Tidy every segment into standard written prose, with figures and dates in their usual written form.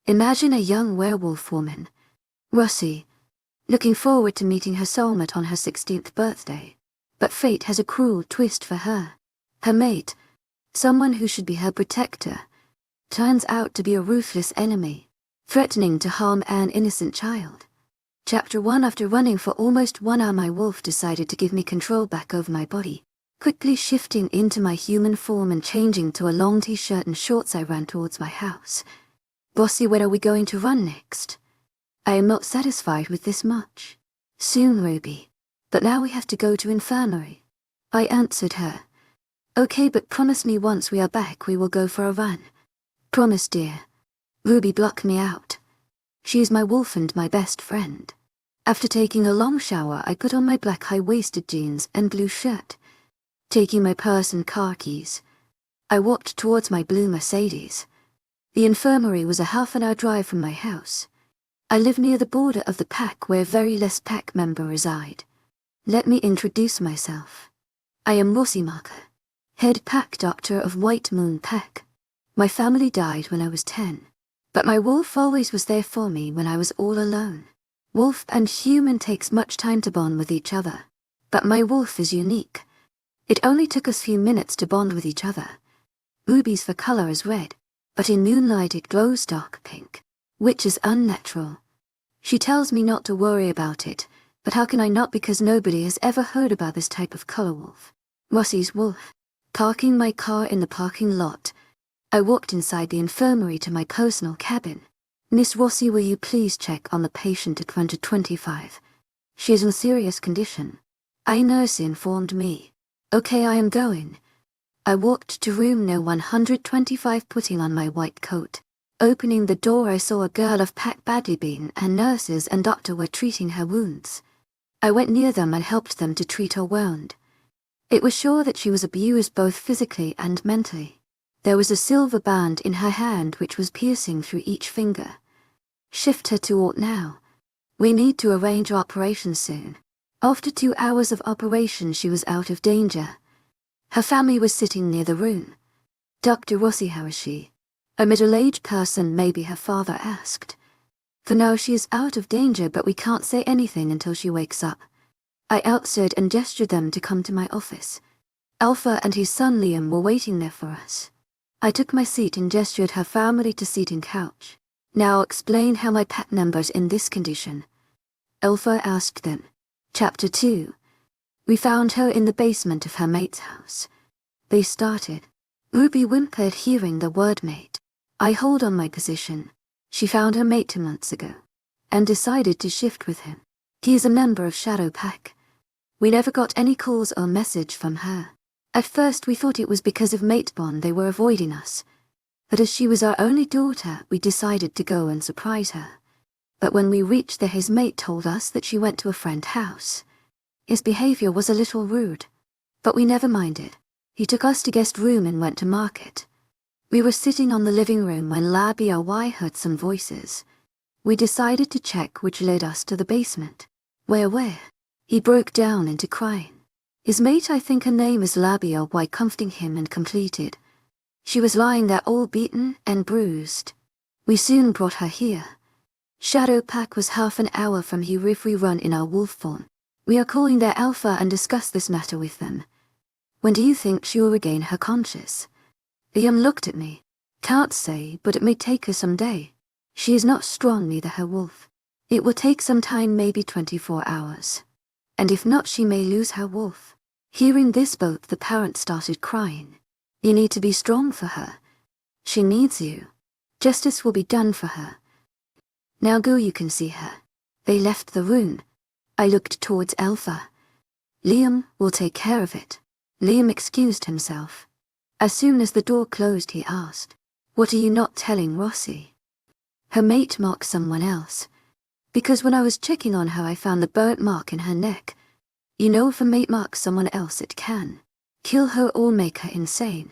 Imagine a young werewolf woman, Rossi, looking forward to meeting her soulmate on her 16th birthday. But fate has a cruel twist for her. Her mate, someone who should be her protector, turns out to be a ruthless enemy, threatening to harm an innocent child. Chapter 1. After running for almost 1 hour, my wolf decided to give me control back over my body. Quickly shifting into my human form and changing to a long t-shirt and shorts, I ran towards my house. Bossy, where are we going to run next? I am not satisfied with this much. Soon, Ruby. But now we have to go to infirmary. I answered her. Okay, but promise me once we are back we will go for a run. Promise, dear. Ruby blocked me out. She is my wolf and my best friend. After taking a long shower, I put on my black high-waisted jeans and blue shirt. Taking my purse and car keys, I walked towards my blue Mercedes. The infirmary was a half-an-hour drive from my house. I live near the border of the pack where very less pack members reside. Let me introduce myself. I am Rossi Marker, head pack doctor of White Moon Pack. My family died when I was 10, but my wolf always was there for me when I was all alone. Wolf and human takes much time to bond with each other, but my wolf is unique. It only took us few minutes to bond with each other. Ruby's fur color is red, but in moonlight it glows dark pink, which is unnatural. She tells me not to worry about it, but how can I not, because nobody has ever heard about this type of color wolf. Rossi's wolf. Parking my car in the parking lot, I walked inside the infirmary to my personal cabin. Miss Rossi, will you please check on the patient at 125? She is in serious condition. A nurse informed me. Okay, I am going. I walked to room no 125, putting on my white coat. Opening the door, I saw a girl of pack badly beaten, and nurses and doctor were treating her wounds. I went near them and helped them to treat her wound. It was sure that she was abused both physically and mentally. There was a silver band in her hand which was piercing through each finger. Shift her to alt now. We need to arrange operation soon. After 2 hours of operation, she was out of danger. Her family was sitting near the room. Dr. Rossi, how is she? A middle-aged person, maybe her father asked. For now she is out of danger, but we can't say anything until she wakes up. I answered and gestured them to come to my office. Alpha and his son Liam were waiting there for us. I took my seat and gestured her family to seat in couch. Now explain how my pack members in this condition. Alpha asked them. Chapter 2. We found her in the basement of her mate's house. They started. Ruby whimpered hearing the word mate. I hold on my position. She found her mate 2 months ago, and decided to shift with him. He is a member of Shadow Pack. We never got any calls or message from her. At first we thought it was because of mate bond they were avoiding us. But as she was our only daughter, we decided to go and surprise her. But when we reached there, his mate told us that she went to a friend's house. His behavior was a little rude, but we never minded. He took us to guest room and went to market. We were sitting on the living room when Labia Y heard some voices. We decided to check, which led us to the basement. Where? He broke down into crying. His mate, I think her name is Labia Y, comforting him and completed. She was lying there all beaten and bruised. We soon brought her here. Shadow Pack was half an hour from here if we run in our wolf form. We are calling their alpha and discuss this matter with them. When do you think she will regain her conscious? Liam looked at me. Can't say, but it may take her some day. She is not strong, neither her wolf. It will take some time, maybe 24 hours. And if not, she may lose her wolf. Hearing this, both the parents started crying. You need to be strong for her. She needs you. Justice will be done for her. Now go, you can see her. They left the room. I looked towards Alpha. Liam will take care of it. Liam excused himself. As soon as the door closed, he asked, What are you not telling Rossi? Her mate marked someone else. Because when I was checking on her, I found the burnt mark in her neck. You know, if a mate marks someone else, it can kill her or make her insane.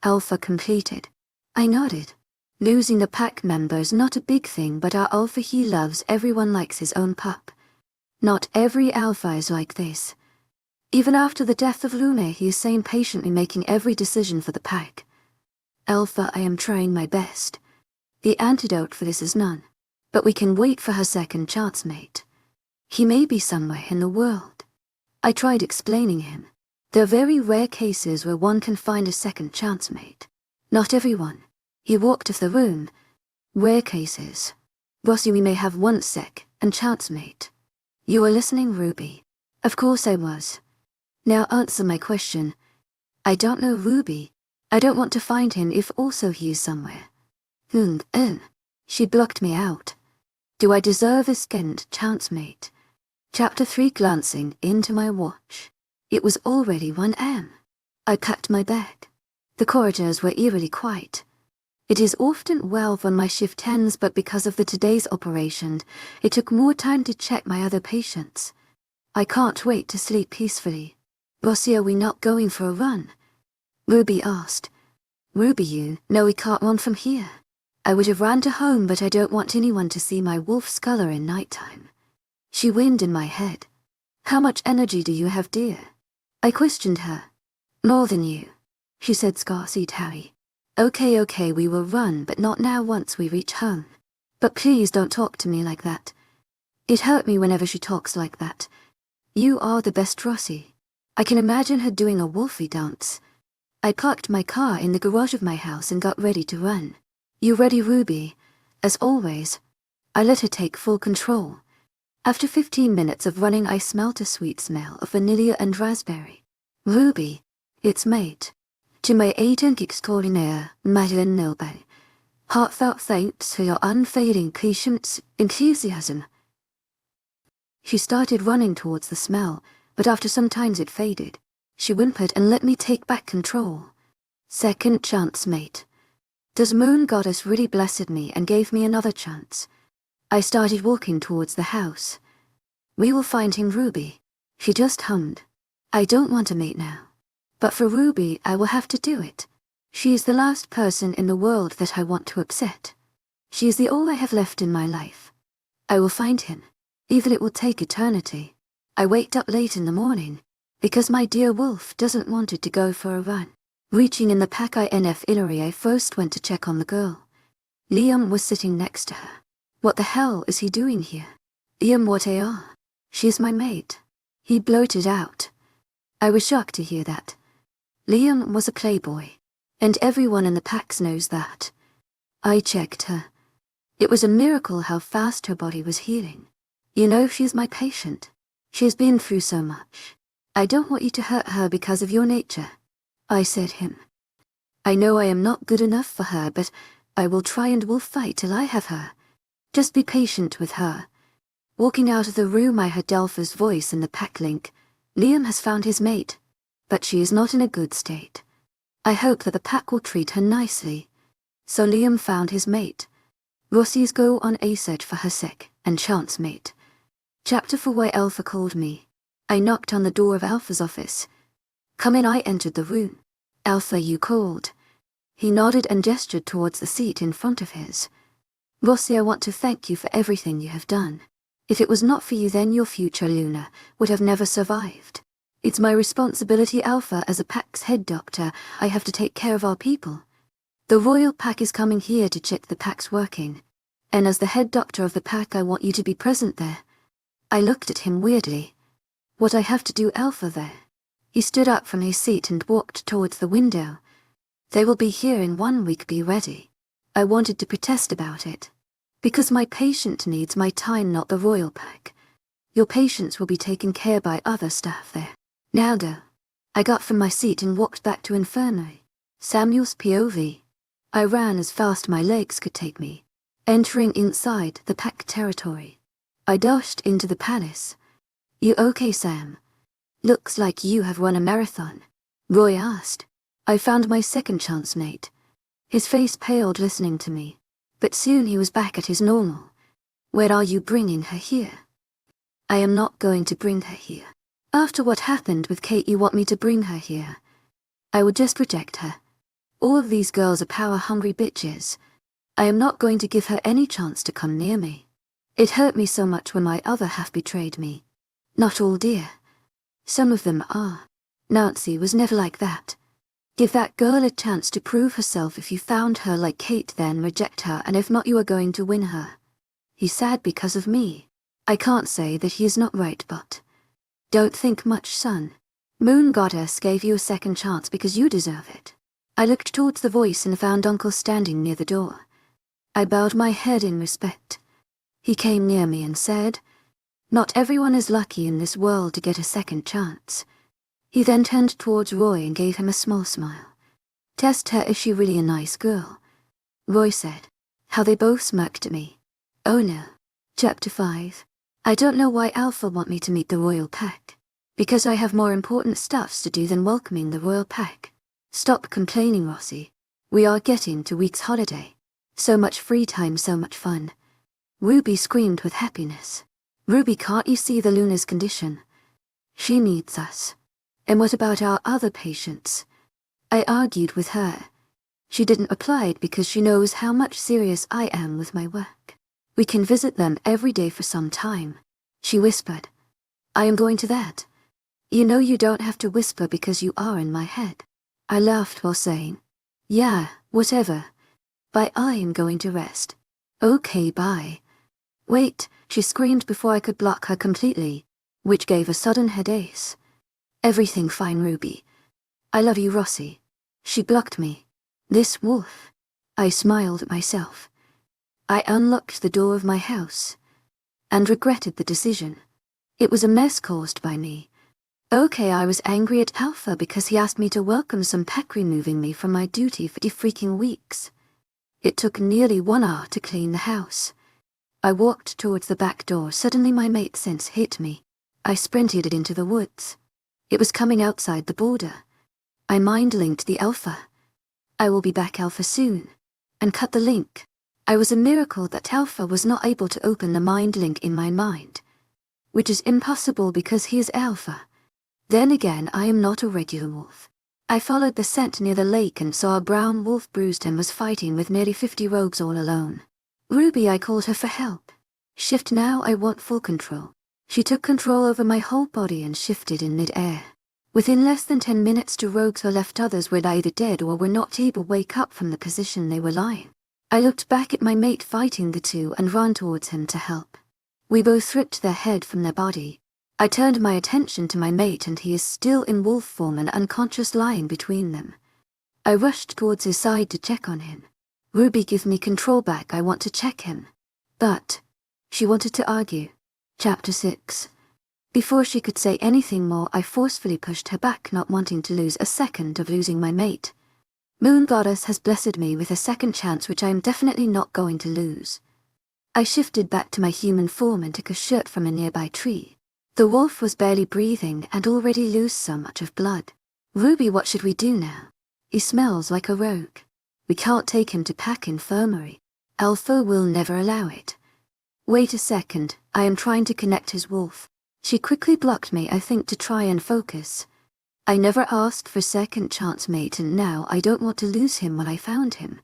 Alpha completed. I nodded. Losing the pack member is not a big thing, but our Alpha, he loves everyone, likes his own pup. Not every Alpha is like this. Even after the death of Lume, he is sane, patiently making every decision for the pack. Alpha, I am trying my best. The antidote for this is none. But we can wait for her second chance mate. He may be somewhere in the world. I tried explaining him. There are very rare cases where one can find a second chance mate. Not everyone. He walked off the room. Rare cases. Rossi, we may have one and chance mate. You were listening, Ruby? Of course I was. Now answer my question. I don't know, Ruby. I don't want to find him if also he is somewhere. She blocked me out. Do I deserve a second chance mate? Chapter 3. Glancing into my watch. It was already 1 a.m. I packed my bag. The corridors were eerily quiet. It is often well when my shift ends, but because of today's operation, it took more time to check my other patients. I can't wait to sleep peacefully. Rossi, are we not going for a run? Ruby asked. Ruby, no, we can't run from here. I would have ran to home, but I don't want anyone to see my wolf's color in nighttime. She wind in my head. How much energy do you have, dear? I questioned her. More than you, she said scarcely. Okay, we will run, but not now once we reach home. But please don't talk to me like that. It hurt me whenever she talks like that. You are the best, Rossi. I can imagine her doing a wolfy dance. I parked my car in the garage of my house and got ready to run. You ready, Ruby? As always. I let her take full control. After 15 minutes of running, I smelt a sweet smell of vanilla and raspberry. Ruby, it's mate. To my agent extraordinaire, Madeleine Nilbay. Heartfelt thanks for your unfailing patience, enthusiasm. She started running towards the smell, but after some time it faded. She whimpered and let me take back control. Second chance, mate. The moon goddess really blessed me and gave me another chance. I started walking towards the house. We will find him, Ruby. She just hummed. I don't want a mate now. But for Ruby, I will have to do it. She is the last person in the world that I want to upset. She is the all I have left in my life. I will find him, even it will take eternity. I waked up late in the morning, because my dear wolf doesn't want it to go for a run. Reaching in the pack INF I first went to check on the girl. Liam was sitting next to her. What the hell is he doing here? Liam, what are? She's my mate. He blurted out. I was shocked to hear that. Liam was a playboy, and everyone in the packs knows that. I checked her. It was a miracle how fast her body was healing. You know, she's my patient. She has been through so much. I don't want you to hurt her because of your nature. I said him. I know I am not good enough for her, but I will try and will fight till I have her. Just be patient with her. Walking out of the room, I heard Delpha's voice in the pack link. Liam has found his mate, but she is not in a good state. I hope that the pack will treat her nicely. So Liam found his mate. Rossi's go on a search for her and chance mate. Chapter 4. Why Alpha called me. I knocked on the door of Alpha's office. Come in. I entered the room. Alpha, you called. He nodded and gestured towards the seat in front of his. Rossi, I want to thank you for everything you have done. If it was not for you, then your future Luna would have never survived. It's my responsibility, Alpha, as a pack's head doctor. I have to take care of our people. The royal pack is coming here to check the pack's working. And as the head doctor of the pack, I want you to be present there. I looked at him weirdly. What I have to do, Alpha, there? He stood up from his seat and walked towards the window. They will be here in 1 week, be ready. I wanted to protest about it. Because my patient needs my time, not the royal pack. Your patients will be taken care by other staff there. Now go. I got from my seat and walked back to Inferno. Samuel's POV. I ran as fast my legs could take me, entering inside the pack territory. I dashed into the palace. You okay, Sam? Looks like you have run a marathon. Roy asked. I found my second chance mate. His face paled listening to me, but soon he was back at his normal. Where are you bringing her here? I am not going to bring her here. After what happened with Kate, you want me to bring her here? I would just reject her. All of these girls are power-hungry bitches. I am not going to give her any chance to come near me. It hurt me so much when my other half betrayed me. Not all, dear. Some of them are. Nancy was never like that. Give that girl a chance to prove herself. If you found her like Kate, then reject her, and if not, you are going to win her. He's sad because of me. I can't say that he is not right, but don't think much, son. Moon Goddess gave you a second chance because you deserve it. I looked towards the voice and found Uncle standing near the door. I bowed my head in respect. He came near me and said, "Not everyone is lucky in this world to get a second chance." He then turned towards Roy and gave him a small smile. "Test her, is she really a nice girl?" Roy said. How they both smirked at me. Oh no. Chapter 5. I don't know why Alpha want me to meet the Royal Pack. Because I have more important stuffs to do than welcoming the Royal Pack. Stop complaining, Rossi. We are getting to week's holiday. So much free time, so much fun. Ruby screamed with happiness. Ruby, can't you see the Luna's condition? She needs us. And what about our other patients? I argued with her. She didn't reply because she knows how much serious I am with my work. We can visit them every day for some time. She whispered. I am going to that. You know you don't have to whisper because you are in my head. I laughed while saying, yeah, whatever. Bye, I am going to rest. Okay, bye. Wait, she screamed before I could block her completely, which gave a sudden headache. Everything fine, Ruby. I love you, Rossi. She blocked me. This wolf. I smiled at myself. I unlocked the door of my house and regretted the decision. It was a mess caused by me. Okay, I was angry at Alpha because he asked me to welcome some pack, removing me from my duty for 2 freaking weeks. It took nearly 1 hour to clean the house. I walked towards the back door. Suddenly my mate's sense hit me. I sprinted it into the woods. It was coming outside the border. I mind-linked the Alpha. I will be back, Alpha, soon. And cut the link. I was a miracle that Alpha was not able to open the mind link in my mind. Which is impossible because he is Alpha. Then again, I am not a regular wolf. I followed the scent near the lake and saw a brown wolf bruised and was fighting with nearly 50 rogues all alone. Ruby, I called her for help. Shift now, I want full control. She took control over my whole body and shifted in mid-air. Within less than 10 minutes, 2 rogues were left. Others were either dead or were not able to wake up from the position they were lying. I looked back at my mate fighting the 2 and ran towards him to help. We both ripped their head from their body. I turned my attention to my mate and he is still in wolf form and unconscious, lying between them. I rushed towards his side to check on him. Ruby, give me control back, I want to check him. But she wanted to argue. Chapter 6. Before she could say anything more, I forcefully pushed her back, not wanting to lose a second of losing my mate. Moon Goddess has blessed me with a second chance, which I am definitely not going to lose. I shifted back to my human form and took a shot from a nearby tree. The wolf was barely breathing and already lose so much of blood. Ruby, what should we do now? He smells like a rogue. We can't take him to pack infirmary. Alpha will never allow it. Wait a second, I am trying to connect his wolf. She quickly blocked me, I think to try and focus. I never asked for second chance, mate, and now I don't want to lose him when I found him.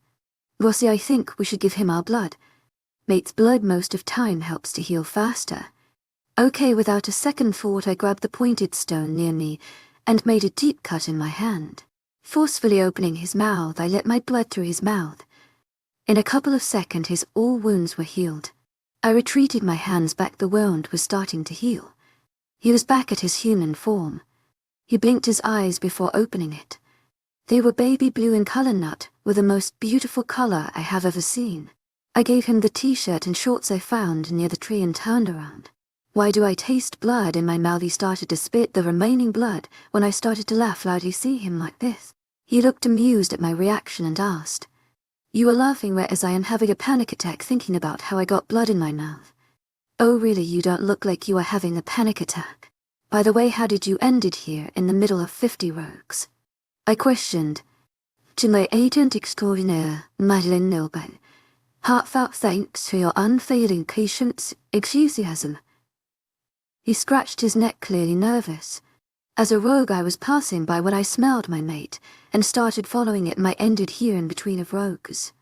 Rossi, I think we should give him our blood. Mate's blood most of time helps to heal faster. Okay, without a second thought, I grabbed the pointed stone near me and made a deep cut in my hand. Forcefully opening his mouth, I let my blood through his mouth. In a couple of seconds, his all wounds were healed. I retreated my hands back. The wound was starting to heal. He was back at his human form. He blinked his eyes before opening it. They were baby blue in color, nut, with the most beautiful color I have ever seen. I gave him the t-shirt and shorts I found near the tree and turned around. Why do I taste blood in my mouth? He started to spit the remaining blood when I started to laugh loudly. See him like this. He looked amused at my reaction and asked, "You are laughing, whereas I am having a panic attack thinking about how I got blood in my mouth." "Oh really, you don't look like you are having a panic attack. By the way, how did you end it here in the middle of 50 rogues?" I questioned. "To my agent extraordinaire, Madeleine Nilben. Heartfelt thanks for your unfailing patience, enthusiasm." He scratched his neck, clearly nervous. As a rogue, I was passing by when I smelled my mate and started following it. My ended here in between of rogues.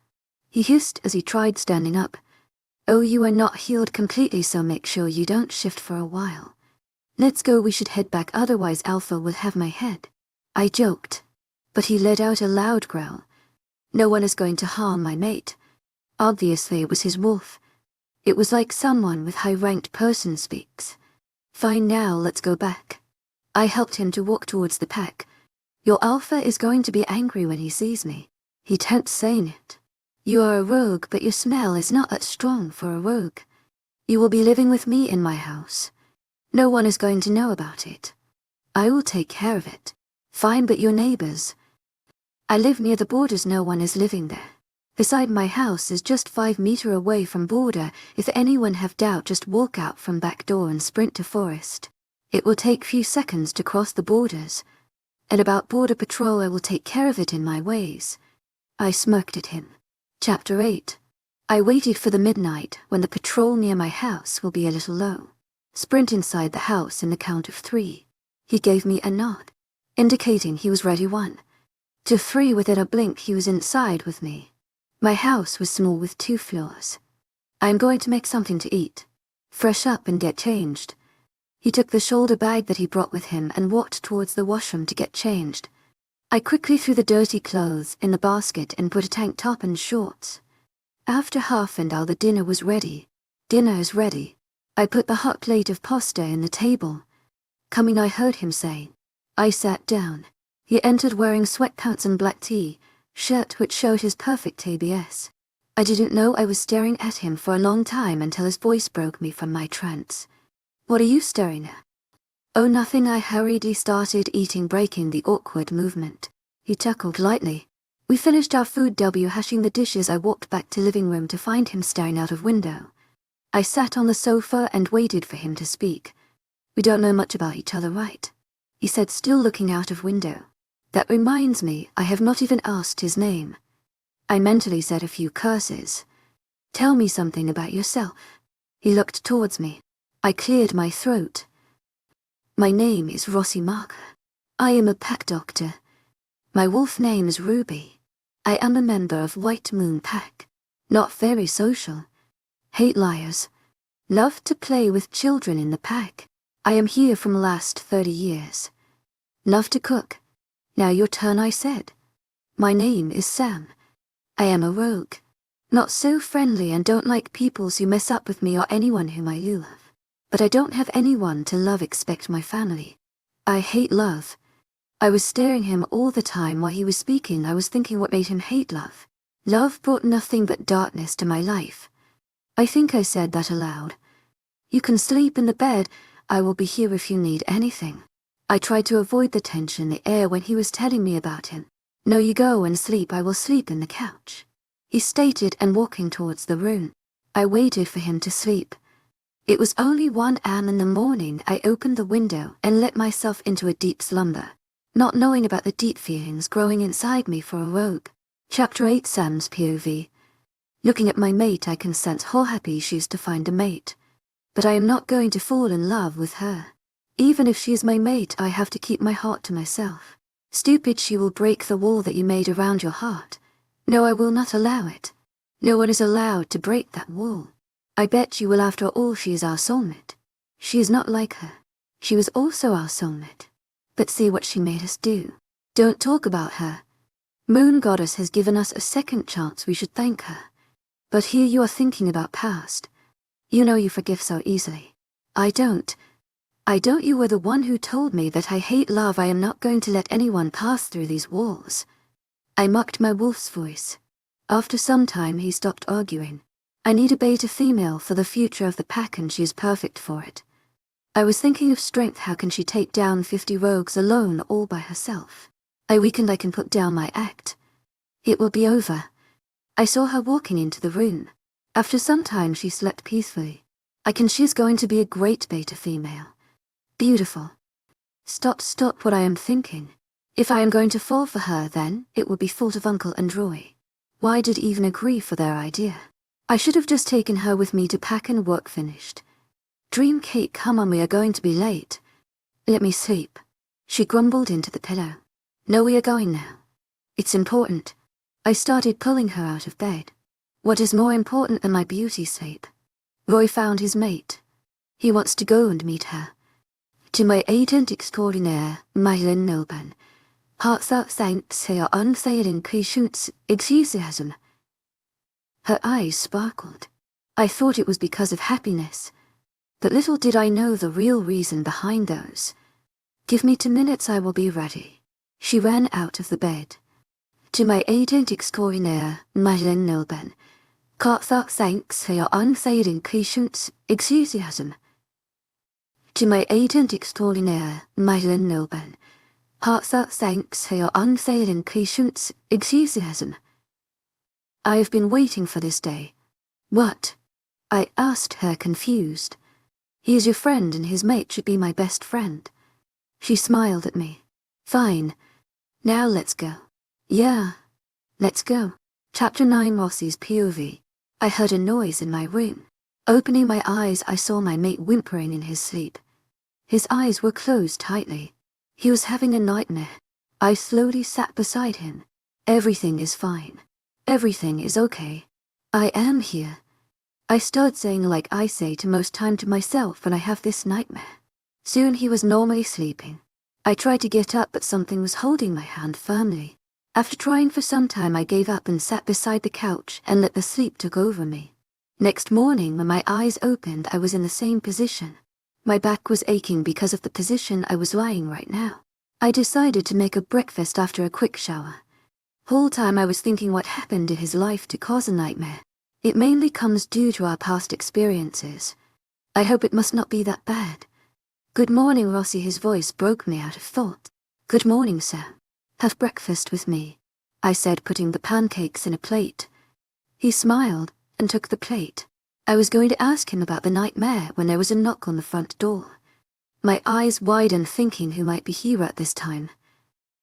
He hissed as he tried standing up. "Oh, you are not healed completely, so make sure you don't shift for a while. Let's go, we should head back, otherwise Alpha will have my head." I joked. but he let out a loud growl. No one is going to harm my mate. Obviously it was his wolf. It was like someone with high-ranked person speaks. Fine, now let's go back. I helped him to walk towards the pack. Your alpha is going to be angry when he sees me. He tense saying it. You are a rogue, but your smell is not that strong for a rogue. You will be living with me in my house. No one is going to know about it. I will take care of it. Fine, but your neighbors. I live near the borders, no one is living there. Beside my house is just 5 meters away from border. If anyone have doubt, just walk out from back door and sprint to forest. It will take few seconds to cross the borders. And about border patrol, I will take care of it in my ways. I smirked at him. Chapter 8. I waited for the midnight when the patrol near my house will be a little low. Sprint inside the house in the count of 3. He gave me a nod, indicating he was ready. 1, 2, 3. Within a blink he was inside with me. My house was small with 2 floors. I am going to make something to eat, fresh up and get changed. He took the shoulder bag that he brought with him and walked towards the washroom to get changed. I quickly threw the dirty clothes in the basket and put a tank top and shorts. After half an hour the dinner was ready. Dinner is ready. I put the hot plate of pasta in the table. Coming, I heard him say. I sat down. He entered wearing sweatpants and black shirt which showed his perfect ABS. I didn't know I was staring at him for a long time until his voice broke me from my trance. What are you staring at? Oh, nothing. I hurriedly started eating, breaking the awkward movement. He chuckled lightly. We finished our food, hashing the dishes. I walked back to living room to find him staring out of window. I sat on the sofa and waited for him to speak. We don't know much about each other, right? He said, still looking out of window. That reminds me, I have not even asked his name. I mentally said a few curses. Tell me something about yourself. He looked towards me. I cleared my throat. My name is Rossi Marker. I am a pack doctor. My wolf name is Ruby. I am a member of White Moon Pack. Not very social. Hate liars. Love to play with children in the pack. I am here from last 30 years. Love to cook. Now your turn, I said. My name is Sam. I am a rogue. Not so friendly and don't like peoples who mess up with me or anyone whom I love. But I don't have anyone to love except my family. I hate love. I was staring him all the time while he was speaking. I was thinking what made him hate love. Love brought nothing but darkness to my life. I think I said that aloud. You can sleep in the bed. I will be here if you need anything. I tried to avoid the tension in the air when he was telling me about him. No, you go and sleep. I will sleep in the couch. He stated and walking towards the room. I waited for him to sleep. It was only 1 a.m. in the morning. I opened the window and let myself into a deep slumber, not knowing about the deep feelings growing inside me for a rogue. Chapter 8. Sam's POV. Looking at my mate, I can sense how happy she is to find a mate. But I am not going to fall in love with her. Even if she is my mate, I have to keep my heart to myself. Stupid, she will break the wall that you made around your heart. No, I will not allow it. No one is allowed to break that wall. I bet you will. After all, she is our soulmate. She is not like her. She was also our soulmate. But see what she made us do. Don't talk about her. Moon Goddess has given us a second chance. We should thank her. But here you are thinking about past. You know you forgive so easily. I don't. You were the one who told me that I hate love. I am not going to let anyone pass through these walls. I mocked my wolf's voice. After some time he stopped arguing. I need a beta female for the future of the pack and she is perfect for it. I was thinking of strength. How can she take down 50 rogues alone all by herself? I weakened. I can put down my act. It will be over. I saw her walking into the room. After some time she slept peacefully. She's going to be a great beta female. Beautiful. Stop what I am thinking. If I am going to fall for her, then it will be fault of Uncle and Roy. Why did even agree for their idea? I should have just taken her with me to pack and work finished. Dream Cake, come on, we are going to be late. Let me sleep. She grumbled into the pillow. No, we are going now. It's important. I started pulling her out of bed. What is more important than my beauty sleep? Roy found his mate. He wants to go and meet her. To my agent extraordinaire, Mylin Nilban. Heartfelt thanks for your unfailing patience, enthusiasm. Her eyes sparkled. I thought it was because of happiness, but little did I know the real reason behind those. Give me 2 minutes, I will be ready. She ran out of the bed. To my agent extraordinaire, Madeleine Nilben, heartfelt thanks for your unfailing patience, enthusiasm. To my agent extraordinaire, Madeleine Nilben, heartfelt thanks for your unfailing patience, enthusiasm. I have been waiting for this day. What? I asked her, confused. He is your friend and his mate should be my best friend. She smiled at me. Fine. Now let's go. Yeah. Let's go. Chapter 9, Rossi's POV. I heard a noise in my room. Opening my eyes, I saw my mate whimpering in his sleep. His eyes were closed tightly. He was having a nightmare. I slowly sat beside him. Everything is fine. Everything is okay. I am here. I started saying like I say to most time to myself when I have this nightmare. Soon he was normally sleeping. I tried to get up, but something was holding my hand firmly. After trying for some time, I gave up and sat beside the couch and let the sleep take over me. Next morning, when my eyes opened, I was in the same position. My back was aching because of the position I was lying right now. I decided to make a breakfast after a quick shower. Whole time I was thinking what happened in his life to cause a nightmare. It mainly comes due to our past experiences. I hope it must not be that bad. Good morning, Rossi. His voice broke me out of thought. Good morning, sir. Have breakfast with me, I said, putting the pancakes in a plate. He smiled and took the plate. I was going to ask him about the nightmare when there was a knock on the front door. My eyes widened, thinking who might be here at this time.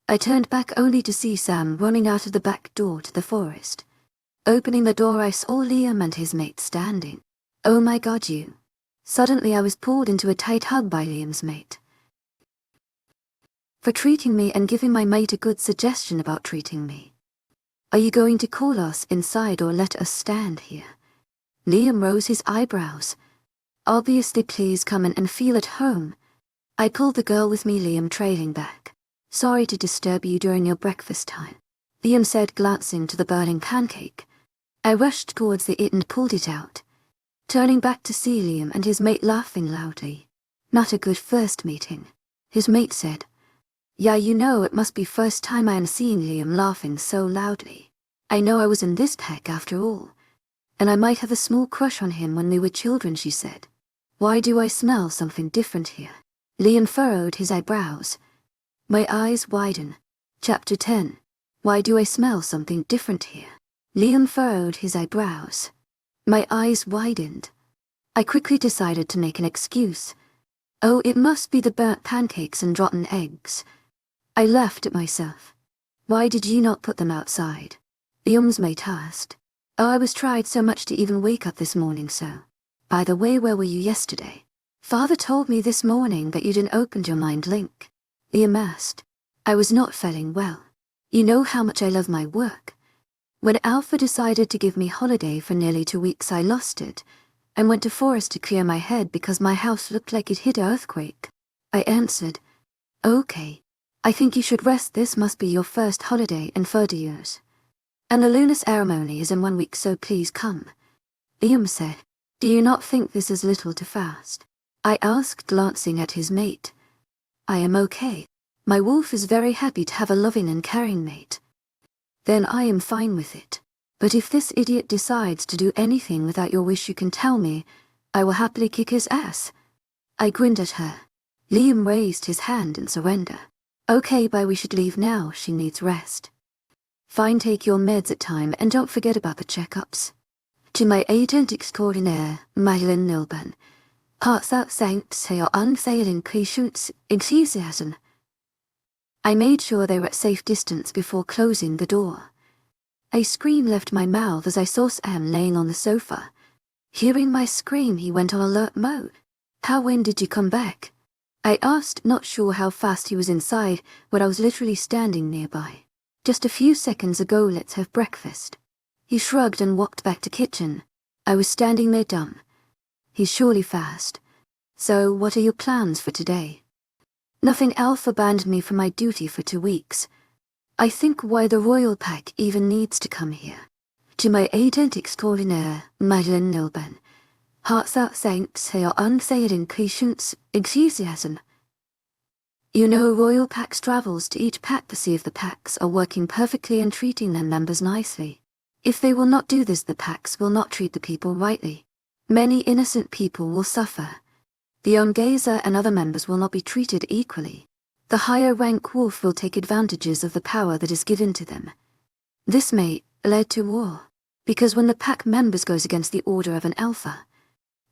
I turned back only to see Sam running out of the back door to the forest. Opening the door, I saw Liam and his mate standing. Oh my God, you. Suddenly I was pulled into a tight hug by Liam's mate. For treating me and giving my mate a good suggestion about treating me. Are you going to call us inside or let us stand here? Liam rose his eyebrows. Obviously, please come in and feel at home. I pulled the girl with me, Liam trailing back. Sorry to disturb you during your breakfast time, Liam said, glancing to the burning pancake. I rushed towards it and pulled it out, turning back to see Liam and his mate laughing loudly. Not a good first meeting, his mate said. Yeah, you know, it must be first time I am seeing Liam laughing so loudly. I know I was in this pack after all. And I might have a small crush on him when we were children, she said. Why do I smell something different here? Liam furrowed his eyebrows. My eyes widen. Chapter 10. Why do I smell something different here? Liam furrowed his eyebrows. My eyes widened. I quickly decided to make an excuse. Oh, it must be the burnt pancakes and rotten eggs. I laughed at myself. Why did you not put them outside? Liam's mate asked. Oh, I was tried so much to even wake up this morning, so. By the way, where were you yesterday? Father told me this morning that you didn't open your mind link. Liam asked. I was not feeling well. You know how much I love my work. When Alpha decided to give me holiday for nearly 2 weeks, I lost it and went to forest to clear my head because my house looked like it hit an earthquake. I answered. Okay. I think you should rest. This must be your first holiday in 30 years. And the lunar ceremony is in 1 week, so please come. Liam said. Do you not think this is little too fast? I asked, glancing at his mate. I am okay. My wolf is very happy to have a loving and caring mate. Then I am fine with it. But if this idiot decides to do anything without your wish, you can tell me. I will happily kick his ass. I grinned at her. Liam raised his hand in surrender. Okay, bye, we should leave now, she needs rest. Fine, take your meds at time and don't forget about the checkups. To my agent extraordinaire, Madeleine Nilben, heartfelt thanks for your unfailing patience, enthusiasm. I made sure they were at safe distance before closing the door. A scream left my mouth as I saw Sam laying on the sofa. Hearing my scream, he went on alert mode. When did you come back? I asked, not sure how fast he was inside, when I was literally standing nearby. Just a few seconds ago, let's have breakfast. He shrugged and walked back to kitchen. I was standing there dumb. He's surely fast. So, what are your plans for today? Nothing. Alpha banned me from my duty for 2 weeks. I think why the royal pack even needs to come here. To my agent extraordinaire, Madeleine Nilben, heartfelt thanks for your unfailing patience, enthusiasm. You know royal packs travels to each pack to see if the packs are working perfectly and treating their members nicely. If they will not do this, the packs will not treat the people rightly. Many innocent people will suffer. The Ongaza and other members will not be treated equally. The higher rank wolf will take advantages of the power that is given to them. This may lead to war, because when the pack members goes against the order of an alpha,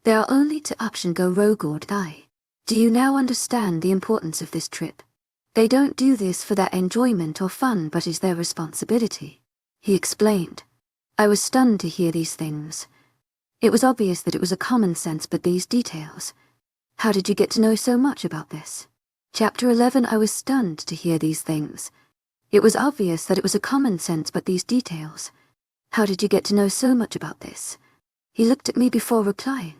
they are only to option go rogue or die. Do you now understand the importance of this trip? They don't do this for their enjoyment or fun, but is their responsibility, he explained. I was stunned to hear these things. It was obvious that it was a common sense, but these details. How did you get to know so much about this? Chapter 11. I was stunned to hear these things. It was obvious that it was a common sense, but these details. How did you get to know so much about this? He looked at me before replying.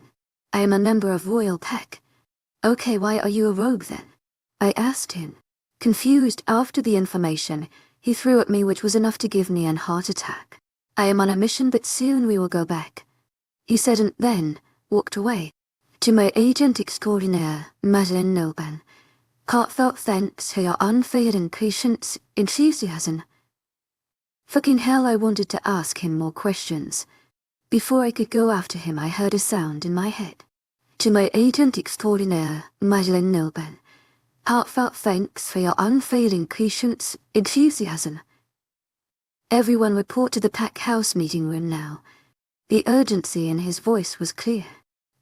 I am a member of Royal Pack. Okay, why are you a rogue then? I asked him. Confused after the information he threw at me, which was enough to give me an heart attack. I am on a mission, but soon we will go back, he said, and then walked away. To my agent extraordinaire, Madeleine Nilben, heartfelt thanks for your unfailing patience, enthusiasm. Fucking hell, I wanted to ask him more questions. Before I could go after him, I heard a sound in my head. To my agent extraordinaire, Madeleine Nilben, heartfelt thanks for your unfailing patience, enthusiasm. Everyone report to the pack house meeting room now. The urgency in his voice was clear.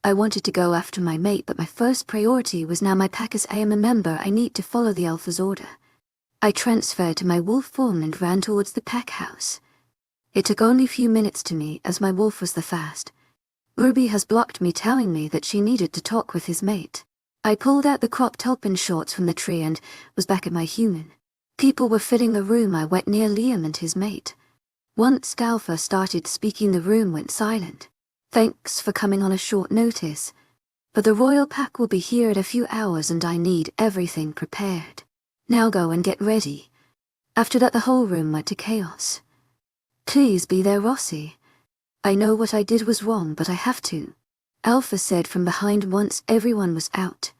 I wanted to go after my mate, but my first priority was now my pack. As I am a member, I need to follow the alpha's order. I transferred to my wolf form and ran towards the pack house. It took only a few minutes to me, as my wolf was the fast. Ruby has blocked me, telling me that she needed to talk with his mate. I pulled out the crop top and shorts from the tree and was back at my human. People were filling the room. I went near Liam and his mate. Once Alpha started speaking, the room went silent. Thanks for coming on a short notice, but the royal pack will be here in a few hours and I need everything prepared. Now go and get ready. After that, the whole room went to chaos. Please be there, Rossi. I know what I did was wrong, but I have to, Alpha said from behind once everyone was out.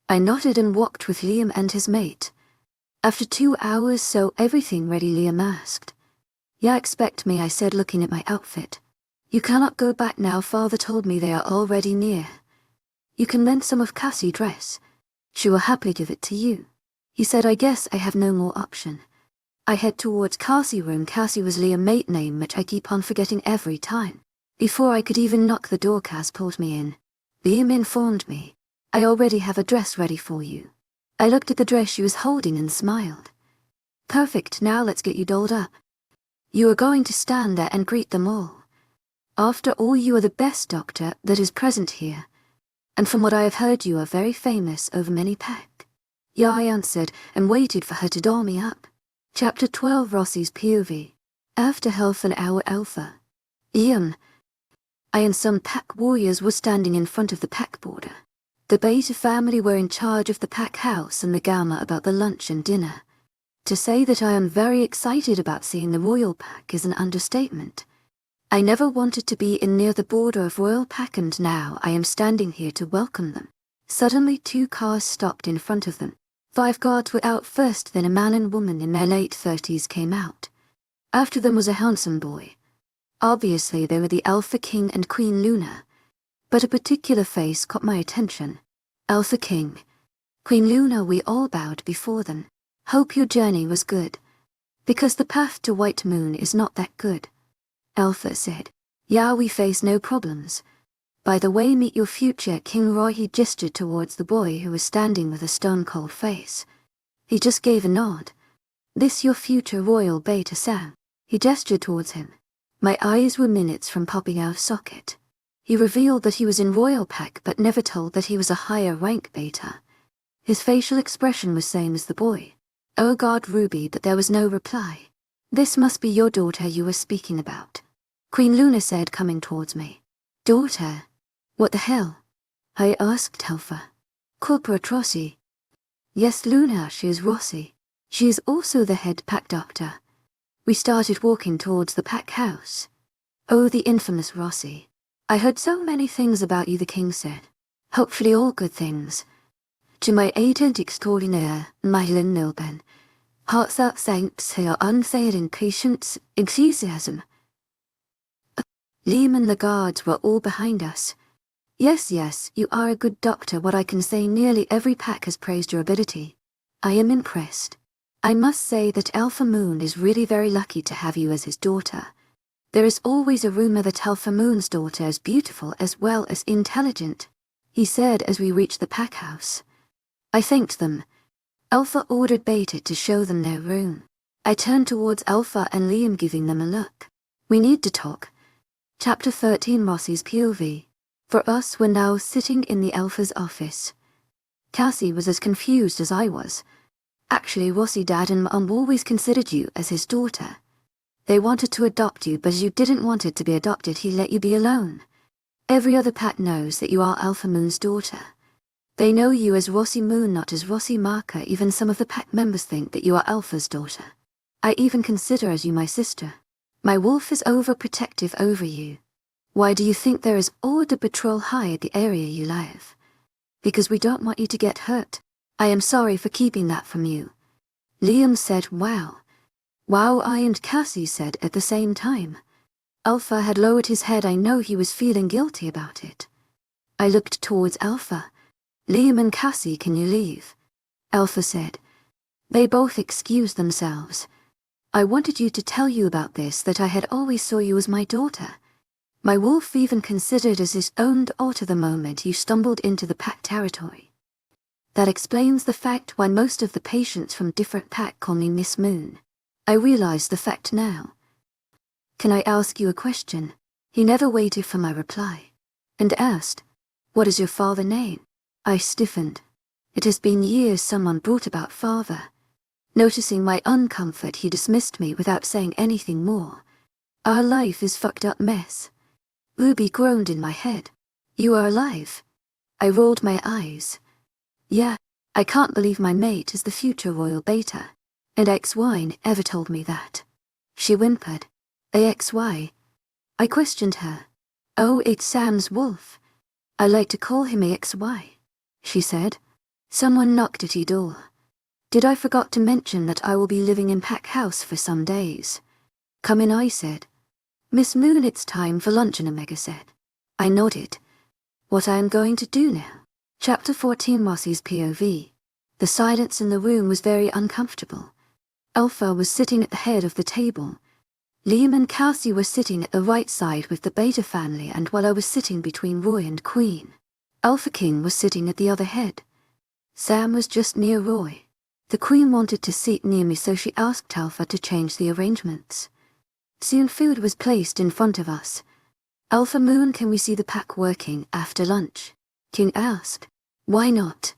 I nodded and walked with Liam and his mate. After 2 hours, so everything ready, Liam asked. Yeah, expect me, I said, looking at my outfit. You cannot go back now, father told me they are already near. You can lend some of Cassie's dress. She will happily give it to you. He said, I guess I have no more option. I head towards Cassie's room. Cassie was Liam's mate name, which I keep on forgetting every time. Before I could even knock the door, Cass pulled me in. Liam informed me, I already have a dress ready for you. I looked at the dress she was holding and smiled. Perfect, now let's get you dolled up. You are going to stand there and greet them all. After all, you are the best doctor that is present here. And from what I have heard, you are very famous over many pack. Yeah, I answered, and waited for her to doll me up. Chapter 12. Rossi's POV. After half an hour, Alpha. Ian. I and some pack warriors were standing in front of the pack border. The Beta family were in charge of the pack house and the Gamma about the lunch and dinner. To say that I am very excited about seeing the royal pack is an understatement. I never wanted to be in near the border of Royal Pack, and now I am standing here to welcome them. Suddenly 2 cars stopped in front of them. 5 guards were out first, then a man and woman in their late 30s came out. After them was a handsome boy. Obviously they were the Alpha King and Queen Luna. But a particular face caught my attention. Alpha King. Queen Luna, we all bowed before them. Hope your journey was good. Because the path to White Moon is not that good. Alpha said, yeah, we face no problems. By the way, meet your future King Roy. He gestured towards the boy who was standing with a stone-cold face. He just gave a nod. This your future Royal Beta Sam. He gestured towards him. My eyes were minutes from popping out of socket. He revealed that he was in Royal Pack, but never told that he was a higher rank Beta. His facial expression was same as the boy. Oh God, Ruby, but there was no reply. This must be your daughter you were speaking about, Queen Luna said, coming towards me. Daughter? What the hell? I asked Alpha. Corporal Rossi. Yes, Luna, she is Rossi. She is also the head pack doctor. We started walking towards the pack house. Oh, the infamous Rossi. I heard so many things about you, the king said. Hopefully all good things. To my agent extraordinaire, Madeline Nilben. Heartfelt thanks for your unfailing patience, enthusiasm. Liam and the guards were all behind us. Yes, you are a good doctor. What I can say, nearly every pack has praised your ability. I am impressed. I must say that Alpha Moon is really very lucky to have you as his daughter. There is always a rumor that Alpha Moon's daughter is beautiful as well as intelligent, he said as we reached the pack house. I thanked them. Alpha ordered Beta to show them their room. I turned towards Alpha and Liam, giving them a look. We need to talk. Chapter 13, Rossi's POV. For us, we're now sitting in the Alpha's office. Cassie was as confused as I was. Actually, Rossi Dad and Mum always considered you as his daughter. They wanted to adopt you, but as you didn't want it to be adopted, he let you be alone. Every other pack knows that you are Alpha Moon's daughter. They know you as Rossi Moon, not as Rossi Marker. Even some of the pack members think that you are Alpha's daughter. I even consider as you my sister. My wolf is overprotective over you. Why do you think there is order patrol high at the area you live? Because we don't want you to get hurt. I am sorry for keeping that from you. Liam said, wow. Wow, I and Cassie said at the same time. Alpha had lowered his head. I know he was feeling guilty about it. I looked towards Alpha. Liam and Cassie, can you leave? Alpha said. They both excused themselves. I wanted you to tell you about this, that I had always saw you as my daughter. My wolf even considered as his own daughter the moment you stumbled into the pack territory. That explains the fact why most of the patients from different pack call me Miss Moon. I realize the fact now. Can I ask you a question? He never waited for my reply, and asked, what is your father's name? I stiffened. It has been years someone brought about father. Noticing my uncomfort, he dismissed me without saying anything more. Our life is fucked up mess. Ruby groaned in my head. You are alive? I rolled my eyes. Yeah, I can't believe my mate is the future Royal Beta. And XY never told me that. She whimpered. AXY? I questioned her. Oh, it's Sam's wolf. I like to call him AXY, she said. Someone knocked at your door. Did I forgot to mention that I will be living in Pack House for some days? Come in, I said. Miss Moon, it's time for luncheon, Omega said. I nodded. What I am going to do now. Chapter 14, Rossi's POV. The silence in the room was very uncomfortable. Alpha was sitting at the head of the table. Liam and Cassie were sitting at the right side with the Beta family, and while I was sitting between Roy and Queen. Alpha King was sitting at the other head. Sam was just near Roy. The Queen wanted to sit near me, so she asked Alpha to change the arrangements. Soon food was placed in front of us. Alpha Moon, can we see the pack working after lunch? King asked. Why not?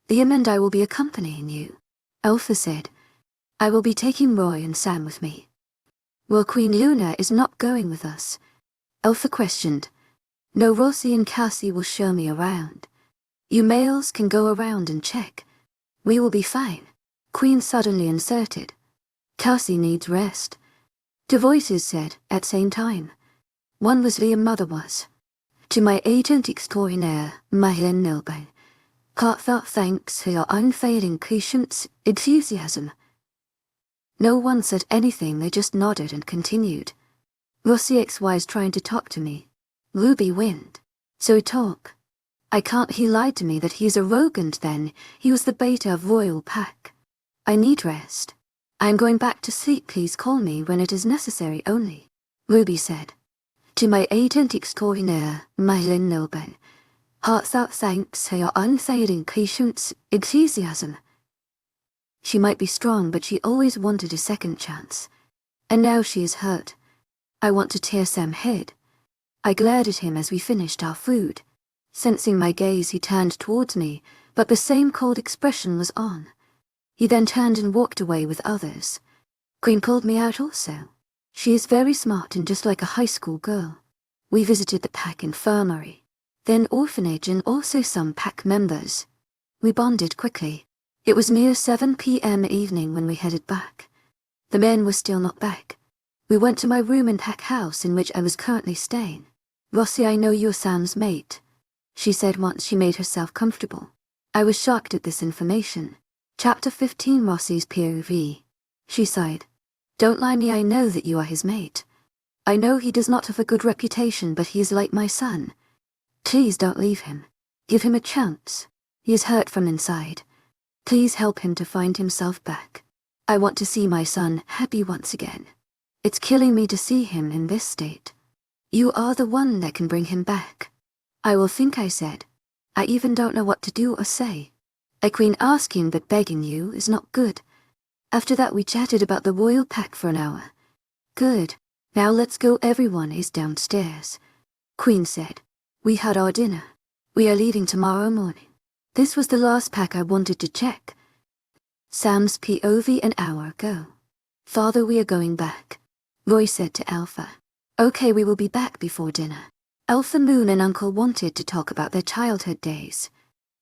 Liam and I will be accompanying you. Alpha said. I will be taking Roy and Sam with me. Well, Queen Luna is not going with us. Alpha questioned. No, Rossi and Cassie will show me around. You males can go around and check. We will be fine. Queen suddenly inserted. Cassie needs rest. Two voices said at same time. One was Liam, mother was. To my agent extraordinaire, Madeline Nilben. Heartfelt thanks for your unfailing patience, enthusiasm. No one said anything, they just nodded and continued. Rossi XY is trying to talk to me. Ruby wind. So talk. I can't, he lied to me that he's arrogant then, he was the Beta of Royal Pack. I need rest. I am going back to sleep, please call me when it is necessary only. Ruby said. To my agent extraordinaire, Madeline Nilben. Heartfelt thanks for your unfailing patience, enthusiasm. She might be strong, but she always wanted a second chance. And now she is hurt. I want to tear Sam's head. I glared at him as we finished our food. Sensing my gaze, he turned towards me, but the same cold expression was on. He then turned and walked away with others. Queen called me out also. She is very smart and just like a high school girl. We visited the pack infirmary, then orphanage, and also some pack members. We bonded quickly. It was near 7 p.m. evening when we headed back. The men were still not back. We went to my room in Pack House in which I was currently staying. "Rossi, I know you're Sam's mate," she said once she made herself comfortable. I was shocked at this information. Chapter 15, Rossi's POV. She sighed. "Don't lie me, I know that you are his mate. I know he does not have a good reputation, but he is like my son. Please don't leave him. Give him a chance. He is hurt from inside. Please help him to find himself back. I want to see my son happy once again. It's killing me to see him in this state. You are the one that can bring him back." "I will think," I said. "I even don't know what to do or say. A queen asking but begging you is not good." After that we chatted about the royal pack for an hour. "Good. Now let's go, everyone is downstairs," Queen said. "We had our dinner. We are leaving tomorrow morning." This was the last pack I wanted to check. Sam's POV an hour ago. "Father, we are going back," Roy said to Alpha. "Okay, we will be back before dinner." Alpha Moon and Uncle wanted to talk about their childhood days,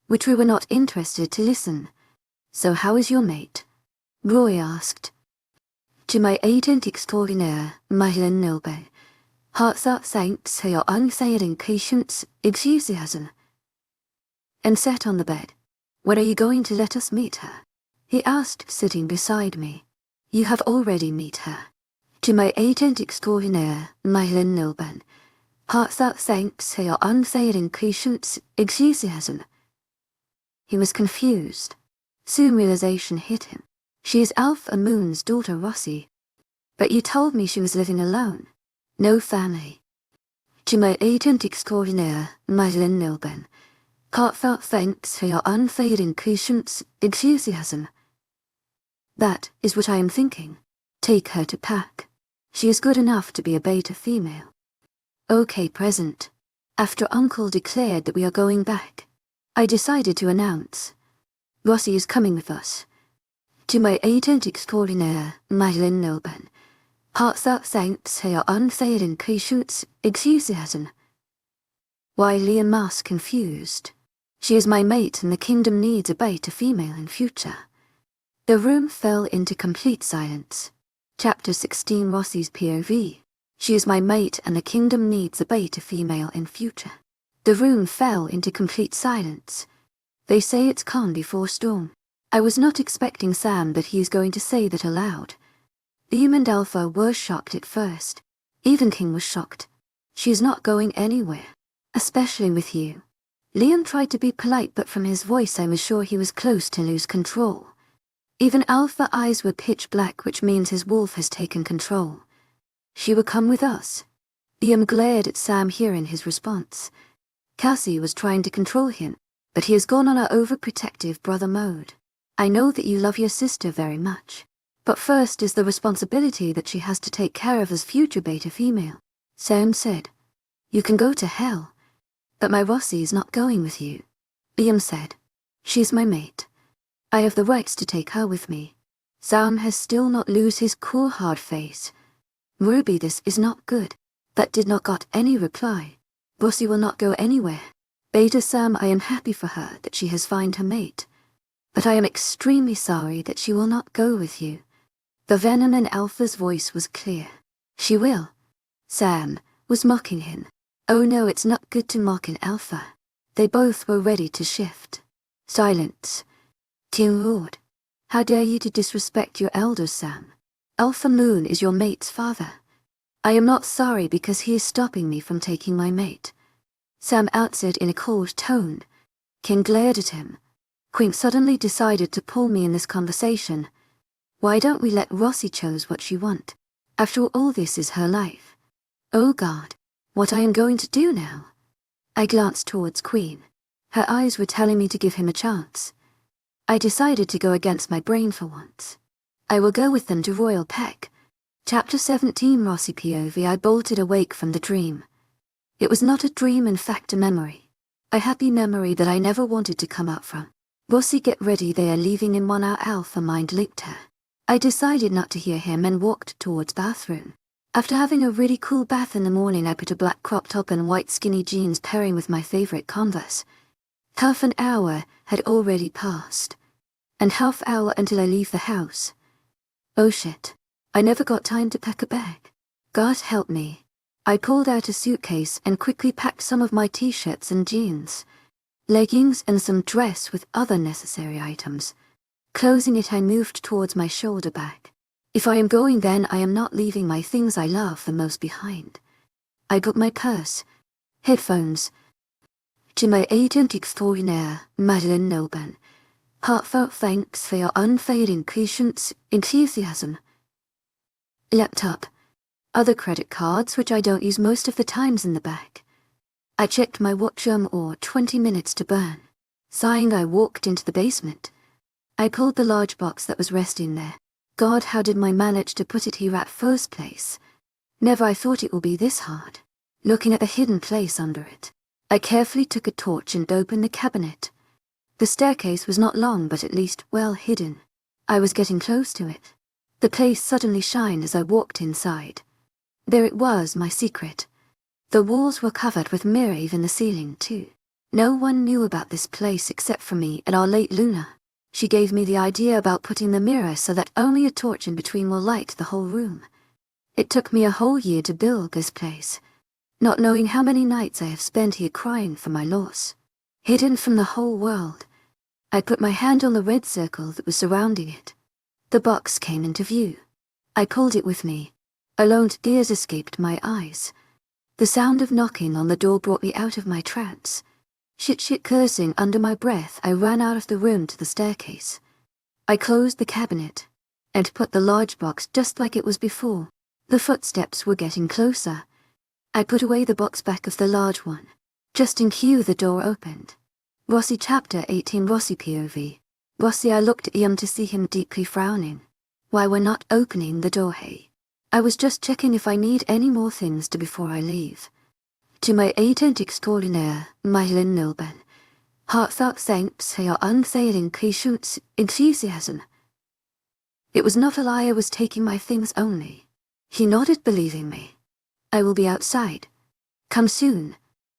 which we were not interested to listen. "So how is your mate?" Roy asked. "To my agent extraordinaire, Madeline Nilbe. Heartfelt thanks for your unfailing patience, enthusiasm." And sat on the bed. "When are you going to let us meet her?" he asked, sitting beside me. "You have already met her. To my agent extraordinaire, Madeline Nilben. Heartfelt thanks for your unfailing patience, enthusiasm." He was confused. Soon realization hit him. "She is Alpha Moon's daughter, Rossi. But you told me she was living alone. No family." "To my agent extraordinaire, Madeline Nilben. Heartfelt thanks for your unfailing patience, enthusiasm." "That is what I am thinking. Take her to Pack. She is good enough to be a beta female." "Okay, present." After Uncle declared that we are going back, I decided to announce, "Rossi is coming with us. To my agent extraordinaire, Madeline Nilben. Heartfelt thanks for your unfailing patience, enthusiasm." Why Liam masked confused. "She is my mate and the kingdom needs a beta female in future." The room fell into complete silence. Chapter 16, Rossi's POV. She is my mate and the kingdom needs a beta female in future. The room fell into complete silence. They say it's calm before storm. I was not expecting Sam, but he is going to say that aloud. Liam and Alpha were shocked at first. Even King was shocked. "She is not going anywhere. Especially with you." Liam tried to be polite, but from his voice I was sure he was close to lose control. Even Alpha's eyes were pitch black, which means his wolf has taken control. "She will come with us." Liam glared at Sam, hearing his response. Cassie was trying to control him, but he has gone on her overprotective brother mode. "I know that you love your sister very much, but first is the responsibility that she has to take care of as future beta female," Sam said. "You can go to hell, but my Rossi is not going with you," Liam said. "She's my mate. I have the rights to take her with me." Sam has still not lose his cool hard face. "Ruby, this is not good." That did not got any reply. "Rossi will not go anywhere." "Beta Sam, I am happy for her that she has found her mate. But I am extremely sorry that she will not go with you." The venom in Alpha's voice was clear. "She will." Sam was mocking him. Oh no, it's not good to mock an Alpha. They both were ready to shift. Silence. Tim roared. "How dare you to disrespect your elders, Sam? Alpha Moon is your mate's father. I am not sorry because he is stopping me from taking my mate," Sam answered in a cold tone. King glared at him. "Queen suddenly decided to pull me in this conversation. Why don't we let Rossi choose what she want? After all, this is her life." "Oh God, what I am going to do now?" I glanced towards Queen. Her eyes were telling me to give him a chance. I decided to go against my brain for once. "I will go with them to Royal Peck." Chapter 17, Rossi POV. I bolted awake from the dream. It was not a dream, in fact a memory. A happy memory that I never wanted to come out from. "Rossi, get ready, they are leaving in 1 hour," Alpha mind linked her. I decided not to hear him and walked towards bathroom. After having a really cool bath in the morning, I put a black crop top and white skinny jeans pairing with my favorite Converse. Half an hour had already passed. and half-hour until I leave the house. Oh shit. I never got time to pack a bag. God help me. I pulled out a suitcase and quickly packed some of my t-shirts and jeans, leggings and some dress with other necessary items. Closing it, I moved towards my shoulder bag. If I am going, then I am not leaving my things I love the most behind. I got my purse, headphones. To my agent extraordinaire, Madeline Noban, heartfelt thanks for your unfailing patience, enthusiasm. Laptop. Other credit cards which I don't use most of the times in the bag. I checked my watch or 20 minutes to burn. Sighing, I walked into the basement. I pulled the large box that was resting there. God, how did I manage to put it here at first place? Never I thought it would be this hard. Looking at the hidden place under it, I carefully took a torch and opened the cabinet. The staircase was not long, but at least well hidden. I was getting close to it. The place suddenly shined as I walked inside. There it was, my secret. The walls were covered with mirror, even the ceiling too. No one knew about this place except for me and our late Luna. She gave me the idea about putting the mirror so that only a torch in between will light the whole room. It took me a whole year to build this place, not knowing how many nights I have spent here crying for my loss. Hidden from the whole world, I put my hand on the red circle that was surrounding it. The box came into view. I pulled it with me. Alone, tears escaped my eyes. The sound of knocking on the door brought me out of my trance. Shit cursing under my breath, I ran out of the room to the staircase. I closed the cabinet and put the large box just like it was before. The footsteps were getting closer. I put away the box back of the large one. Just in cue, the door opened. Rossi Chapter 18 Rossi POV. Rossi, I looked at him to see him deeply frowning. Why we're not opening the door, hey? I was just checking if I need any more things to before I leave. To my agent extraordinaire, Madeline Noban, heartfelt thanks for your unfailing patience, enthusiasm. It was not a lie, I was taking my things only. He nodded, believing me. I will be outside. Come soon.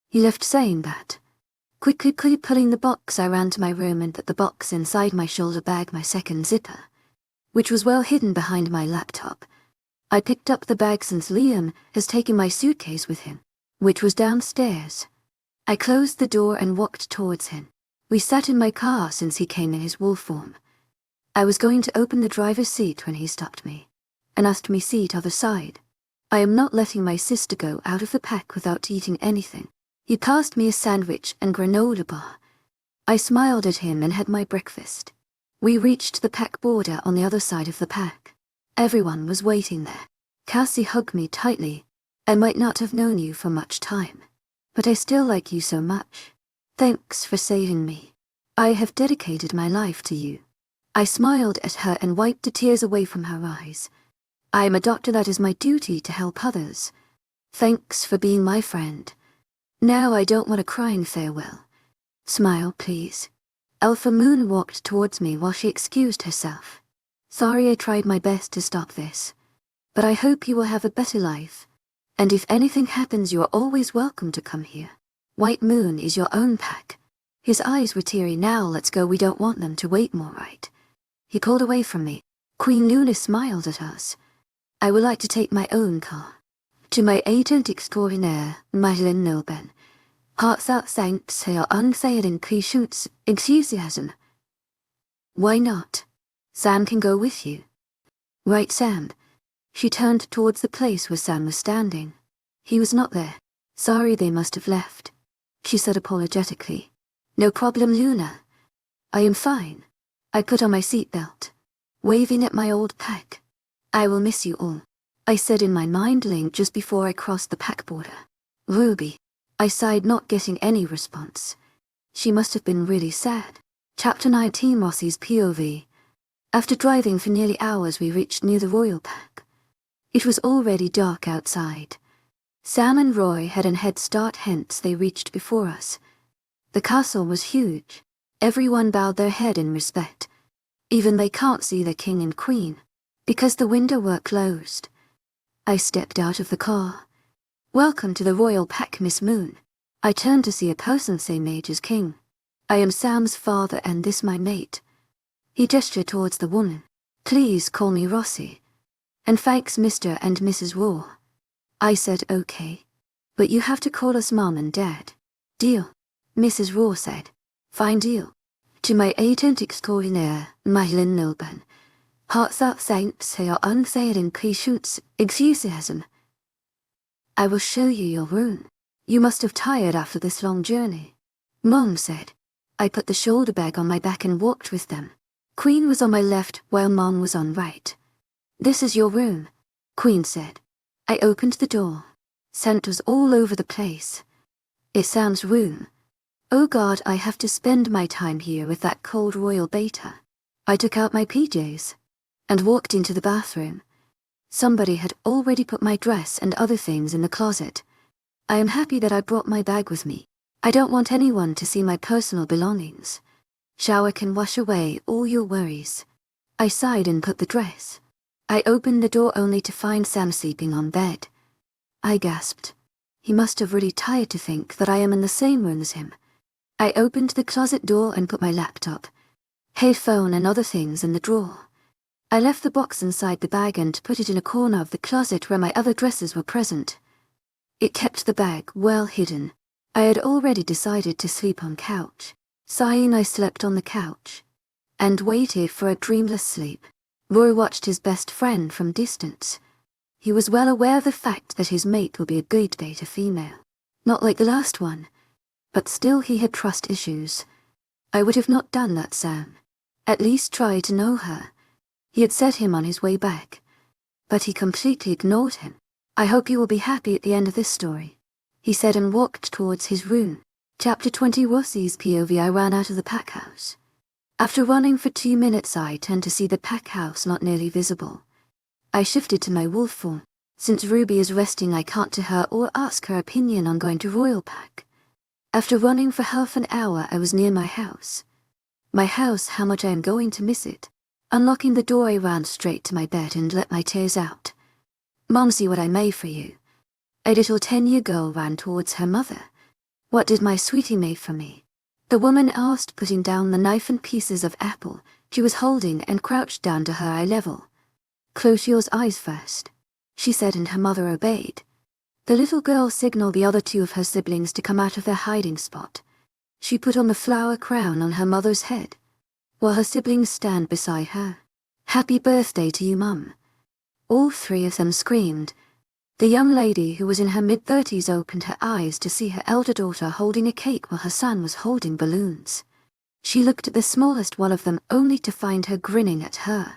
He left saying that. Quickly pulling the box, I ran to my room and put the box inside my shoulder bag, my second zipper, which was well hidden behind my laptop. I picked up the bag since Liam has taken my suitcase with him, which was downstairs. I closed the door and walked towards him. We sat in my car since he came in his wolf form. I was going to open the driver's seat when he stopped me and asked me seat other side. I am not letting my sister go out of the pack without eating anything. He passed me a sandwich and granola bar. I smiled at him and had my breakfast. We reached the pack border on the other side of the pack. Everyone was waiting there. Cassie hugged me tightly. I might not have known you for much time, but I still like you so much. Thanks for saving me. I have dedicated my life to you. I smiled at her and wiped the tears away from her eyes. I am a doctor, that is my duty to help others. Thanks for being my friend. Now I don't want to cry in farewell. Smile, please. Alpha Moon walked towards me while she excused herself. Sorry, I tried my best to stop this, but I hope you will have a better life. And if anything happens, you are always welcome to come here. White Moon is your own pack. His eyes were teary. Now let's go, we don't want them to wait more, right? He pulled away from me. Queen Luna smiled at us. I would like to take my own car. To my agent extraordinaire, Madeline Noban, heartfelt thanks for your unfailing patience, enthusiasm. Why not? Sam can go with you. Right, Sam. She turned towards the place where Sam was standing. He was not there. Sorry, they must have left, she said apologetically. No problem, Luna. I am fine. I put on my seatbelt, waving at my old pack. I will miss you all, I said in my mind link just before I crossed the pack border. Ruby. I sighed, not getting any response. She must have been really sad. Chapter 19 Rossi's POV. After driving for nearly hours, we reached near the Royal pack. It was already dark outside. Sam and Roy had an head start, hence they reached before us. The castle was huge. Everyone bowed their head in respect. Even they can't see the king and queen, because the windows were closed. I stepped out of the car. Welcome to the Royal pack, Miss Moon. I turned to see a person, same age as King. I am Sam's father and this my mate. He gestured towards the woman. Please call me Rossi. And thanks Mr. and Mrs. Raw. I said okay. But you have to call us Mom and Dad. Deal. Mrs. Raw said. Fine deal. To my agent extraordinaire, Marilyn Nilban. Heartfelt thanks for your unfailing patience, enthusiasm. I will show you your room. You must have tired after this long journey. Mom said. I put the shoulder bag on my back and walked with them. Queen was on my left while Mom was on right. This is your room, Queen said. I opened the door. Scent was all over the place. It sounds room. Oh God, I have to spend my time here with that cold royal beta. I took out my PJs and walked into the bathroom. Somebody had already put my dress and other things in the closet. I am happy that I brought my bag with me. I don't want anyone to see my personal belongings. Shower can wash away all your worries. I sighed and put the dress. I opened the door only to find Sam sleeping on bed. I gasped. He must have really tired to think that I am in the same room as him. I opened the closet door and put my laptop, headphone and other things in the drawer. I left the box inside the bag and put it in a corner of the closet where my other dresses were present. It kept the bag well hidden. I had already decided to sleep on couch. Sighing, I slept on the couch and waited for a dreamless sleep. Roy watched his best friend from distance. He was well aware of the fact that his mate would be a good beta female. Not like the last one, but still he had trust issues. I would have not done that, Sam. At least try to know her. He had set him on his way back, but he completely ignored him. I hope you will be happy at the end of this story, he said and walked towards his room. Chapter 20 Rossi's POV. I ran out of the pack house. After running for 2 minutes, I turned to see the pack house not nearly visible. I shifted to my wolf form. Since Ruby is resting, I can't to her or ask her opinion on going to Royal Pack. After running for half an hour, I was near my house. My house, how much I am going to miss it. Unlocking the door, I ran straight to my bed and let my tears out. Mom, see what I made for you. A little 10-year girl ran towards her mother. What did my sweetie make for me? The woman asked, putting down the knife and pieces of apple she was holding and crouched down to her eye level. Close your eyes first, she said, and her mother obeyed. The little girl signaled the other 2 of her siblings to come out of their hiding spot. She put on the flower crown on her mother's head, while her siblings stand beside her. Happy birthday to you, Mum. All 3 of them screamed. The young lady, who was in her mid-30s, opened her eyes to see her elder daughter holding a cake while her son was holding balloons. She looked at the smallest one of them only to find her grinning at her.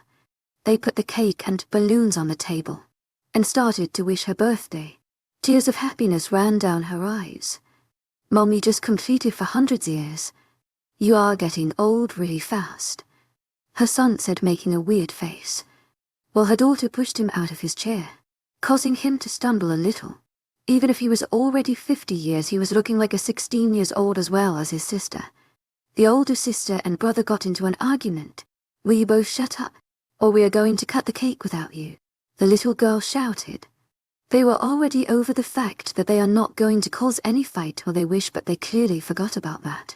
They put the cake and balloons on the table and started to wish her birthday. Tears of happiness ran down her eyes. Mommy just completed for hundreds of years. You are getting old really fast, her son said, making a weird face, while her daughter pushed him out of his chair, causing him to stumble a little. Even if he was already 50 years, he was looking like a 16 years old as well as his sister. The older sister and brother got into an argument. Will you both shut up, or we are going to cut the cake without you? The little girl shouted. They were already over the fact that they are not going to cause any fight or they wish, but they clearly forgot about that.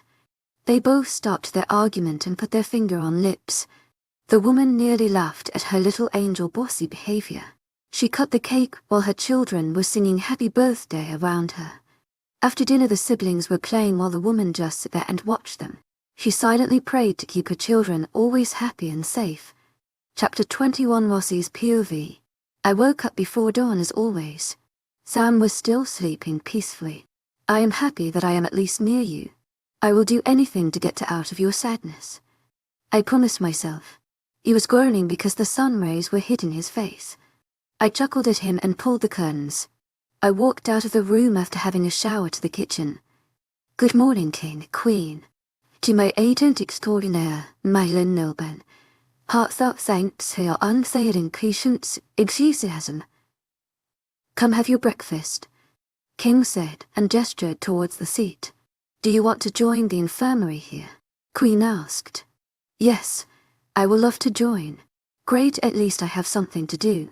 They both stopped their argument and put their finger on lips. The woman nearly laughed at her little angel bossy behavior. She cut the cake while her children were singing happy birthday around her. After dinner, the siblings were playing while the woman just sat there and watched them. She silently prayed to keep her children always happy and safe. Chapter 21 Rossi's POV. I woke up before dawn as always. Sam was still sleeping peacefully. I am happy that I am at least near you. I will do anything to get out of your sadness, I promised myself. He was groaning because the sun rays were hitting his face. I chuckled at him and pulled the curtains. I walked out of the room after having a shower to the kitchen. Good morning, King, Queen. To my agent extraordinaire, Marilyn Nilban. Heartfelt thanks for your unfailing patience, enthusiasm. Come have your breakfast, King said and gestured towards the seat. Do you want to join the infirmary here? Queen asked. Yes, I will love to join. Great, at least I have something to do.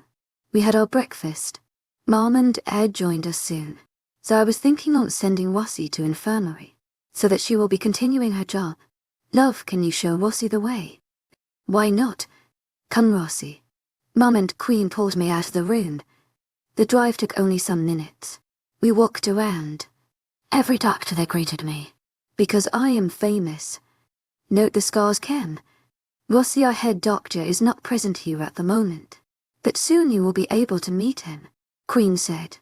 We had our breakfast. Mom and Ed joined us soon, so I was thinking on sending Rossi to infirmary, so that she will be continuing her job. Love, can you show Rossi the way? Why not? Come, Rossi. Mum and Queen pulled me out of the room. The drive took only some minutes. We walked around. Every doctor there greeted me. Because I am famous. Note the scars, Kim. Rossi, our head doctor, is not present here at the moment. But soon you will be able to meet him, Queen said.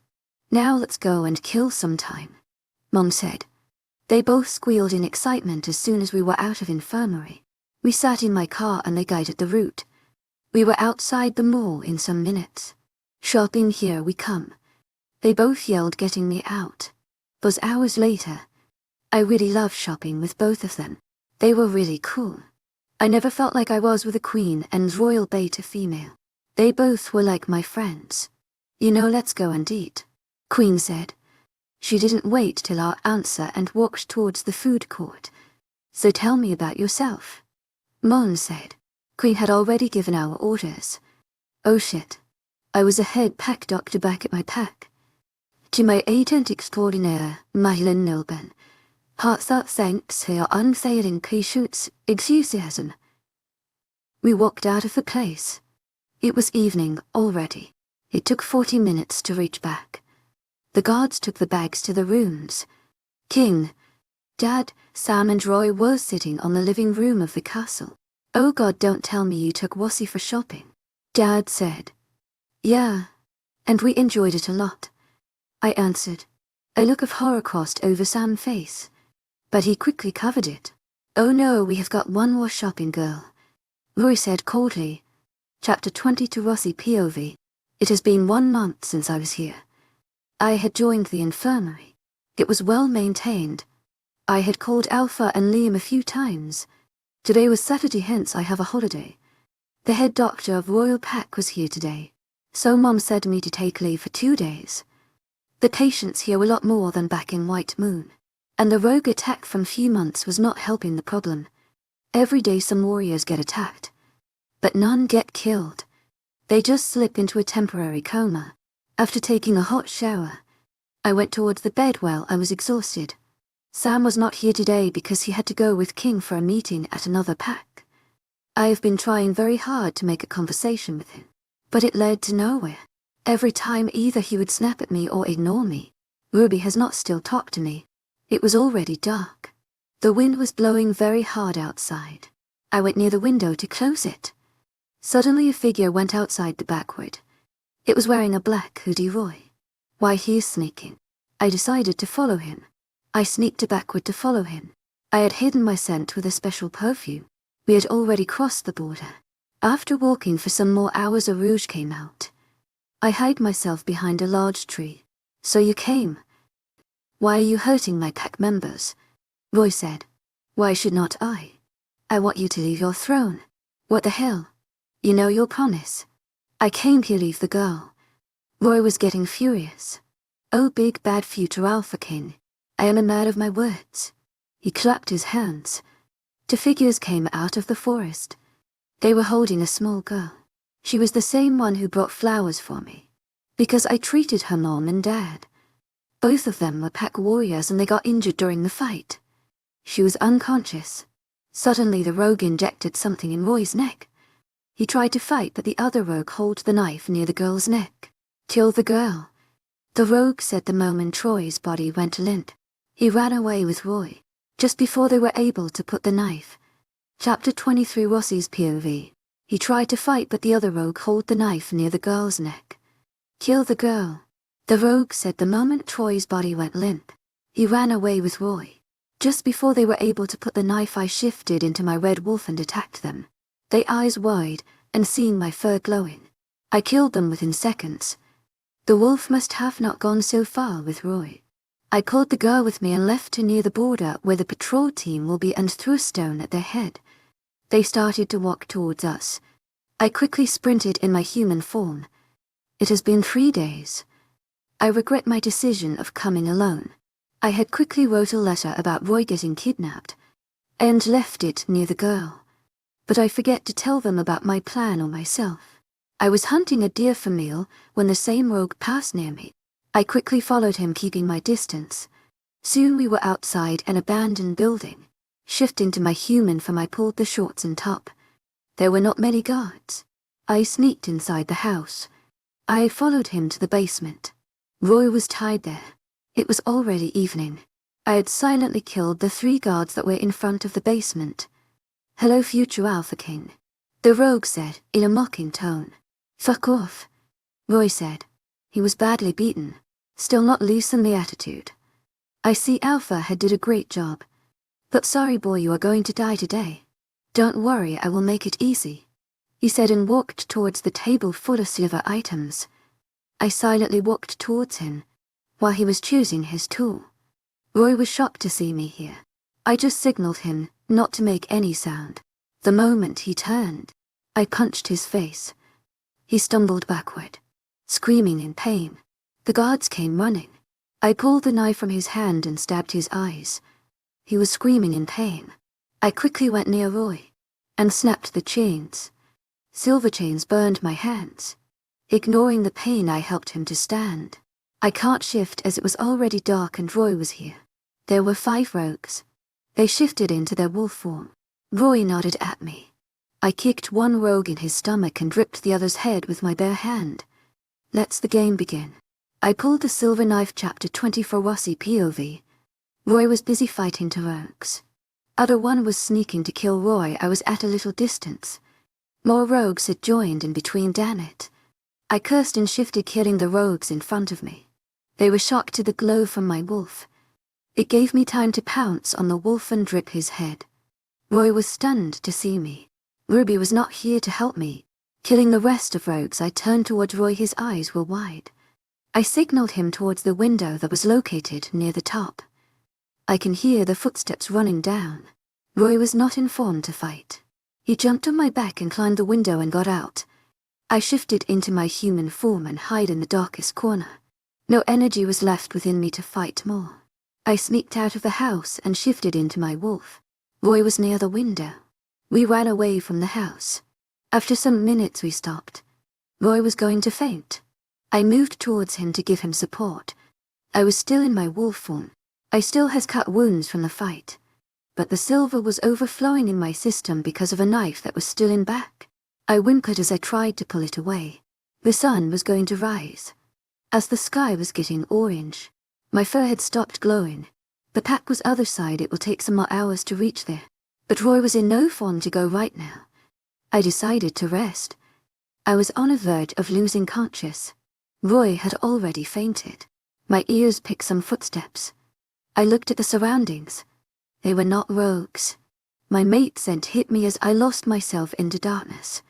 Now let's go and kill some time, Mum said. They both squealed in excitement as soon as we were out of infirmary. We sat in my car and they guided the route. We were outside the mall in some minutes. Shopping, here we come. They both yelled, getting me out. Was hours later. I really loved shopping with both of them. They were really cool. I never felt like I was with a queen and royal beta female. They both were like my friends. You know, let's go and eat, Queen said. She didn't wait till our answer and walked towards the food court. So tell me about yourself, Mon said. Queen had already given our orders. Oh shit. I was a head pack doctor back at my pack. To my agent extraordinaire, Marilyn Nilben. Heartfelt thanks for your unfailing patience, enthusiasm. We walked out of the place. It was evening already. It took 40 minutes to reach back. The guards took the bags to the rooms. King, Dad, Sam and Roy were sitting on the living room of the castle. Oh God, don't tell me you took Wossie for shopping, Dad said. Yeah, and we enjoyed it a lot, I answered. A look of horror crossed over Sam's face, but he quickly covered it. Oh no, we have got one more shopping, girl, Roy said coldly. Chapter 20 to Rossi POV. It has been 1 month since I was here. I had joined the infirmary. It was well maintained. I had called Alpha and Liam a few times. Today was Saturday, hence I have a holiday. The head doctor of Royal Pack was here today, so Mum said me to take leave for 2 days. The patients here were a lot more than back in White Moon, and the rogue attack from few months was not helping the problem. Every day some warriors get attacked, but none get killed. They just slip into a temporary coma. After taking a hot shower, I went towards the bed while I was exhausted. Sam was not here today because he had to go with King for a meeting at another pack. I have been trying very hard to make a conversation with him, but it led to nowhere. Every time either he would snap at me or ignore me. Ruby has not still talked to me. It was already dark. The wind was blowing very hard outside. I went near the window to close it. Suddenly a figure went outside the backward. It was wearing a black hoodie. Roy. Why, he is sneaking. I decided to follow him. I sneaked backward to follow him. I had hidden my scent with a special perfume. We had already crossed the border. After walking for some more hours, a rouge came out. I hid myself behind a large tree. So you came. Why are you hurting my pack members? Roy said. Why should not I? I want you to leave your throne. What the hell? You know your promise. I came here, leave the girl. Roy was getting furious. Oh, big bad future Alpha King. I am a man of my words. He clapped his hands. 2 figures came out of the forest. They were holding a small girl. She was the same one who brought flowers for me. Because I treated her mom and dad. Both of them were pack warriors and they got injured during the fight. She was unconscious. Suddenly the rogue injected something in Roy's neck. He tried to fight, but the other rogue held the knife near the girl's neck. Kill the girl, the rogue said the moment Troy's body went limp. He ran away with Roy, just before they were able to put the knife. Chapter 23 Rossi's POV. He tried to fight, but the other rogue held the knife near the girl's neck. Kill the girl, the rogue said the moment Troy's body went limp. He ran away with Roy. Just before they were able to put the knife, I shifted into my red wolf and attacked them. They eyes wide, and seeing my fur glowing. I killed them within seconds. The wolf must have not gone so far with Roy. I called the girl with me and left her near the border where the patrol team will be and threw a stone at their head. They started to walk towards us. I quickly sprinted in my human form. It has been 3 days. I regret my decision of coming alone. I had quickly wrote a letter about Roy getting kidnapped, and left it near the girl. But I forget to tell them about my plan or myself. I was hunting a deer for meal when the same rogue passed near me. I quickly followed him, keeping my distance. Soon we were outside an abandoned building. Shifting to my human form, I pulled the shorts and top. There were not many guards. I sneaked inside the house. I followed him to the basement. Roy was tied there. It was already evening. I had silently killed the 3 guards that were in front of the basement. "Hello, future Alpha King," the rogue said in a mocking tone. "Fuck off," Roy said. He was badly beaten, still not loosen the attitude. "I see Alpha had did a great job. But sorry boy, you are going to die today. Don't worry, I will make it easy," he said and walked towards the table full of silver items. I silently walked towards him, while he was choosing his tool. Roy was shocked to see me here. I just signaled him not to make any sound. The moment he turned, I punched his face. He stumbled backward, screaming in pain. The guards came running. I pulled the knife from his hand and stabbed his eyes. He was screaming in pain. I quickly went near Roy and snapped the chains. Silver chains burned my hands. Ignoring the pain, I helped him to stand. I can't shift as it was already dark and Roy was here. There were 5 rogues. They shifted into their wolf form. Roy nodded at me. I kicked one rogue in his stomach and ripped the other's head with my bare hand. Let's the game begin. I pulled the silver knife. Chapter 24 Rossi POV. Roy was busy fighting 2 rogues. Other one was sneaking to kill Roy. I was at a little distance. More rogues had joined in between. Damn it. I cursed and shifted, killing the rogues in front of me. They were shocked to the glow from my wolf. It gave me time to pounce on the wolf and rip his head. Roy was stunned to see me. Ruby was not here to help me. Killing the rest of rogues, I turned towards Roy. His eyes were wide. I signaled him towards the window that was located near the top. I can hear the footsteps running down. Roy was not informed to fight. He jumped on my back and climbed the window and got out. I shifted into my human form and hid in the darkest corner. No energy was left within me to fight more. I sneaked out of the house and shifted into my wolf. Roy was near the window. We ran away from the house. After some minutes we stopped. Roy was going to faint. I moved towards him to give him support. I was still in my wolf form. I still has cut wounds from the fight. But the silver was overflowing in my system because of a knife that was still in back. I whimpered as I tried to pull it away. The sun was going to rise. As the sky was getting orange, my fur had stopped glowing. The pack was other side. It will take some more hours to reach there. But Roy was in no form to go right now. I decided to rest. I was on the verge of losing conscious. Roy had already fainted. My ears picked some footsteps. I looked at the surroundings. They were not rogues. My mate scent hit me as I lost myself into darkness.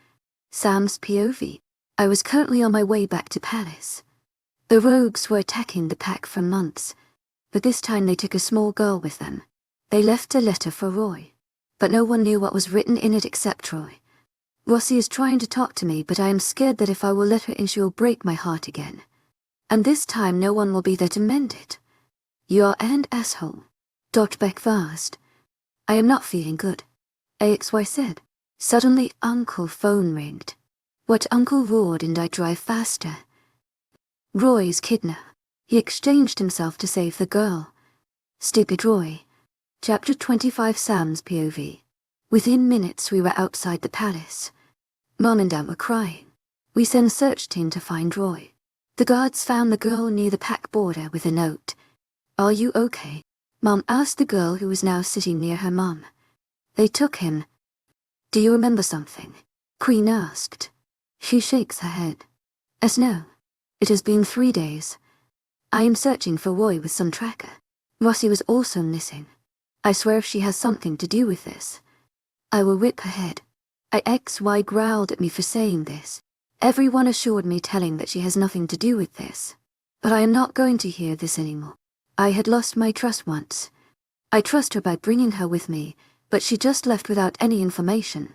Sam's POV. I was currently on my way back to Palace. The rogues were attacking the pack for months, but this time they took a small girl with them. They left a letter for Roy, but no one knew what was written in it except Roy. Rossi is trying to talk to me, but I am scared that if I will let her in she will break my heart again. And this time no one will be there to mend it. You are an asshole. Dot back fast. I am not feeling good. AXY said. Suddenly Uncle phone ringed. What? Uncle roared and I drive faster. Roy's kidnap. He exchanged himself to save the girl. Stupid Roy. Chapter 25 Sam's POV. Within minutes we were outside the palace. Mom and Dad were crying. We sent search team to find Roy. The guards found the girl near the pack border with a note. Are you okay? Mom asked the girl who was now sitting near her mom. They took him. Do you remember something? Queen asked. She shakes her head. As no. It has been 3 days. I am searching for Roy with some tracker. Rossi was also missing. I swear if she has something to do with this, I will rip her head. XY growled at me for saying this. Everyone assured me, telling that she has nothing to do with this. But I am not going to hear this anymore. I had lost my trust once. I trust her by bringing her with me, but she just left without any information.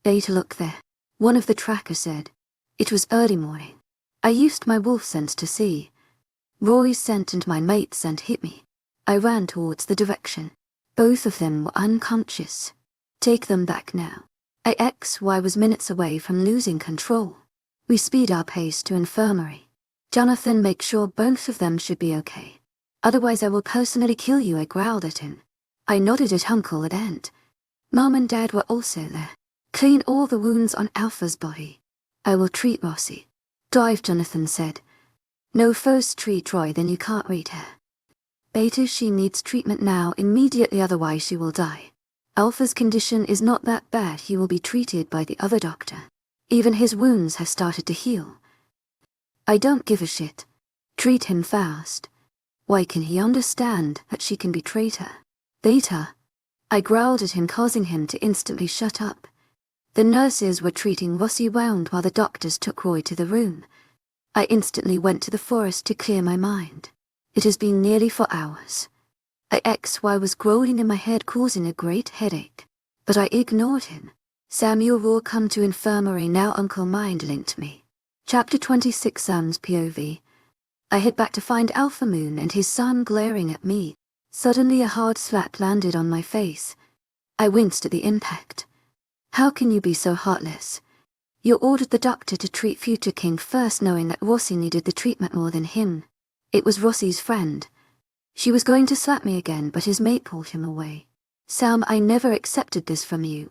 Data look there. One of the trackers said. It was early morning. I used my wolf sense to see. Roy's scent and my mate's scent hit me. I ran towards the direction. Both of them were unconscious. Take them back now. XY was minutes away from losing control. We speed our pace to infirmary. Jonathan, make sure both of them should be okay. Otherwise I will personally kill you, I growled at him. I nodded at Uncle and Aunt. Mom and Dad were also there. Clean all the wounds on Alpha's body. I will treat Rossi. Dive, Jonathan said. No, first treat Roy, then you can't read her. Beta, she needs treatment now, immediately, otherwise she will die. Alpha's condition is not that bad, he will be treated by the other doctor. Even his wounds have started to heal. I don't give a shit. Treat him fast. Why can he understand that she can betray her? Beta. I growled at him, causing him to instantly shut up. The nurses were treating Rossi wound while the doctors took Roy to the room. I instantly went to the forest to clear my mind. It has been nearly 4 hours. XY was growling in my head, causing a great headache. But I ignored him. Samuel Raw come to infirmary now, Uncle Mind linked me. Chapter 26, Sam's POV. I head back to find Alpha Moon and his son glaring at me. Suddenly a hard slap landed on my face. I winced at the impact. How can you be so heartless? You ordered the doctor to treat future King first, knowing that Rossi needed the treatment more than him. It was Rossi's friend. She was going to slap me again, but his mate pulled him away. Sam, I never accepted this from you.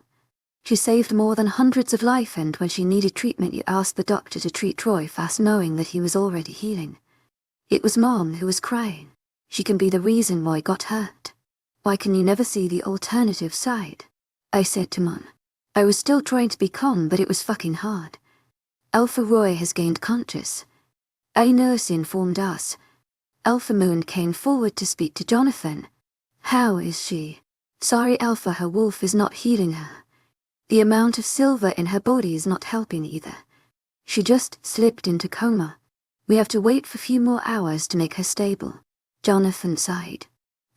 She saved more than hundreds of lives, and when she needed treatment you asked the doctor to treat Troy fast, knowing that he was already healing. It was Mom who was crying. She can be the reason Roy got hurt. Why can you never see the alternative side? I said to Mom. I was still trying to be calm, but it was fucking hard. Alpha Roy has gained conscious. A nurse informed us. Alpha Moon came forward to speak to Jonathan. How is she? Sorry Alpha, her wolf is not healing her. The amount of silver in her body is not helping either. She just slipped into coma. We have to wait for a few more hours to make her stable. Jonathan sighed.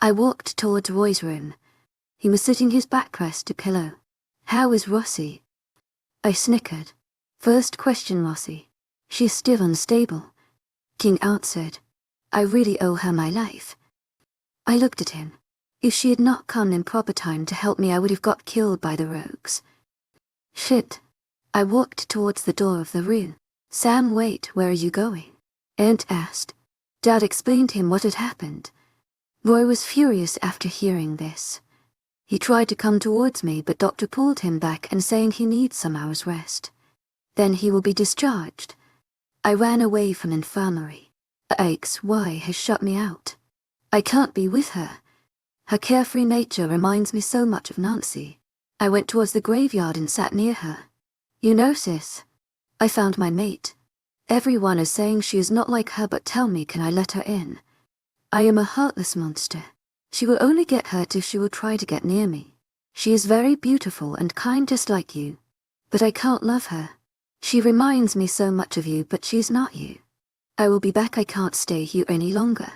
I walked towards Roy's room. He was sitting his back pressed to pillow. How is Rossi? I snickered. First question, Rossi. She's still unstable. King answered. I really owe her my life. I looked at him. If she had not come in proper time to help me, I would have got killed by the rogues. Shit. I walked towards the door of the room. Sam, wait, where are you going? Aunt asked. Dad explained to him what had happened. Roy was furious after hearing this. He tried to come towards me, but doctor pulled him back and saying he needs some hours rest. Then he will be discharged. I ran away from infirmary. XY has shut me out. I can't be with her. Her carefree nature reminds me so much of Nancy. I went towards the graveyard and sat near her. You know, sis, I found my mate. Everyone is saying she is not like her, but tell me, can I let her in? I am a heartless monster. She will only get hurt if she will try to get near me. She is very beautiful and kind, just like you. But I can't love her. She reminds me so much of you, but she's not you. I will be back, I can't stay here any longer.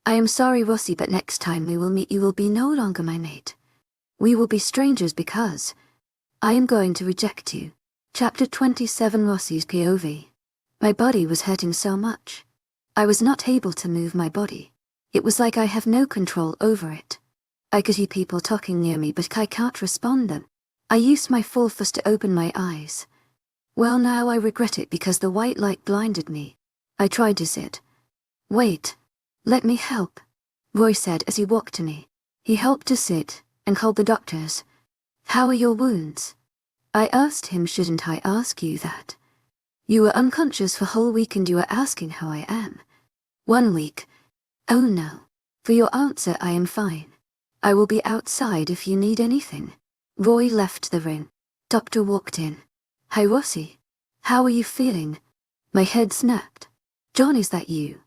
I am sorry, Rossi, but next time we will meet you will be no longer my mate. We will be strangers because I am going to reject you. Chapter 27, Rossi's POV. My body was hurting so much. I was not able to move my body. It was like I have no control over it. I could hear people talking near me, but I can't respond them. I used my full fist to open my eyes. Well, now I regret it because the white light blinded me. I tried to sit. Wait. Let me help, Roy said as he walked to me. He helped to sit and called the doctors. How are your wounds? I asked him, shouldn't I ask you that? You were unconscious for a whole week and you are asking how I am. 1 week. Oh no. For your answer, I am fine. I will be outside if you need anything. Roy left the room. Doctor walked in. Hi, Rossi. How are you feeling? My head snapped. John, is that you?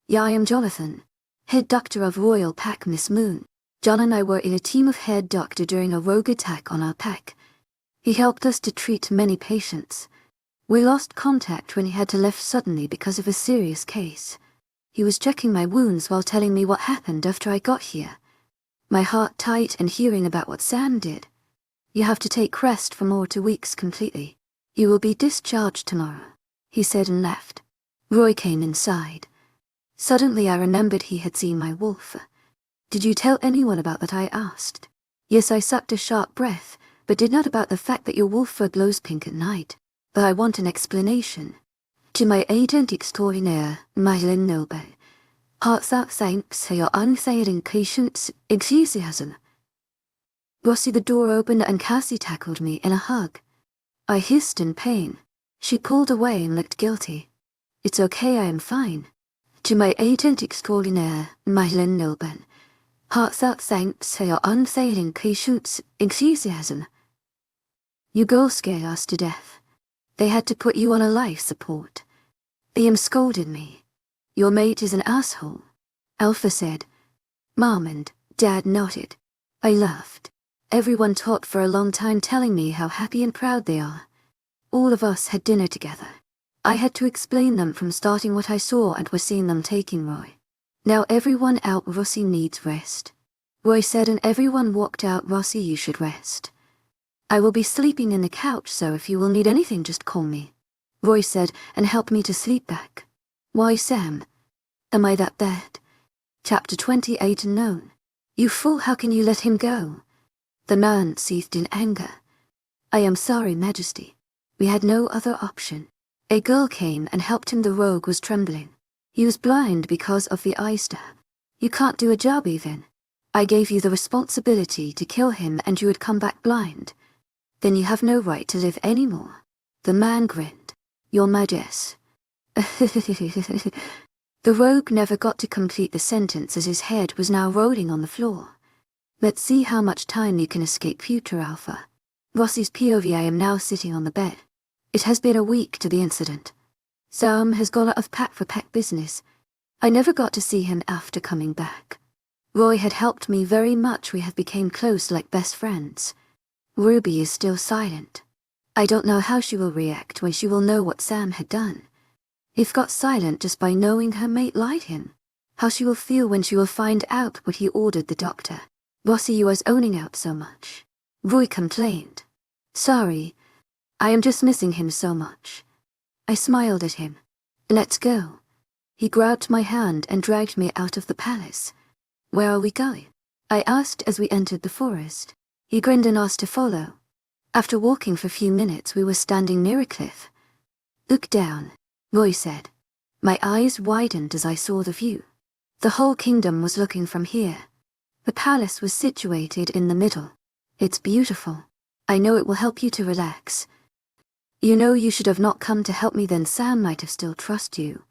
Yeah, I am Jonathan, head doctor of Royal Pack, Miss Moon. John and I were in a team of head doctor during a rogue attack on our pack. He helped us to treat many patients. We lost contact when he had to left suddenly because of a serious case. He was checking my wounds while telling me what happened after I got here. My heart tight and hearing about what Sam did. You have to take rest for more 2 weeks completely. You will be discharged tomorrow, he said and left. Roy came inside. Suddenly I remembered he had seen my wolf. Did you tell anyone about that? I asked. Yes, I sucked a sharp breath, but did not about the fact that your wolf fur glows pink at night. But I want an explanation. To my agent extraordinaire, Madeline Noble. Heartfelt thanks for your unfailing patience, enthusiasm. Rossi, the door opened and Cassie tackled me in a hug. I hissed in pain. She pulled away and looked guilty. It's okay, I am fine. To my agent extraordinaire, Madeline Nilben. Heartfelt thanks for your unfailing patience, enthusiasm. You girls scared us to death. They had to put you on a life support. Liam scolded me. Your mate is an asshole. Alpha said. Mom and Dad nodded. I laughed. Everyone talked for a long time telling me how happy and proud they are. All of us had dinner together. I had to explain them from starting what I saw and was seeing them taking Roy. Now everyone out, Rossi needs rest. Roy said, and everyone walked out. Rossi, you should rest. I will be sleeping in the couch, so if you will need anything just call me. Roy said, and help me to sleep back. Why, Sam? Am I that bad? Chapter 28 Unknown. You fool, how can you let him go? The man seethed in anger. I am sorry, Majesty. We had no other option. A girl came and helped him. The rogue was trembling. He was blind because of the eye stab. You can't do a job even. I gave you the responsibility to kill him and you would come back blind. Then you have no right to live anymore. The man grinned. Your Majesty. The rogue never got to complete the sentence as his head was now rolling on the floor. Let's see how much time you can escape, future Alpha. Rossi's POV. I am now sitting on the bed. It has been a week to the incident. Sam has gone out of pack for pack business. I never got to see him after coming back. Roy had helped me very much. We have become close, like best friends. Ruby is still silent. I don't know how she will react when she will know what Sam had done. If got silent just by knowing her mate lied him. How she will feel when she will find out what he ordered the doctor. Rossi, you was owning out so much. Roy complained. Sorry. I am just missing him so much. I smiled at him. Let's go. He grabbed my hand and dragged me out of the palace. Where are we going? I asked as we entered the forest. He grinned and asked to follow. After walking for a few minutes, we were standing near a cliff. Look down, Roy said. My eyes widened as I saw the view. The whole kingdom was looking from here. The palace was situated in the middle. It's beautiful. I know it will help you to relax. You know you should have not come to help me, then Sam might have still trusted you.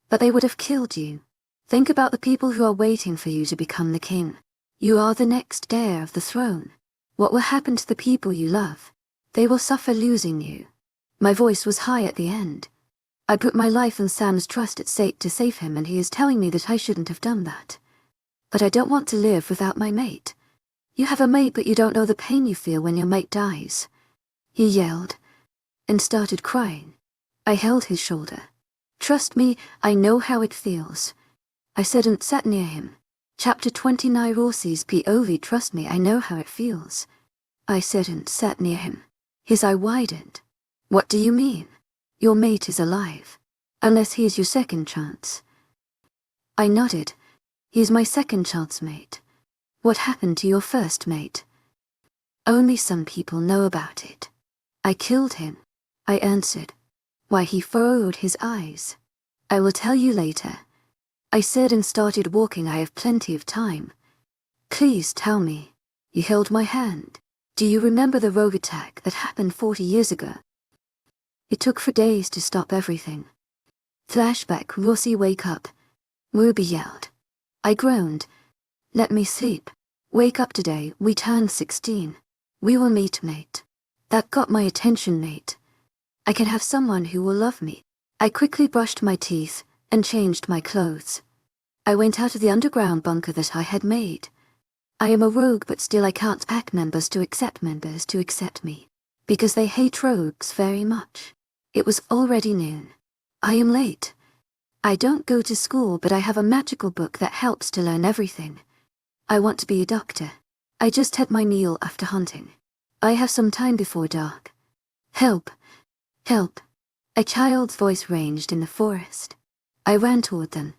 But they would have killed you. Think about the people who are waiting for you to become the king. You are the next heir of the throne. What will happen to the people you love? They will suffer losing you. My voice was high at the end. I put my life and Sam's trust at stake to save him, and he is telling me that I shouldn't have done that. But I don't want to live without my mate. You have a mate, but you don't know the pain you feel when your mate dies. He yelled and started crying. I held his shoulder. Trust me, I know how it feels. I said and sat near him. Chapter 29 Rossi's POV. Trust me, I know how it feels. I said and sat near him. His eye widened. What do you mean? Your mate is alive. Unless he is your second chance. I nodded. He is my second chance mate. What happened to your first mate? Only some people know about it. I killed him, I answered. Why, he furrowed his eyes. I will tell you later. I said and started walking. I have plenty of time. Please tell me. He held my hand. Do you remember the rogue attack that happened 40 years ago? It took 4 days to stop everything. Flashback. Rossi, wake up. Ruby yelled. I groaned. Let me sleep. Wake up today, we turned 16. We will meet, mate. That got my attention, mate. I can have someone who will love me. I quickly brushed my teeth and changed my clothes. I went out of the underground bunker that I had made. I am a rogue, but still I can't pack members to accept me. Because they hate rogues very much. It was already noon. I am late. I don't go to school, but I have a magical book that helps to learn everything. I want to be a doctor. I just had my meal after hunting. I have some time before dark. Help! Help! A child's voice ranged in the forest. I ran toward them,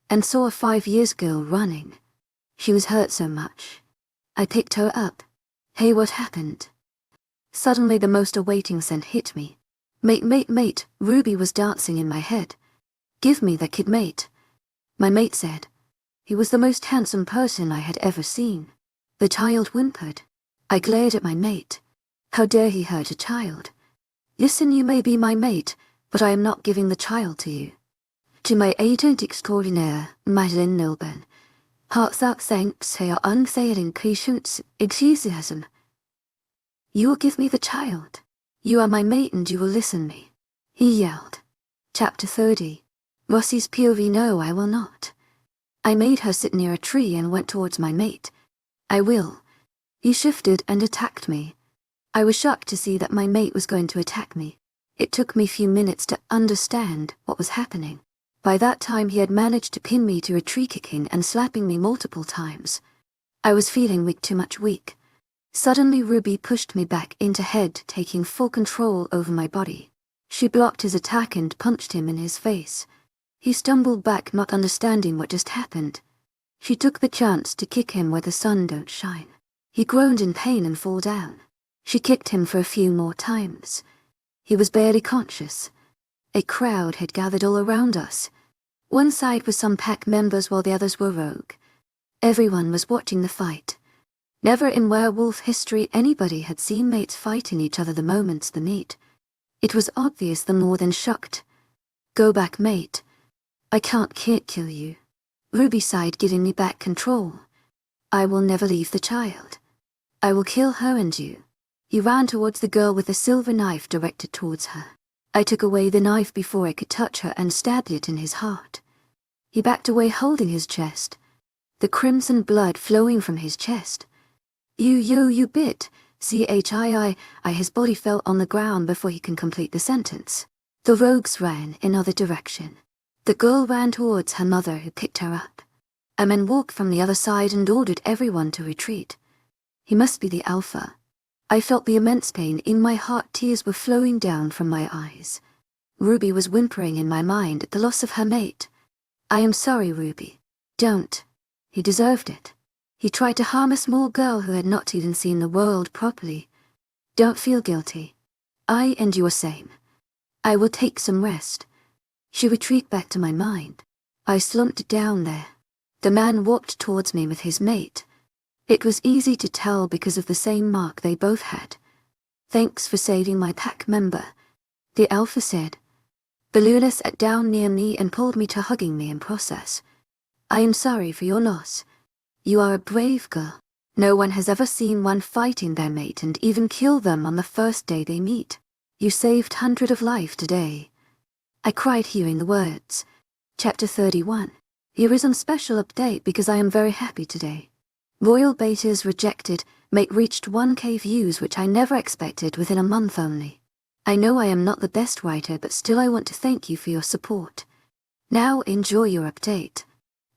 and saw a 5-year-old girl running. She was hurt so much. I picked her up. Hey, what happened? Suddenly the most awaiting scent hit me. Mate, Ruby was dancing in my head. Give me that kid, mate. My mate said. He was the most handsome person I had ever seen. The child whimpered. I glared at my mate. How dare he hurt a child? Listen, you may be my mate, but I am not giving the child to you. To my agent extraordinaire, Madeleine Nilben, heartfelt thanks for your unfailing patience, enthusiasm. You will give me the child. You are my mate and you will listen me. He yelled. Chapter 30. Rossi's POV. No, I will not. I made her sit near a tree and went towards my mate. I will. He shifted and attacked me. I was shocked to see that my mate was going to attack me. It took me a few minutes to understand what was happening. By that time he had managed to pin me to a tree, kicking and slapping me multiple times. I was feeling weak, too much weak. Suddenly Ruby pushed me back into head, taking full control over my body. She blocked his attack and punched him in his face. He stumbled back, not understanding what just happened. She took the chance to kick him where the sun don't shine. He groaned in pain and fell down. She kicked him for a few more times. He was barely conscious. A crowd had gathered all around us. One side was some pack members while the others were rogue. Everyone was watching the fight. Never in werewolf history anybody had seen mates fighting each other the moments they meet. It was obvious, the more than shocked. Go back, mate. I can't kill you. Ruby sighed, giving me back control. I will never leave the child. I will kill her and you. He ran towards the girl with a silver knife directed towards her. I took away the knife before I could touch her and stabbed it in his heart. He backed away, holding his chest, the crimson blood flowing from his chest. You bit, chii. His body fell on the ground before he can complete the sentence. The rogues ran in another direction. The girl ran towards her mother, who picked her up. A man walked from the other side and ordered everyone to retreat. He must be the alpha. I felt the immense pain in my heart. Tears were flowing down from my eyes. Ruby was whimpering in my mind at the loss of her mate. I am sorry, Ruby. Don't. He deserved it. He tried to harm a small girl who had not even seen the world properly. Don't feel guilty. I and you are same. I will take some rest. She retreated back to my mind. I slumped down there. The man walked towards me with his mate. It was easy to tell because of the same mark they both had. Thanks for saving my pack member, the alpha said. Baluna sat down near me and pulled me to, hugging me in process. I am sorry for your loss. You are a brave girl. No one has ever seen one fighting their mate and even kill them on the first day they meet. You saved hundreds of lives today. I cried hearing the words. Chapter 31. Here is a special update because I am very happy today. Royal betas rejected, mate reached 1K views, which I never expected within a month only. I know I am not the best writer, but still I want to thank you for your support. Now enjoy your update.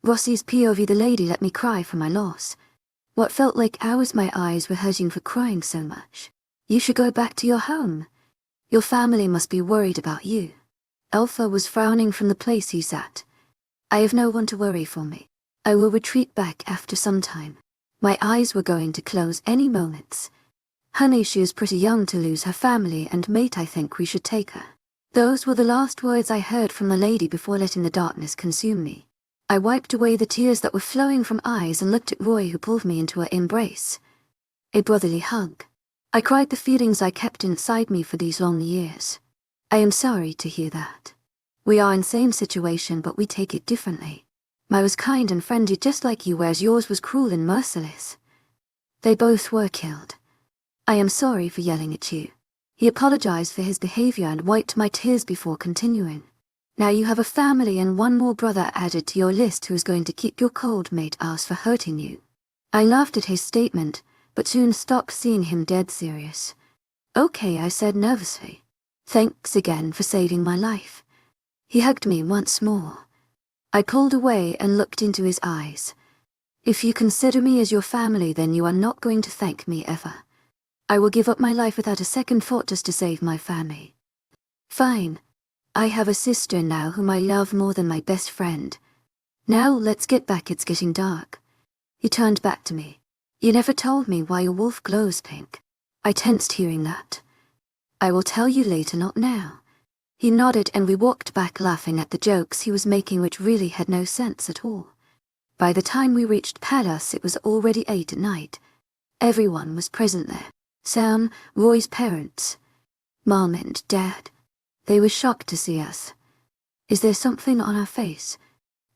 Rossi's POV. The lady let me cry for my loss. What felt like hours, my eyes were hurting for crying so much. You should go back to your home. Your family must be worried about you. Alpha was frowning from the place he sat. I have no one to worry for me. I will retreat back after some time. My eyes were going to close any moments. Honey, she is pretty young to lose her family and mate. I think we should take her. Those were the last words I heard from the lady before letting the darkness consume me. I wiped away the tears that were flowing from eyes and looked at Roy, who pulled me into her embrace. A brotherly hug. I cried the feelings I kept inside me for these long years. I am sorry to hear that. We are in the same situation, but we take it differently. Mine was kind and friendly just like you, whereas yours was cruel and merciless. They both were killed. I am sorry for yelling at you. He apologized for his behavior and wiped my tears before continuing. Now you have a family and one more brother added to your list who is going to keep your cold, mate asked for hurting you. I laughed at his statement, but soon stopped, seeing him dead serious. Okay, I said nervously. Thanks again for saving my life. He hugged me once more. I pulled away and looked into his eyes. If you consider me as your family, then you are not going to thank me ever. I will give up my life without a second thought just to save my family. Fine. I have a sister now whom I love more than my best friend. Now let's get back, it's getting dark. He turned back to me. You never told me why your wolf glows pink. I tensed hearing that. I will tell you later, not now. He nodded and we walked back, laughing at the jokes he was making, which really had no sense at all. By the time we reached Palace, it was already 8 at night. Everyone was present there. Sam, Roy's parents, Mom and Dad. They were shocked to see us. Is there something on our face?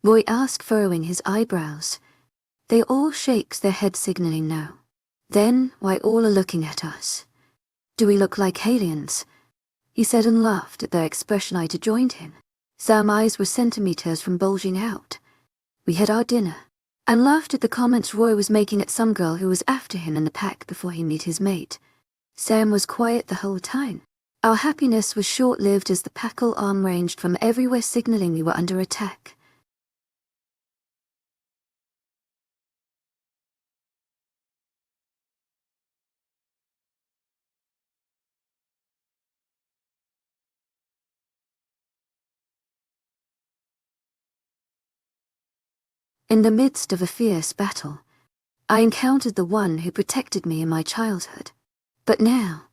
Roy asked, furrowing his eyebrows. They all shakes their heads, signaling no. Then, why all are looking at us? Do we look like aliens? He said and laughed at their expression. I joined him. Sam's eyes were centimeters from bulging out. We had our dinner, and laughed at the comments Roy was making at some girl who was after him in the pack before he met his mate. Sam was quiet the whole time. Our happiness was short-lived as the pack all arm ranged from everywhere, signaling we were under attack. In the midst of a fierce battle, I encountered the one who protected me in my childhood. But now,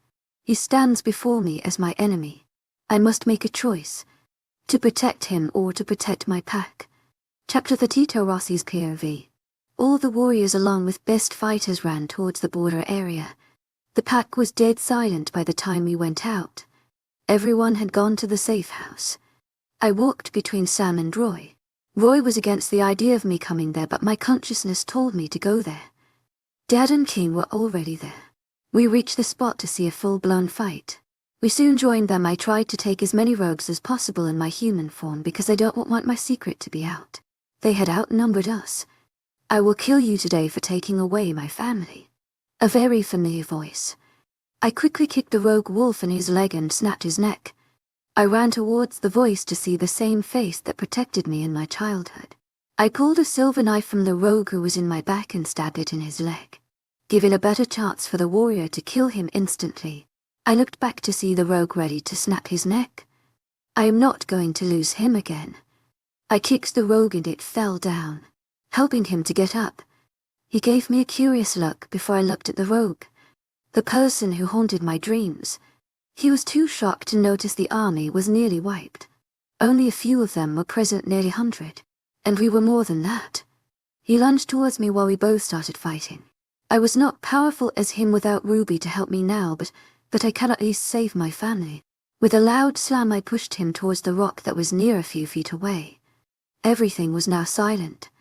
he stands before me as my enemy. I must make a choice, to protect him or to protect my pack. Chapter 32. Rossi's POV. All the warriors along with best fighters ran towards the border area. The pack was dead silent by the time we went out. Everyone had gone to the safe house. I walked between Sam and Roy. Roy was against the idea of me coming there, but my consciousness told me to go there. Dad and King were already there. We reached the spot to see a full-blown fight. We soon joined them. I tried to take as many rogues as possible in my human form because I don't want my secret to be out. They had outnumbered us. I will kill you today for taking away my family. A very familiar voice. I quickly kicked the rogue wolf in his leg and snapped his neck. I ran towards the voice to see the same face that protected me in my childhood. I pulled a silver knife from the rogue who was in my back and stabbed it in his leg, giving a better chance for the warrior to kill him instantly. I looked back to see the rogue ready to snap his neck. I am not going to lose him again. I kicked the rogue and it fell down, helping him to get up. He gave me a curious look before I looked at the rogue, the person who haunted my dreams. He was too shocked to notice the army was nearly wiped. Only a few of them were present, nearly 100. And we were more than that. He lunged towards me while we both started fighting. I was not powerful as him without Ruby to help me now, but I can at least save my family. With a loud slam I pushed him towards the rock that was near a few feet away. Everything was now silent.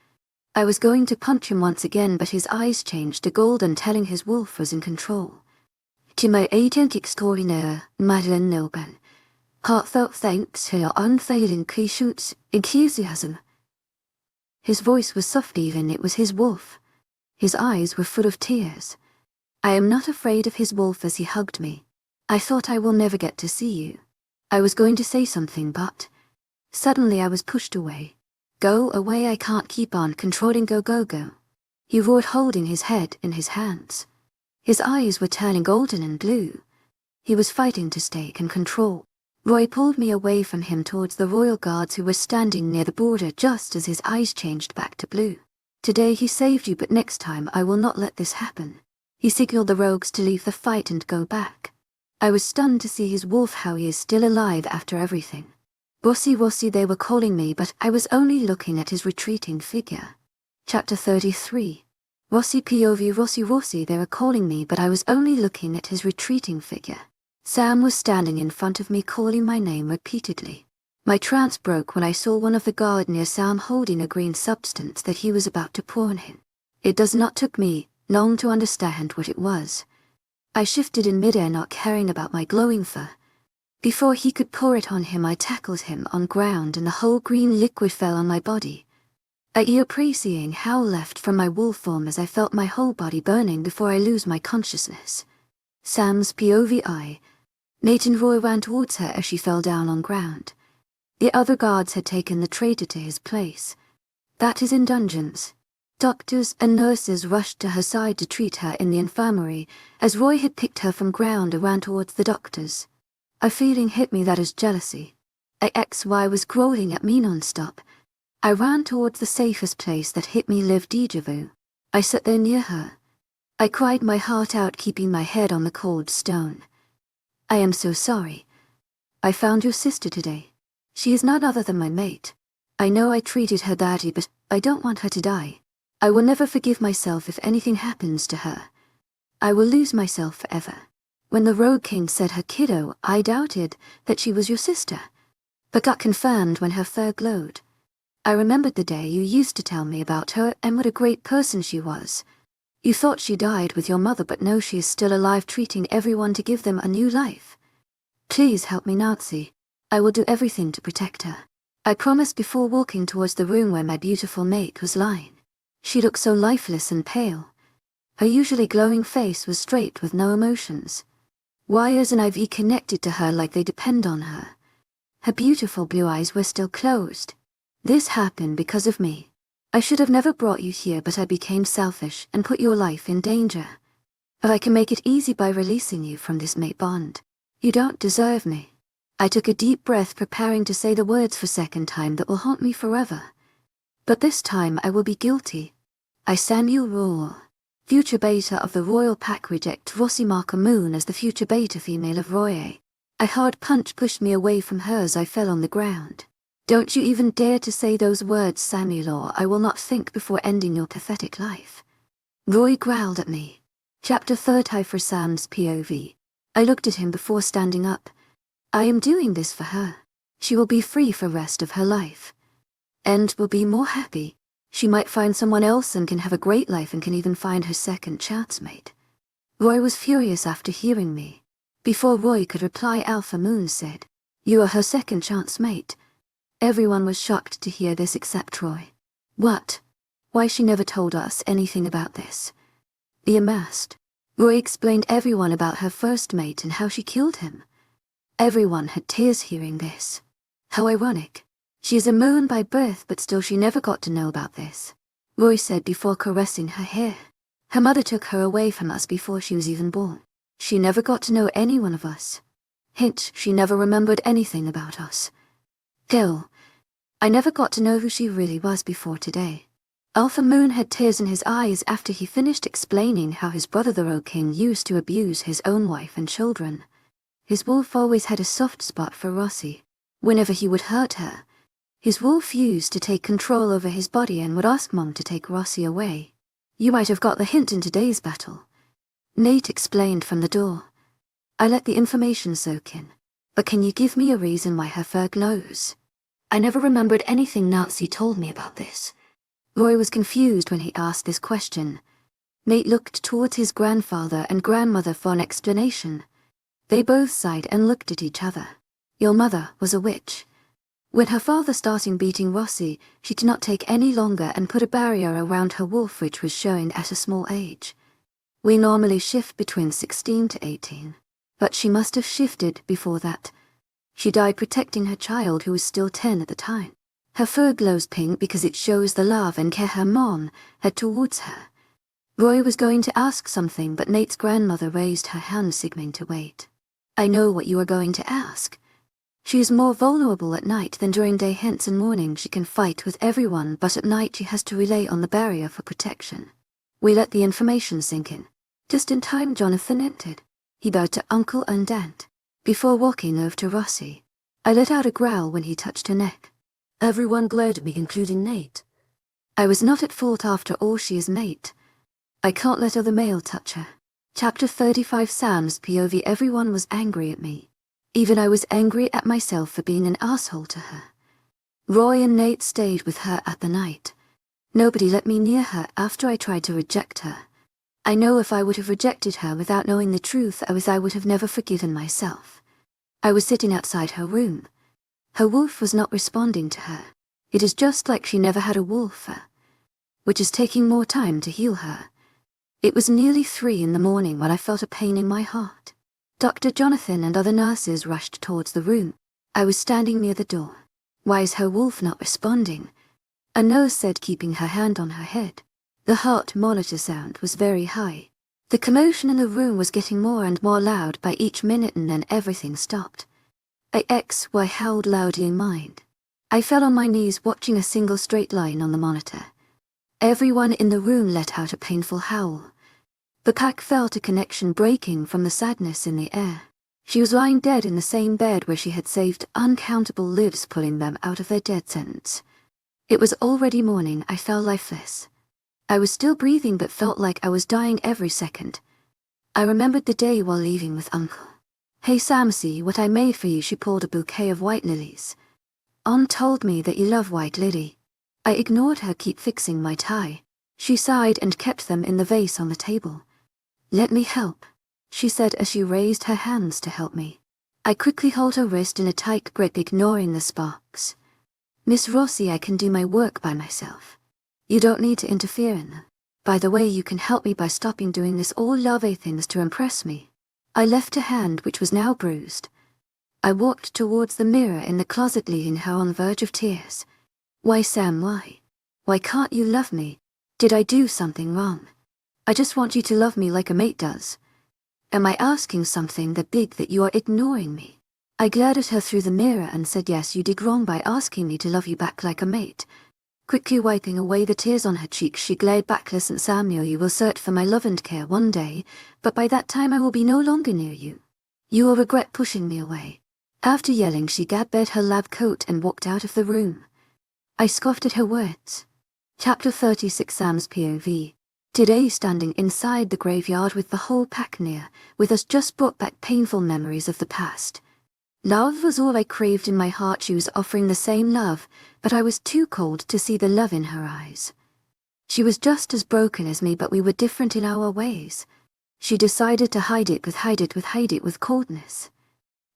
I was going to punch him once again, but his eyes changed to golden, telling his wolf was in control. To my agent extraordinaire, Madeline Nilben, heartfelt thanks for your unfailing patience, enthusiasm. His voice was soft, even it was his wolf. His eyes were full of tears. I am not afraid of his wolf as he hugged me. I thought I will never get to see you. I was going to say something, but suddenly I was pushed away. Go away, I can't keep on controlling, go. He roared, holding his head in his hands. His eyes were turning golden and blue. He was fighting to stay in control. Roy pulled me away from him towards the royal guards who were standing near the border just as his eyes changed back to blue. Today he saved you, but next time I will not let this happen. He signaled the rogues to leave the fight and go back. I was stunned to see his wolf, how he is still alive after everything. Rossi they were calling me, but I was only looking at his retreating figure. Chapter 33. Rossi POV. Rossi they were calling me, but I was only looking at his retreating figure. Sam was standing in front of me, calling my name repeatedly. My trance broke when I saw one of the guard near Sam holding a green substance that he was about to pour on him. It does not took me long to understand what it was. I shifted in midair, not caring about my glowing fur. Before he could pour it on him, I tackled him on ground and the whole green liquid fell on my body. A ear-praising howl left from my wolf form as I felt my whole body burning before I lose my consciousness. Sam's POV. Nate and Roy ran towards her as she fell down on ground. The other guards had taken the traitor to his place. That is in dungeons. Doctors and nurses rushed to her side to treat her in the infirmary, as Roy had picked her from ground and ran towards the doctors. A feeling hit me that is jealousy. XY was growling at me non-stop. I ran towards the safest place that hit me, live déjà vu. I sat there near her. I cried my heart out, keeping my head on the cold stone. I am so sorry. I found your sister today. She is none other than my mate. I know I treated her badly, but I don't want her to die. I will never forgive myself if anything happens to her. I will lose myself forever. When the Rogue King said her kiddo, I doubted that she was your sister, but got confirmed when her fur glowed. I remembered the day you used to tell me about her and what a great person she was. You thought she died with your mother, but no, she is still alive, treating everyone to give them a new life. Please help me, Nazi. I will do everything to protect her. I promised before walking towards the room where my beautiful mate was lying. She looked so lifeless and pale. Her usually glowing face was straight with no emotions. Wires and IV connected to her like they depend on her. Her beautiful blue eyes were still closed. This happened because of me. I should have never brought you here, but I became selfish and put your life in danger. But I can make it easy by releasing you from this mate bond. You don't deserve me. I took a deep breath, preparing to say the words for second time that will haunt me forever. But this time I will be guilty. Royal, future beta of the Royal Pack, reject Rossi Marker Moon as the future beta female of Royal. A hard punch pushed me away from her as I fell on the ground. Don't you even dare to say those words, Samuel, or I will not think before ending your pathetic life. Roy growled at me. Chapter 30 for Sam's POV. I looked at him before standing up. I am doing this for her. She will be free for the rest of her life. And will be more happy. She might find someone else and can have a great life and can even find her second chance mate. Roy was furious after hearing me. Before Roy could reply, Alpha Moon said, "You are her second chance mate." Everyone was shocked to hear this except Roy. What? Why she never told us anything about this? The amassed. Roy explained everyone about her first mate and how she killed him. Everyone had tears hearing this. How ironic. She is a Moon by birth, but still she never got to know about this. Roy said before caressing her hair. Her mother took her away from us before she was even born. She never got to know any one of us. Hint, she never remembered anything about us. Still, I never got to know who she really was before today. Alpha Moon had tears in his eyes after he finished explaining how his brother the Rogue King used to abuse his own wife and children. His wolf always had a soft spot for Rossi. Whenever he would hurt her, his wolf used to take control over his body and would ask Mom to take Rossi away. You might have got the hint in today's battle. Nate explained from the door. I let the information soak in. But can you give me a reason why her fur glows? I never remembered anything Nazi told me about this. Roy was confused when he asked this question. Nate looked towards his grandfather and grandmother for an explanation. They both sighed and looked at each other. Your mother was a witch. When her father started beating Rossi, she did not take any longer and put a barrier around her wolf, which was showing at a small age. We normally shift between 16 to 18, but she must have shifted before that. She died protecting her child, who was still 10 at the time. Her fur glows pink because it shows the love and care her mom had towards her. Roy was going to ask something, but Nate's grandmother raised her hand, signaling to wait. I know what you are going to ask. She is more vulnerable at night than during day, hence in morning she can fight with everyone, but at night she has to rely on the barrier for protection. We let the information sink in. Just in time Jonathan entered. He bowed to Uncle and Aunt. Before walking over to Rossi, I let out a growl when he touched her neck. Everyone glared at me, including Nate. I was not at fault after all, she is mate. I can't let other male touch her. Chapter 35 Sam's POV. Everyone was angry at me. Even I was angry at myself for being an asshole to her. Roy and Nate stayed with her at the night. Nobody let me near her after I tried to reject her. I know if I would have rejected her without knowing the truth, I would have never forgiven myself. I was sitting outside her room. Her wolf was not responding to her. It is just like she never had a wolf, which is taking more time to heal her. It was nearly 3 in the morning when I felt a pain in my heart. Dr. Jonathan and other nurses rushed towards the room. I was standing near the door. Why is her wolf not responding? A nurse said, keeping her hand on her head. The heart monitor sound was very high. The commotion in the room was getting more and more loud by each minute, and then everything stopped. I howled loudly in mind. I fell on my knees, watching a single straight line on the monitor. Everyone in the room let out a painful howl. The pack felt a connection breaking from the sadness in the air. She was lying dead in the same bed where she had saved uncountable lives, pulling them out of their dead sentence. It was already morning. I felt lifeless. I was still breathing but felt like I was dying every second. I remembered the day while leaving with Uncle. "Hey Sam, see what I made for you." She pulled a bouquet of white lilies. "Aunt told me that you love white lily." I ignored her, keep fixing my tie. She sighed and kept them in the vase on the table. "Let me help," she said as she raised her hands to help me. I quickly held her wrist in a tight grip, ignoring the sparks. "Miss Rossi, I can do my work by myself. You don't need to interfere in them. By the way, you can help me by stopping doing this all lovey things to impress me." I left her hand, which was now bruised. I walked towards the mirror in the closet, leaving her on the verge of tears. "Why, Sam, why? Why can't you love me? Did I do something wrong? I just want you to love me like a mate does. Am I asking something that big that you are ignoring me?" I glared at her through the mirror and said, "Yes, you did wrong by asking me to love you back like a mate." Quickly wiping away the tears on her cheeks, she glared back, "Listen, Samuel, you will search for my love and care one day, but by that time I will be no longer near you. You will regret pushing me away." After yelling, she grabbed her lab coat and walked out of the room. I scoffed at her words. Chapter 36, Sam's POV. Today, standing inside the graveyard with the whole pack near, with us, just brought back painful memories of the past. Love was all I craved in my heart. She was offering the same love, but I was too cold to see the love in her eyes. She was just as broken as me, but we were different in our ways. She decided to hide it with coldness.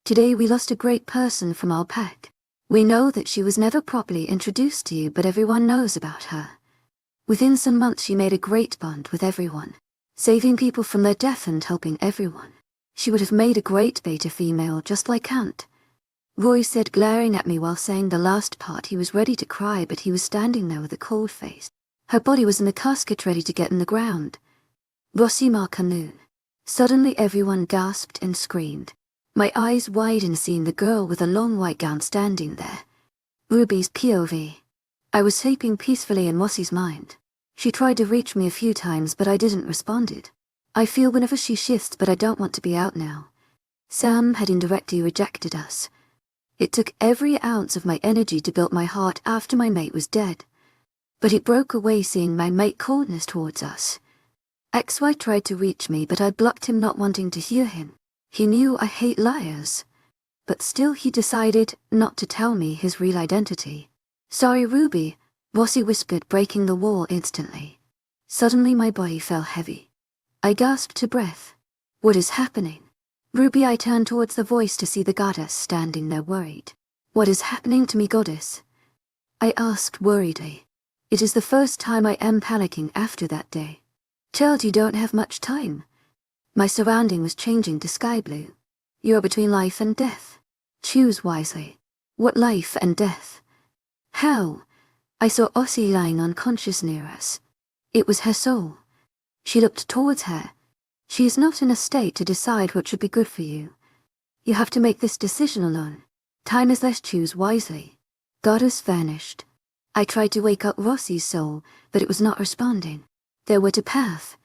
Today we lost a great person from our pack. We know that she was never properly introduced to you, but everyone knows about her. Within some months she made a great bond with everyone, saving people from their death and helping everyone. She would have made a great beta female, just like Ant. Roy said, glaring at me while saying the last part. He was ready to cry, but he was standing there with a cold face. Her body was in the casket, ready to get in the ground. Rossi Marcamoon. Suddenly everyone gasped and screamed. My eyes widened, seeing the girl with a long white gown standing there. Ruby's POV. I was sleeping peacefully in Rossi's mind. She tried to reach me a few times, but I didn't respond. I feel whenever she shifts, but I don't want to be out now. Sam had indirectly rejected us. It took every ounce of my energy to build my heart after my mate was dead. But it broke away seeing my mate coldness towards us. XY tried to reach me, but I blocked him, not wanting to hear him. He knew I hate liars. But still he decided not to tell me his real identity. "Sorry, Ruby," Rossi whispered, breaking the wall instantly. Suddenly my body felt heavy. I gasped for breath. "What is happening?" "Ruby," I turned towards the voice to see the goddess standing there, worried. "What is happening to me, goddess?" I asked worriedly. It is the first time I am panicking after that day. "Child, you don't have much time." My surrounding was changing to sky blue. "You are between life and death. Choose wisely." "What life and death?" "How?" I saw Ossie lying unconscious near us. It was her soul. She looked towards her. "She is not in a state to decide what should be good for you. You have to make this decision alone. Time is less, choose wisely." Goddess vanished. I tried to wake up Rossi's soul, but it was not responding. There were two paths.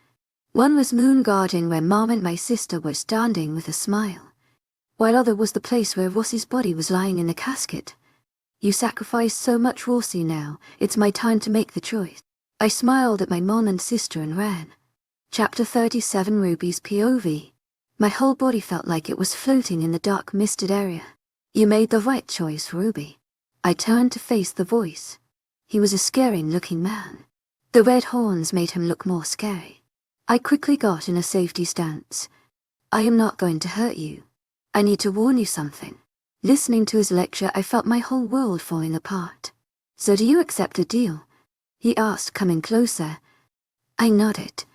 One was Moon Garden, where Mom and my sister were standing with a smile, while other was the place where Rossi's body was lying in the casket. "You sacrificed so much, Rossi. Now it's my time to make the choice." I smiled at my mom and sister and ran. Chapter 37, Ruby's POV. My whole body felt like it was floating in the dark, misted area. "You made the right choice, Ruby." I turned to face the voice. He was a scary-looking man. The red horns made him look more scary. I quickly got in a safety stance. "I am not going to hurt you. I need to warn you something." Listening to his lecture, I felt my whole world falling apart. "So do you accept a deal?" he asked, coming closer. I nodded.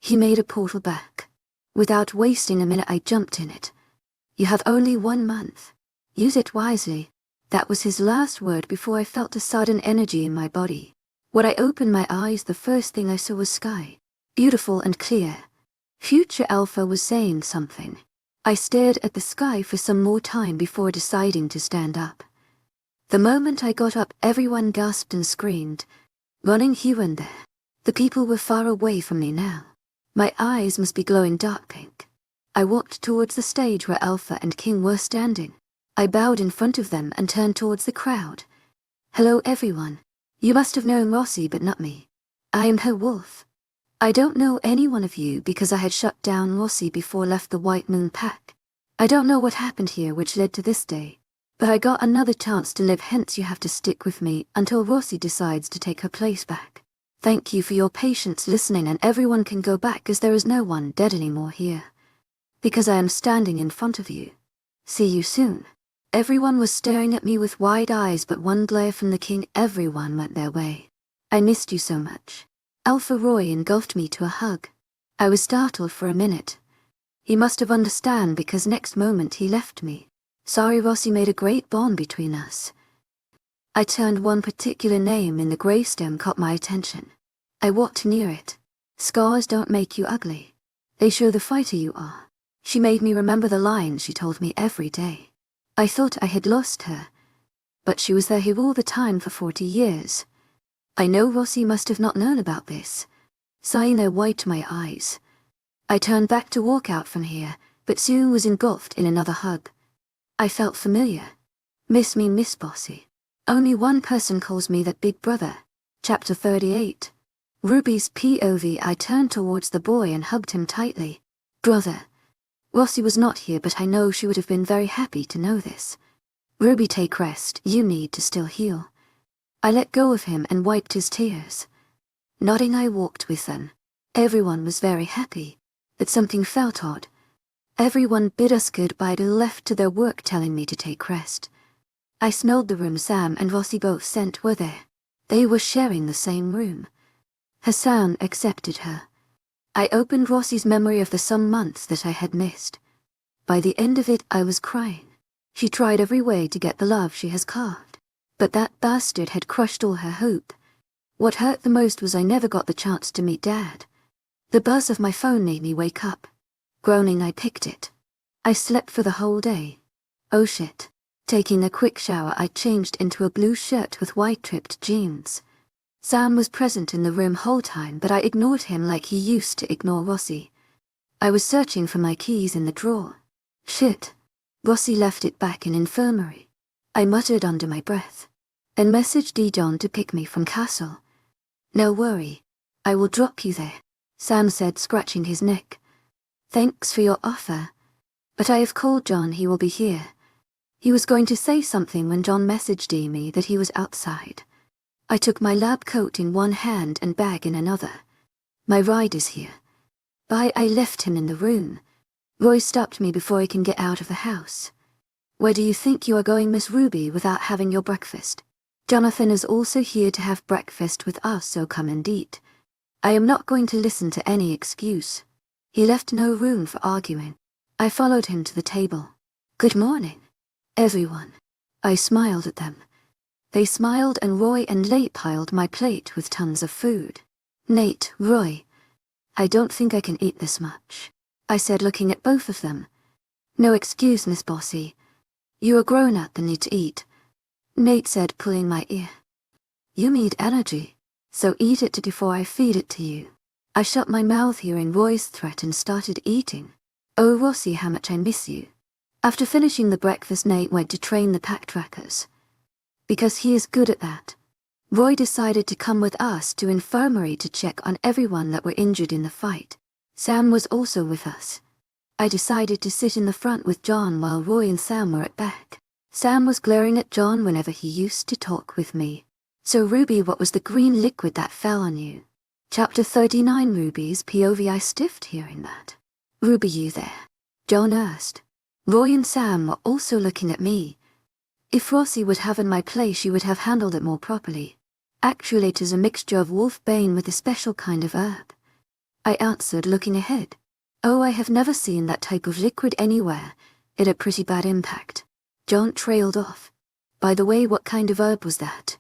He made a portal back. Without wasting a minute, I jumped in it. "You have only 1 month. Use it wisely." That was his last word before I felt a sudden energy in my body. When I opened my eyes, the first thing I saw was sky. Beautiful and clear. Future Alpha was saying something. I stared at the sky for some more time before deciding to stand up. The moment I got up, everyone gasped and screamed, running here and there. The people were far away from me now. My eyes must be glowing dark pink. I walked towards the stage where Alpha and King were standing. I bowed in front of them and turned towards the crowd. "Hello everyone. You must have known Rossi, but not me. I am her wolf." I don't know any one of you because I had shut down Rossi before left the White Moon Pack. I don't know what happened here which led to this day. But I got another chance to live, hence you have to stick with me until Rossi decides to take her place back. Thank you for your patience listening, and everyone can go back as there is no one dead anymore here. Because I am standing in front of you. See you soon. Everyone was staring at me with wide eyes, but one glare from the king, everyone went their way. I missed you so much. Alpha Roy engulfed me to a hug. I was startled for a minute. He must have understood because next moment he left me. Sorry, Rossi made a great bond between us. I turned. One particular name in the gravestone caught my attention. I walked near it. Scars don't make you ugly. They show the fighter you are. She made me remember the lines she told me every day. I thought I had lost her. But she was there here all the time for 40 years. I know Rossi must have not known about this. Saina wiped my eyes. I turned back to walk out from here, but soon was engulfed in another hug. I felt familiar. Miss me, Miss Bossy. Only one person calls me that, big brother. Chapter 38. Ruby's POV. I turned towards the boy and hugged him tightly. Brother. Rossi was not here, but I know she would have been very happy to know this. Ruby, take rest, you need to still heal. I let go of him and wiped his tears. Nodding, I walked with them. Everyone was very happy, but something felt odd. Everyone bid us goodbye and left to their work, telling me to take rest. I smelled the room Sam and Rossi both sent were there. They were sharing the same room. Hassan accepted her. I opened Rossi's memory of the some months that I had missed. By the end of it, I was crying. She tried every way to get the love she has carved. But that bastard had crushed all her hope. What hurt the most was I never got the chance to meet Dad. The buzz of my phone made me wake up. Groaning, I picked it. I slept for the whole day. Oh shit. Taking a quick shower, I changed into a blue shirt with white ripped jeans. Sam was present in the room whole time, but I ignored him like he used to ignore Rossi. I was searching for my keys in the drawer. Shit. Rossi left it back in infirmary. I muttered under my breath. And messaged Dijon to pick me from castle. No worry. I will drop you there, Sam said, scratching his neck. Thanks for your offer. But I have called John, he will be here. He was going to say something when John messaged me that he was outside. I took my lab coat in one hand and bag in another. My ride is here. Bye. I left him in the room. Roy stopped me before I can get out of the house. Where do you think you are going, Miss Ruby, without having your breakfast? Jonathan is also here to have breakfast with us, so come and eat. I am not going to listen to any excuse. He left no room for arguing. I followed him to the table. Good morning, everyone. I smiled at them. They smiled, and Roy and Nate piled my plate with tons of food. Nate, Roy, I don't think I can eat this much, I said, looking at both of them. No excuse, Miss Bossy. You are grown up and need to eat, Nate said, pulling my ear. You need energy, so eat it before I feed it to you. I shut my mouth hearing Roy's threat and started eating. Oh, Rossi, how much I miss you. After finishing the breakfast, Nate went to train the pack trackers. Because he is good at that. Roy decided to come with us to infirmary to check on everyone that were injured in the fight. Sam was also with us. I decided to sit in the front with John while Roy and Sam were at back. Sam was glaring at John whenever he used to talk with me. So Ruby, what was the green liquid that fell on you? Chapter 39. Ruby's POV. I stiffed hearing that. Ruby, you there? John asked. Roy and Sam were also looking at me. If Rossi would have in my place, she would have handled it more properly. Actually, it is a mixture of wolfbane with a special kind of herb, I answered, looking ahead. Oh, I have never seen that type of liquid anywhere. It had pretty bad impact. John trailed off. By the way, what kind of herb was that?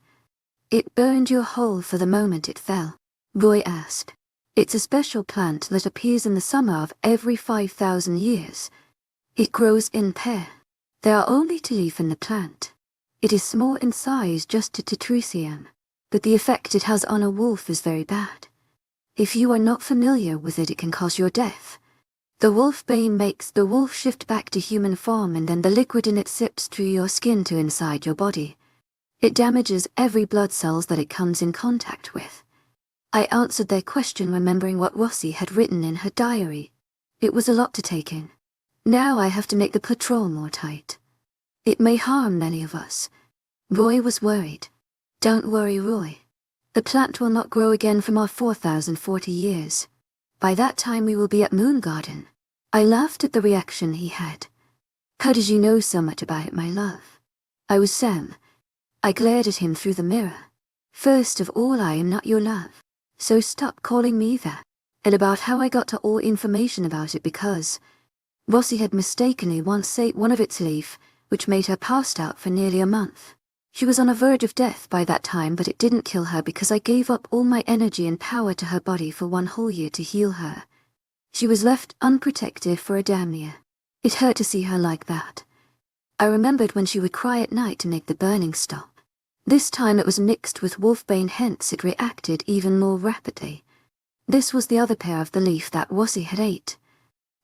It burned your hole for the moment it fell, Roy asked. It's a special plant that appears in the summer of every 5,000 years. It grows in pair. There are only 2 leaves in the plant. It is small in size, just a tetricium, but the effect it has on a wolf is very bad. If you are not familiar with it, it can cause your death. The wolfbane makes the wolf shift back to human form, and then the liquid in it sips through your skin to inside your body. It damages every blood cells that it comes in contact with. I answered their question, remembering what Rossi had written in her diary. It was a lot to take in. Now I have to make the patrol more tight. It may harm many of us. Roy was worried. Don't worry, Roy. The plant will not grow again from our 4,040 years. By that time we will be at Moon Garden. I laughed at the reaction he had. How did you know so much about it, my love? I was Sam. I glared at him through the mirror. First of all, I am not your love. So stop calling me that. And about how I got to all information about it because Rossi had mistakenly once ate one of its leaf, which made her passed out for nearly a month. She was on the verge of death by that time, but it didn't kill her because I gave up all my energy and power to her body for 1 whole year to heal her. She was left unprotected for a damn year. It hurt to see her like that. I remembered when she would cry at night to make the burning stop. This time it was mixed with wolfbane, hence it reacted even more rapidly. This was the other pair of the leaf that Rossi had ate.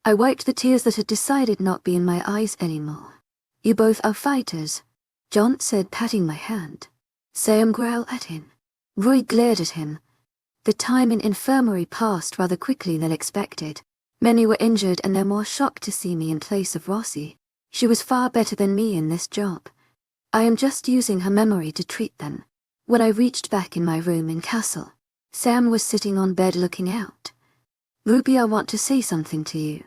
I wiped the tears that had decided not be in my eyes anymore. You both are fighters, John said, patting my hand. Sam growled at him. Roy glared at him. The time in infirmary passed rather quickly than expected. Many were injured and they're more shocked to see me in place of Rossi. She was far better than me in this job. I am just using her memory to treat them. When I reached back in my room in Castle, Sam was sitting on bed looking out. Ruby, I want to say something to you.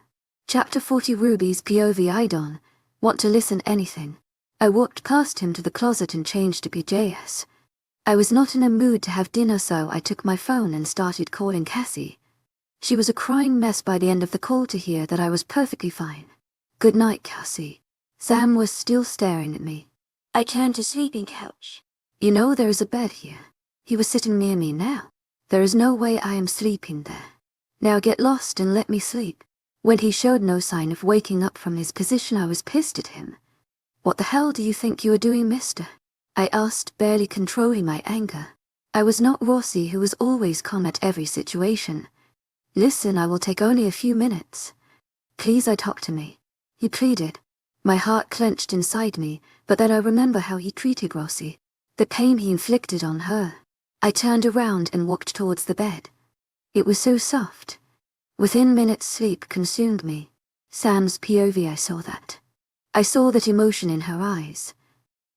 Chapter 40 Ruby's POV. I don't want to listen anything. I walked past him to the closet and changed to PJs. I was not in a mood to have dinner, so I took my phone and started calling Cassie. She was a crying mess by the end of the call to hear that I was perfectly fine. Good night, Cassie. Sam was still staring at me. I turned to sleeping couch. You know there is a bed here. He was sitting near me now. There is no way I am sleeping there. Now get lost and let me sleep. When he showed no sign of waking up from his position, I was pissed at him. What the hell do you think you are doing, mister? I asked, barely controlling my anger. I was not Rossi, who was always calm at every situation. Listen, I will take only a few minutes. Please, talk to me. He pleaded. My heart clenched inside me, but then I remember how he treated Rossi, the pain he inflicted on her. I turned around and walked towards the bed. It was so soft. Within minutes, sleep consumed me. Sam's POV, I saw that. I saw that emotion in her eyes.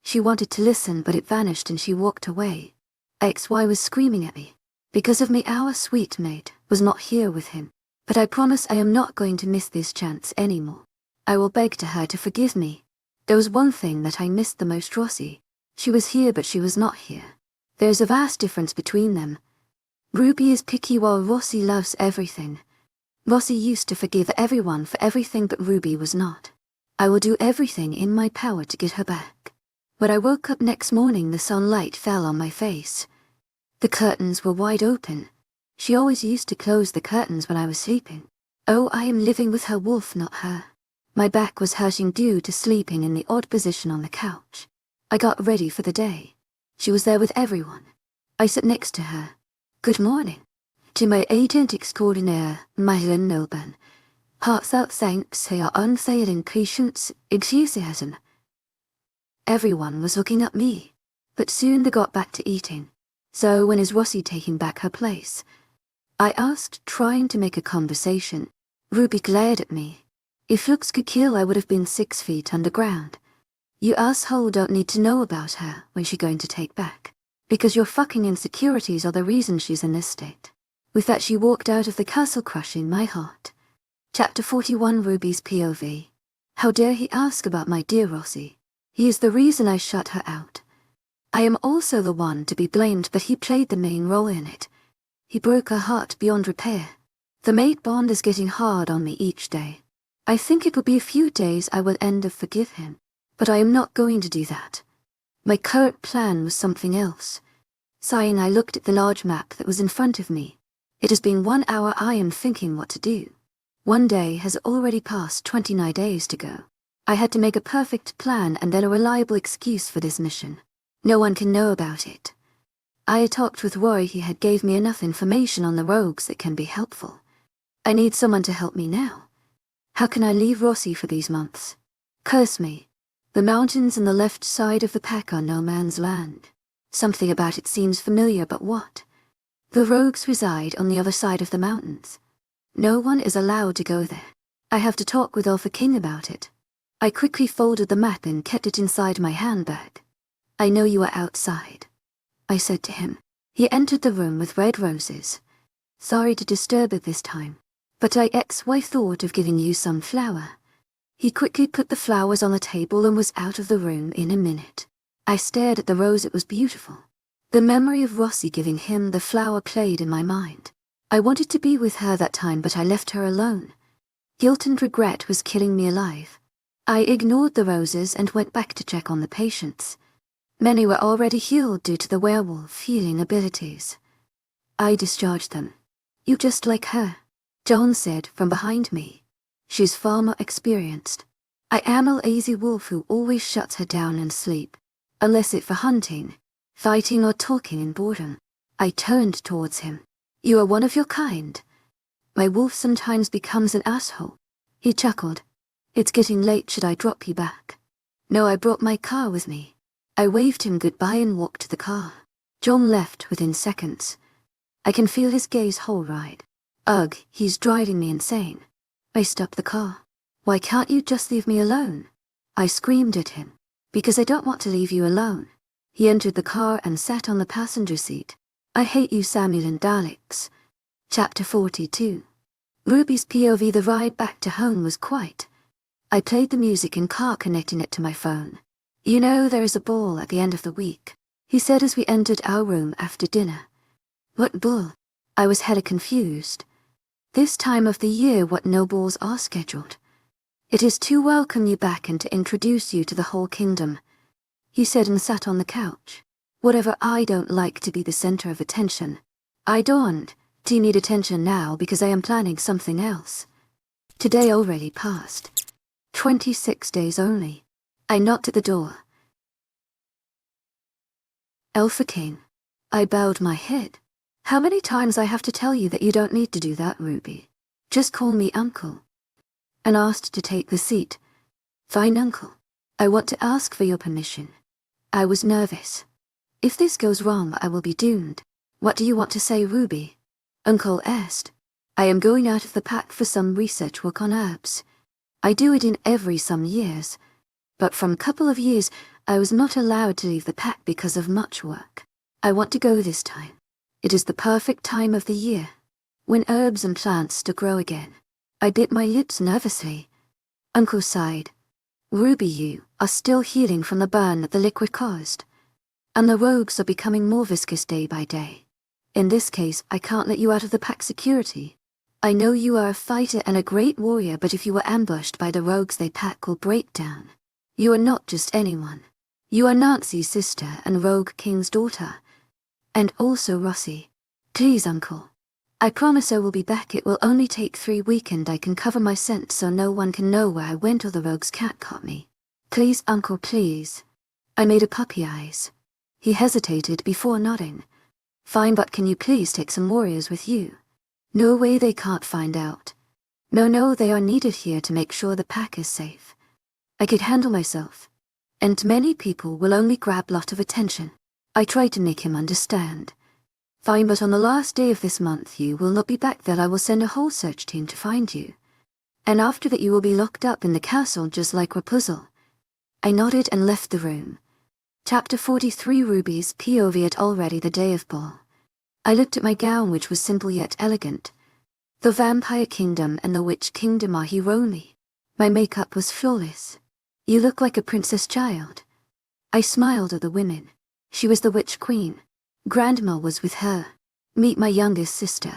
She wanted to listen, but it vanished and she walked away. XY was screaming at me. Because of me, our sweet mate was not here with him. But I promise I am not going to miss this chance anymore. I will beg to her to forgive me. There was one thing that I missed the most, Rossi. She was here, but she was not here. There's a vast difference between them. Ruby is picky while Rossi loves everything. Rossi used to forgive everyone for everything, but Ruby was not. I will do everything in my power to get her back. When I woke up next morning, the sunlight fell on my face. The curtains were wide open. She always used to close the curtains when I was sleeping. Oh, I am living with her wolf, not her. My back was hurting due to sleeping in the odd position on the couch. I got ready for the day. She was there with everyone. I sat next to her. Good morning. To my agent extraordinaire, Madeline Noban. Heartfelt thanks for your unfailing patience, enthusiasm. Everyone was looking at me, but soon they got back to eating. So when is Rossi taking back her place? I asked, trying to make a conversation. Ruby glared at me. If looks could kill, I would have been 6 feet underground. You asshole don't need to know about her when she going to take back. Because your fucking insecurities are the reason she's in this state. With that she walked out of the castle, crushing my heart. Chapter 41 Ruby's POV. How dare he ask about my dear Rossi? He is the reason I shut her out. I am also the one to be blamed, but he played the main role in it. He broke her heart beyond repair. The mate bond is getting hard on me each day. I think it will be a few days I will end up forgive him, but I am not going to do that. My current plan was something else. Sighing, I looked at the large map that was in front of me. It has been 1 hour I am thinking what to do. 1 day has already passed, 29 days to go. I had to make a perfect plan and then a reliable excuse for this mission. No one can know about it. I had talked with Roy, he had gave me enough information on the rogues that can be helpful. I need someone to help me now. How can I leave Rossi for these months? Curse me. The mountains on the left side of the pack are no man's land. Something about it seems familiar, but what? The rogues reside on the other side of the mountains. No one is allowed to go there. I have to talk with Alpha King about it. I quickly folded the map and kept it inside my handbag. I know you are outside, I said to him. He entered the room with red roses. Sorry to disturb at this time, but I thought of giving you some flower. He quickly put the flowers on the table and was out of the room in a minute. I stared at the rose. It was beautiful. The memory of Rossi giving him the flower played in my mind. I wanted to be with her that time, but I left her alone. Guilt and regret was killing me alive. I ignored the roses and went back to check on the patients. Many were already healed due to the werewolf healing abilities. I discharged them. You just like her, John said from behind me. She's far more experienced. I am a lazy wolf who always shuts her down and sleep, unless it for hunting, fighting or talking in boredom. I turned towards him. You are one of your kind. My wolf sometimes becomes an asshole. He chuckled. It's getting late, should I drop you back? No, I brought my car with me. I waved him goodbye and walked to the car. John left within seconds. I can feel his gaze whole ride. Ugh, he's driving me insane. I stopped the car. Why can't you just leave me alone? I screamed at him. Because I don't want to leave you alone. He entered the car and sat on the passenger seat. I hate you, Samuel and Daleks. Chapter 42. Ruby's POV. The ride back to home was quiet. I played the music in car, connecting it to my phone. You know, there is a ball at the end of the week, he said as we entered our room after dinner. What ball? I was hella confused. This time of the year, what no balls are scheduled? It is to welcome you back and to introduce you to the whole kingdom, he said and sat on the couch. Whatever, I don't like to be the center of attention. I don't need attention now because I am planning something else. Today already passed. 26 days only. I knocked at the door. Alpha King. I bowed my head. How many times I have to tell you that you don't need to do that, Ruby? Just call me Uncle. And asked to take the seat. Fine, Uncle. I want to ask for your permission. I was nervous. If this goes wrong, I will be doomed. What do you want to say, Ruby? Uncle asked. I am going out of the pack for some research work on herbs. I do it in every some years. But from couple of years, I was not allowed to leave the pack because of much work. I want to go this time. It is the perfect time of the year, when herbs and plants to grow again. I bit my lips nervously. Uncle sighed. Ruby, you are still healing from the burn that the liquid caused. And the rogues are becoming more viscous day by day. In this case, I can't let you out of the pack security. I know you are a fighter and a great warrior, but if you were ambushed by the rogues, the pack will break down. You are not just anyone. You are Nancy's sister and Rogue King's daughter. And also Rossi. Please, Uncle. I promise I will be back. It will only take 3 weeks and I can cover my scent so no one can know where I went or the rogues can't caught me. Please, Uncle, please. I made a puppy eyes. He hesitated before nodding. Fine, but can you please take some warriors with you? No way, they can't find out. No, they are needed here to make sure the pack is safe. I could handle myself. And many people will only grab lot of attention. I tried to make him understand. Fine, but on the last day of this month you will not be back. That I will send a whole search team to find you. And after that you will be locked up in the castle just like Rapunzel. I nodded and left the room. Chapter 43. Ruby's POV. At already the day of ball. I looked at my gown, which was simple yet elegant. The Vampire Kingdom and the Witch Kingdom are here only. My makeup was flawless. You look like a princess child. I smiled at the women. She was the Witch Queen. Grandma was with her. Meet my youngest sister.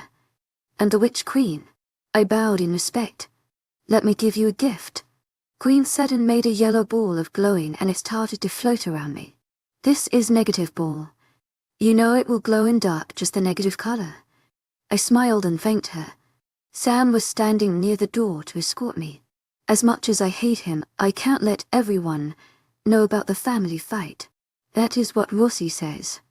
And the Witch Queen. I bowed in respect. Let me give you a gift. Queen said and made a yellow ball of glowing, and it started to float around me. This is negative ball. You know it will glow in dark, just the negative color. I smiled and thanked her. Sam was standing near the door to escort me. As much as I hate him, I can't let everyone know about the family fight. That is what Rossi says.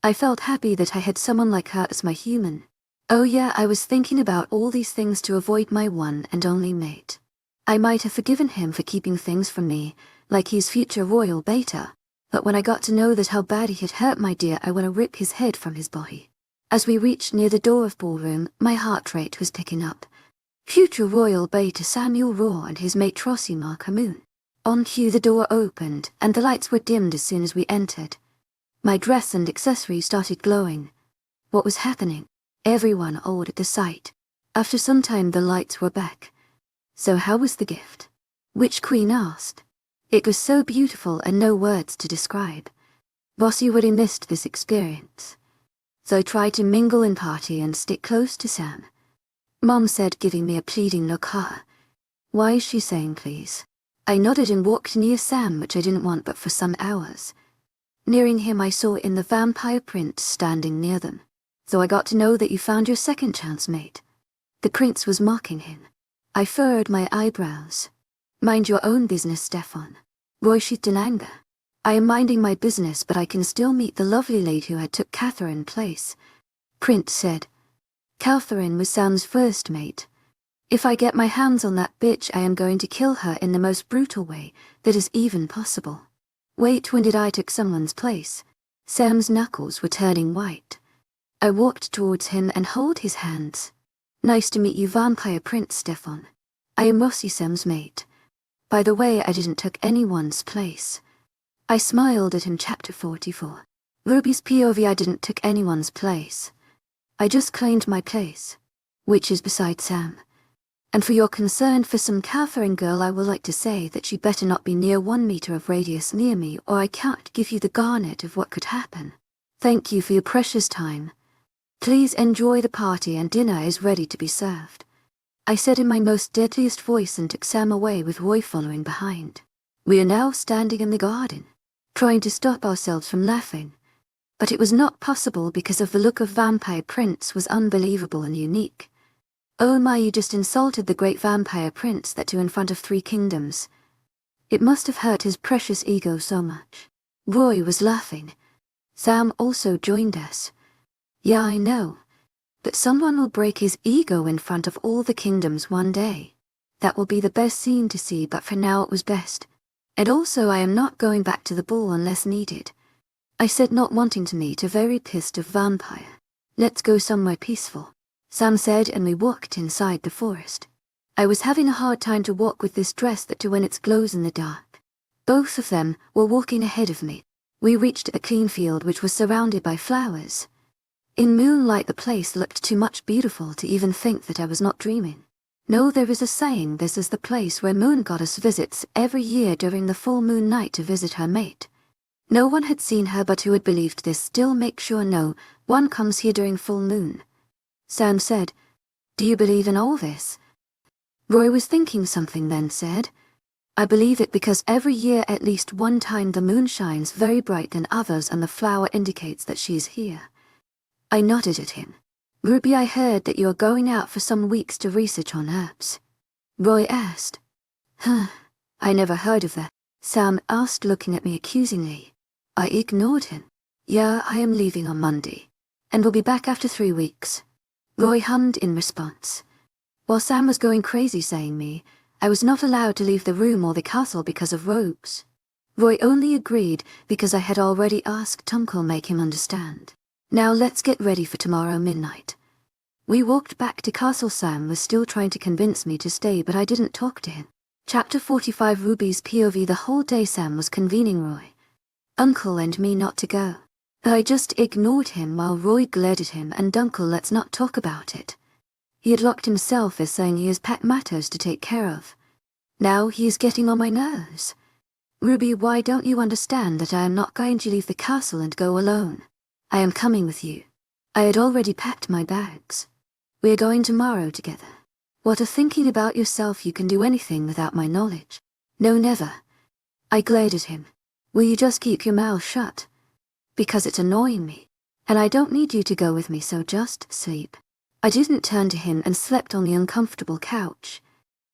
I felt happy that I had someone like her as my human. Oh yeah, I was thinking about all these things to avoid my one and only mate. I might have forgiven him for keeping things from me, like his future royal beta, but when I got to know that how bad he had hurt my dear, I want to rip his head from his body. As we reached near the door of ballroom, my heart rate was picking up. Future Royal Beta Samuel Raw and his mate Rossi Markamoon. On cue the door opened, and the lights were dimmed as soon as we entered. My dress and accessories started glowing. What was happening? Everyone awed at the sight. After some time the lights were back. So how was the gift? Witch Queen asked. It was so beautiful and no words to describe. Rossi really missed this experience. So I tried to mingle and party and stick close to Sam. Mom said, giving me a pleading look. Why is she saying please? I nodded and walked near Sam, which I didn't want but for some hours. Nearing him I saw in the vampire prince standing near them. So I got to know that you found your second chance, mate. The prince was mocking him. I furrowed my eyebrows. Mind your own business, Stefan. Roy sheathed in anger. I am minding my business, but I can still meet the lovely lady who had took Catherine's place. Prince said. Catherine was Sam's first mate. If I get my hands on that bitch, I am going to kill her in the most brutal way that is even possible. Wait, when did I took someone's place? Sam's knuckles were turning white. I walked towards him and held his hands. Nice to meet you, Vampire Prince Stefan. I am Rossi, Sam's mate. By the way, I didn't took anyone's place. I smiled at him. Chapter 44. Ruby's POV. I didn't took anyone's place. I just claimed my place, which is beside Sam. And for your concern for some Catherine girl, I would like to say that she better not be near 1 meter of radius near me, or I can't give you the garnet of what could happen. Thank you for your precious time. Please enjoy the party, and dinner is ready to be served. I said in my most deadliest voice and took Sam away with Roy following behind. We are now standing in the garden, trying to stop ourselves from laughing. But it was not possible because of the look of Vampire Prince was unbelievable and unique. Oh my, you just insulted the great Vampire Prince, that too in front of 3 kingdoms. It must have hurt his precious ego so much. Roy was laughing. Sam also joined us. Yeah, I know. But someone will break his ego in front of all the kingdoms one day. That will be the best scene to see, but for now it was best. And also I am not going back to the ball unless needed. I said, not wanting to meet a very pissed off vampire. Let's go somewhere peaceful, Sam said, and we walked inside the forest. I was having a hard time to walk with this dress that too when it glows in the dark. Both of them were walking ahead of me. We reached a clean field which was surrounded by flowers. In moonlight the place looked too much beautiful to even think that I was not dreaming. No, there is a saying, this is the place where Moon Goddess visits every year during the full moon night to visit her mate. No one had seen her, but who had believed this still make sure no one comes here during full moon. Sam said, do you believe in all this? Roy was thinking something, then said, I believe it because every year at least one time the moon shines very bright than others and the flower indicates that she is here. I nodded at him. Ruby, I heard that you are going out for some weeks to research on herbs. Roy asked. I never heard of that, Sam asked, looking at me accusingly. I ignored him. Yeah, I am leaving on Monday, and will be back after 3 weeks. Roy hummed in response. While Sam was going crazy saying me, I was not allowed to leave the room or the castle because of rogues. Roy only agreed because I had already asked Tunkel make him understand. Now let's get ready for tomorrow midnight. We walked back to castle. Sam was still trying to convince me to stay, but I didn't talk to him. Chapter 45. Ruby's POV. The whole day Sam was convening Roy, Uncle and me not to go. I just ignored him while Roy glared at him, and Uncle, let's not talk about it. He had locked himself as saying he has pet matters to take care of. Now he is getting on my nerves. Ruby, why don't you understand that I am not going to leave the castle and go alone? I am coming with you. I had already packed my bags. We are going tomorrow together. What a thinking about yourself, you can do anything without my knowledge. No, never. I glared at him. Will you just keep your mouth shut? Because it's annoying me, and I don't need you to go with me, so just sleep. I didn't turn to him and slept on the uncomfortable couch.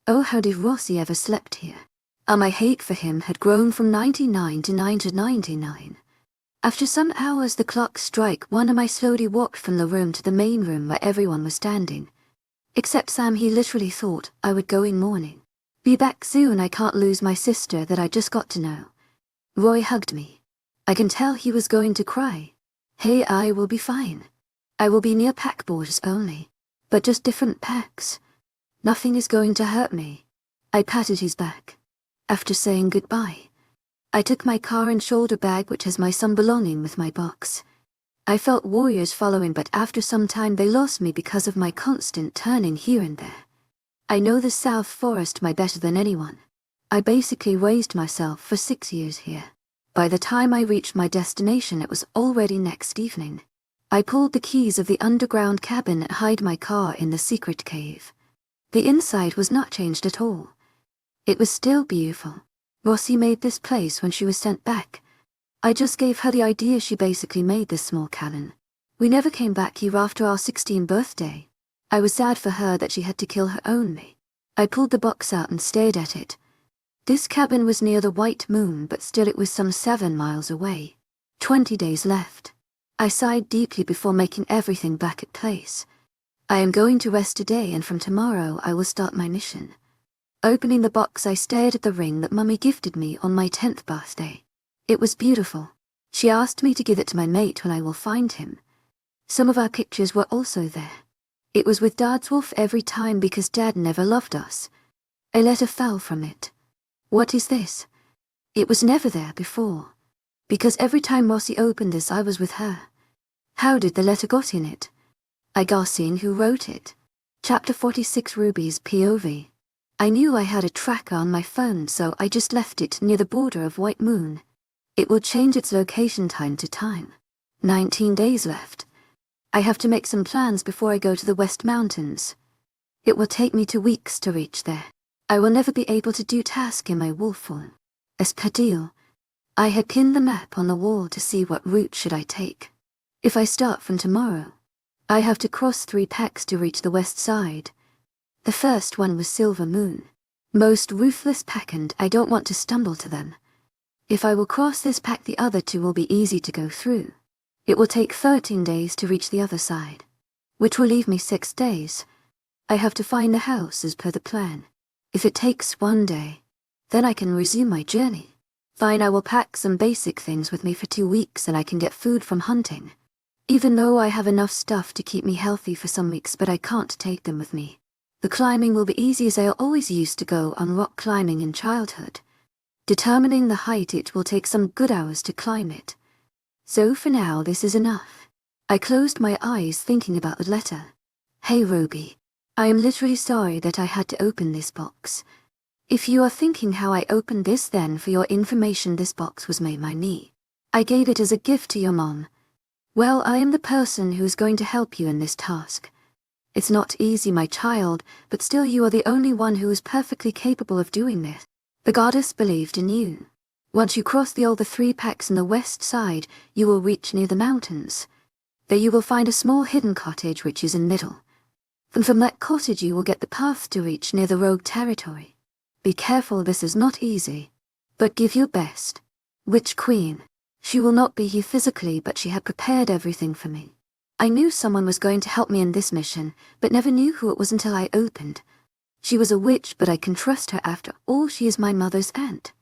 Oh, how did Rossi ever slept here? My hate for him had grown from 99 to 999. After some hours the clock struck 1 and I slowly walked from the room to the main room where everyone was standing. Except Sam, he literally thought I would go in morning. Be back soon, I can't lose my sister that I just got to know. Roy hugged me. I can tell he was going to cry. Hey, I will be fine. I will be near pack borders only, but just different packs. Nothing is going to hurt me. I patted his back. After saying goodbye, I took my car and shoulder bag which has my some belonging with my box. I felt warriors following, but after some time they lost me because of my constant turning here and there. I know the South Forest better than anyone. I basically raised myself for 6 years here. By the time I reached my destination it was already next evening. I pulled the keys of the underground cabin and hid my car in the secret cave. The inside was not changed at all. It was still beautiful. Rossi made this place when she was sent back. I just gave her the idea. She basically made this small cabin. We never came back here after our 16th birthday. I was sad for her that she had to kill her only. I pulled the box out and stared at it. This cabin was near the White Moon, but still it was some 7 miles away. 20 days left. I sighed deeply before making everything back at place. I am going to rest today, and from tomorrow I will start my mission. Opening the box, I stared at the ring that Mummy gifted me on my 10th birthday. It was beautiful. She asked me to give it to my mate when I will find him. Some of our pictures were also there. It was with Dad's wolf every time because Dad never loved us. A letter fell from it. What is this? It was never there before. Because every time Rossi opened this I was with her. How did the letter got in it? I gasped, seeing who wrote it. Chapter 46, Ruby's POV. I knew I had a tracker on my phone, so I just left it near the border of White Moon. It will change its location time to time. 19 days left. I have to make some plans before I go to the West Mountains. It will take me 2 weeks to reach there. I will never be able to do tasks in my wolf form. As per deal, I had pinned the map on the wall to see what route should I take. If I start from tomorrow, I have to cross 3 packs to reach the west side. The first one was Silver Moon. Most ruthless pack, and I don't want to stumble to them. If I will cross this pack, the other 2 will be easy to go through. It will take 13 days to reach the other side, which will leave me 6 days. I have to find the house as per the plan. If it takes 1 day, then I can resume my journey. Fine, I will pack some basic things with me for 2 weeks and I can get food from hunting. Even though I have enough stuff to keep me healthy for some weeks, but I can't take them with me. The climbing will be easy as I always used to go on rock climbing in childhood. Determining the height, it will take some good hours to climb it. So for now this is enough. I closed my eyes thinking about the letter. Hey Ruby, I am literally sorry that I had to open this box. If you are thinking how I opened this, then for your information, this box was made by me. I gave it as a gift to your mom. Well, I am the person who is going to help you in this task. It's not easy, my child, but still you are the only one who is perfectly capable of doing this. The goddess believed in you. Once you cross the 3 packs on the west side, you will reach near the mountains. There you will find a small hidden cottage which is in middle. And from that cottage you will get the path to reach near the rogue territory. Be careful, this is not easy. But give your best. Witch Queen. She will not be here physically, but she had prepared everything for me. I knew someone was going to help me in this mission, but never knew who it was until I opened. She was a witch, but I can trust her. After all, she is my mother's aunt.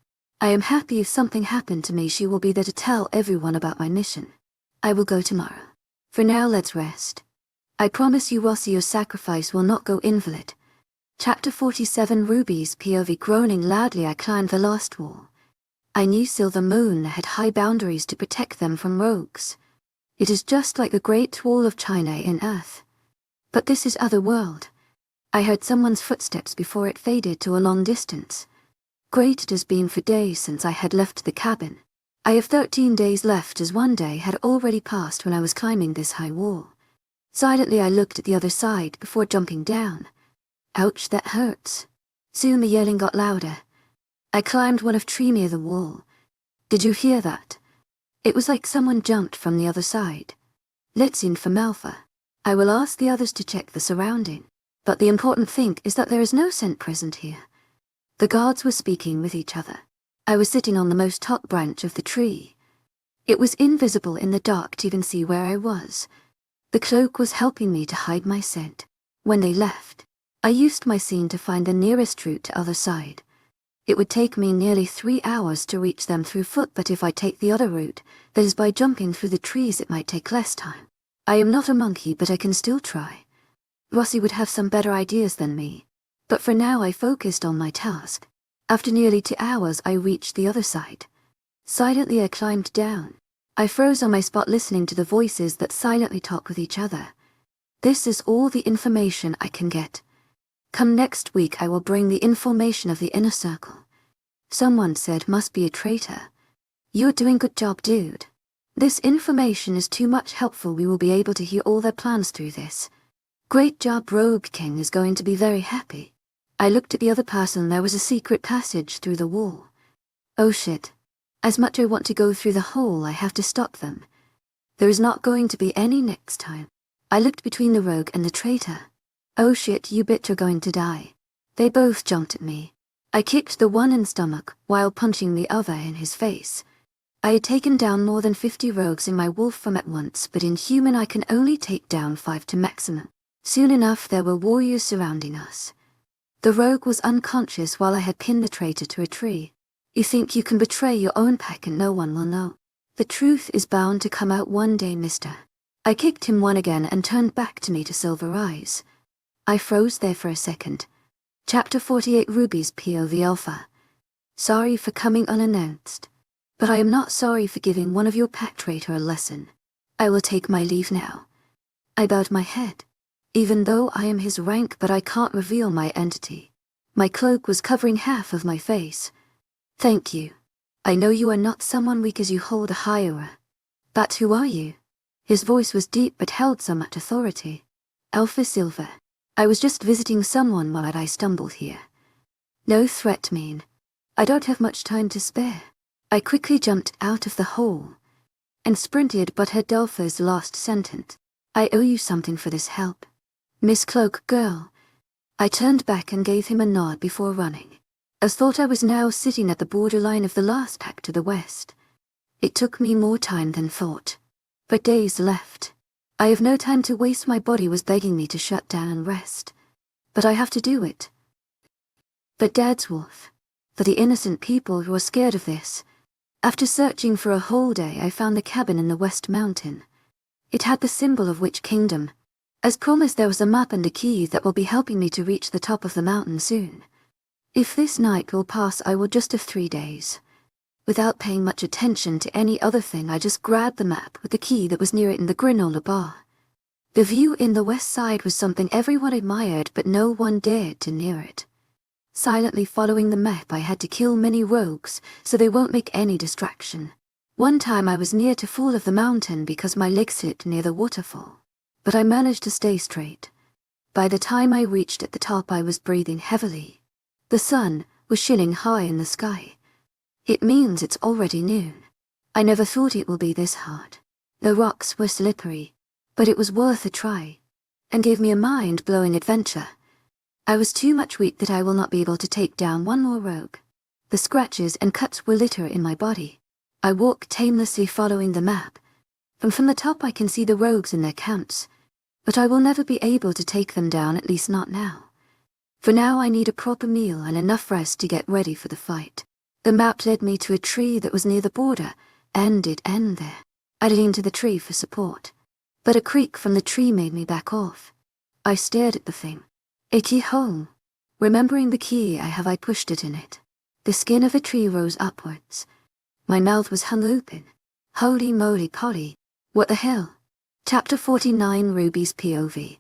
I am happy if something happened to me, she will be there to tell everyone about my mission. I will go tomorrow. For now, let's rest. I promise you, Rossi, your sacrifice will not go invalid. Chapter 47, Ruby's POV. Groaning loudly, I climbed the last wall. I knew Silver Moon had high boundaries to protect them from rogues. It is just like the Great Wall of China in Earth. But this is other world. I heard someone's footsteps before it faded to a long distance. Great it has been for days since I had left the cabin. I have 13 days left, as 1 day had already passed when I was climbing this high wall. Silently I looked at the other side before jumping down. Ouch, that hurts. Soon the yelling got louder. I climbed one of tree near the wall. Did you hear that? It was like someone jumped from the other side. Let's in for Malfa. I will ask the others to check the surrounding. But the important thing is that there is no scent present here. The guards were speaking with each other. I was sitting on the most top branch of the tree. It was invisible in the dark to even see where I was. The cloak was helping me to hide my scent. When they left, I used my scene to find the nearest route to other side. It would take me nearly 3 hours to reach them through foot, but if I take the other route, that is by jumping through the trees, it might take less time. I am not a monkey, but I can still try. Rossi would have some better ideas than me. But for now I focused on my task. After nearly 2 hours I reached the other side. Silently I climbed down. I froze on my spot listening to the voices that silently talk with each other. This is all the information I can get. Come next week I will bring the information of the inner circle. Someone said must be a traitor. You're doing good job, dude. This information is too much helpful. We will be able to hear all their plans through this. Great job, Rogue King is going to be very happy. I looked at the other person. There was a secret passage through the wall. Oh shit. As much I want to go through the hole, I have to stop them. There is not going to be any next time. I looked between the rogue and the traitor. Oh shit, you bitch are going to die. They both jumped at me. I kicked the one in the stomach while punching the other in his face. I had taken down more than 50 rogues in my wolf form at once, but in human I can only take down 5 to maximum. Soon enough there were warriors surrounding us. The rogue was unconscious while I had pinned the traitor to a tree. You think you can betray your own pack and no one will know. The truth is bound to come out one day, mister. I kicked him one again and turned back to me to silver eyes. I froze there for a second. Chapter 48 Ruby's POV Alpha. Sorry for coming unannounced. But I am not sorry for giving one of your pack traitor a lesson. I will take my leave now. I bowed my head. Even though I am his rank, but I can't reveal my entity. My cloak was covering half of my face. Thank you. I know you are not someone weak as you hold a higher. But who are you? His voice was deep but held so much authority. Alpha Silver. I was just visiting someone while I stumbled here. No threat, mean. I don't have much time to spare. I quickly jumped out of the hole and sprinted, but heard Delpha's last sentence. I owe you something for this help. Miss Cloak Girl. I turned back and gave him a nod before running. As thought I was now sitting at the borderline of the last pack to the west. It took me more time than thought. But days left. I have no time to waste. My body was begging me to shut down and rest. But I have to do it. But Dad's wolf. For the innocent people who are scared of this. After searching for a whole day, I found the cabin in the West Mountain. It had the symbol of Witch Kingdom. As promised, there was a map and a key that will be helping me to reach the top of the mountain soon. If this night will pass, I will just have 3 days. Without paying much attention to any other thing, I just grabbed the map with the key that was near it in the granola bar. The view in the west side was something everyone admired, but no one dared to near it. Silently following the map, I had to kill many rogues, so they won't make any distraction. One time I was near to fall off the mountain because my leg slipped near the waterfall. But I managed to stay straight. By the time I reached at the top, I was breathing heavily. The sun was shining high in the sky. It means it's already noon. I never thought it would be this hard. The rocks were slippery, but it was worth a try, and gave me a mind-blowing adventure. I was too much weak that I will not be able to take down one more rogue. The scratches and cuts were litter in my body. I walked aimlessly following the map. From the top I can see the rogues in their camps, but I will never be able to take them down, at least not now. For now I need a proper meal and enough rest to get ready for the fight. The map led me to a tree that was near the border, and it ended there. I leaned to the tree for support, but a creak from the tree made me back off. I stared at the thing. A keyhole. Remembering the key I pushed it in it. The skin of a tree rose upwards. My mouth was hung open. Holy moly Polly. What the hell? Chapter 49 Ruby's POV.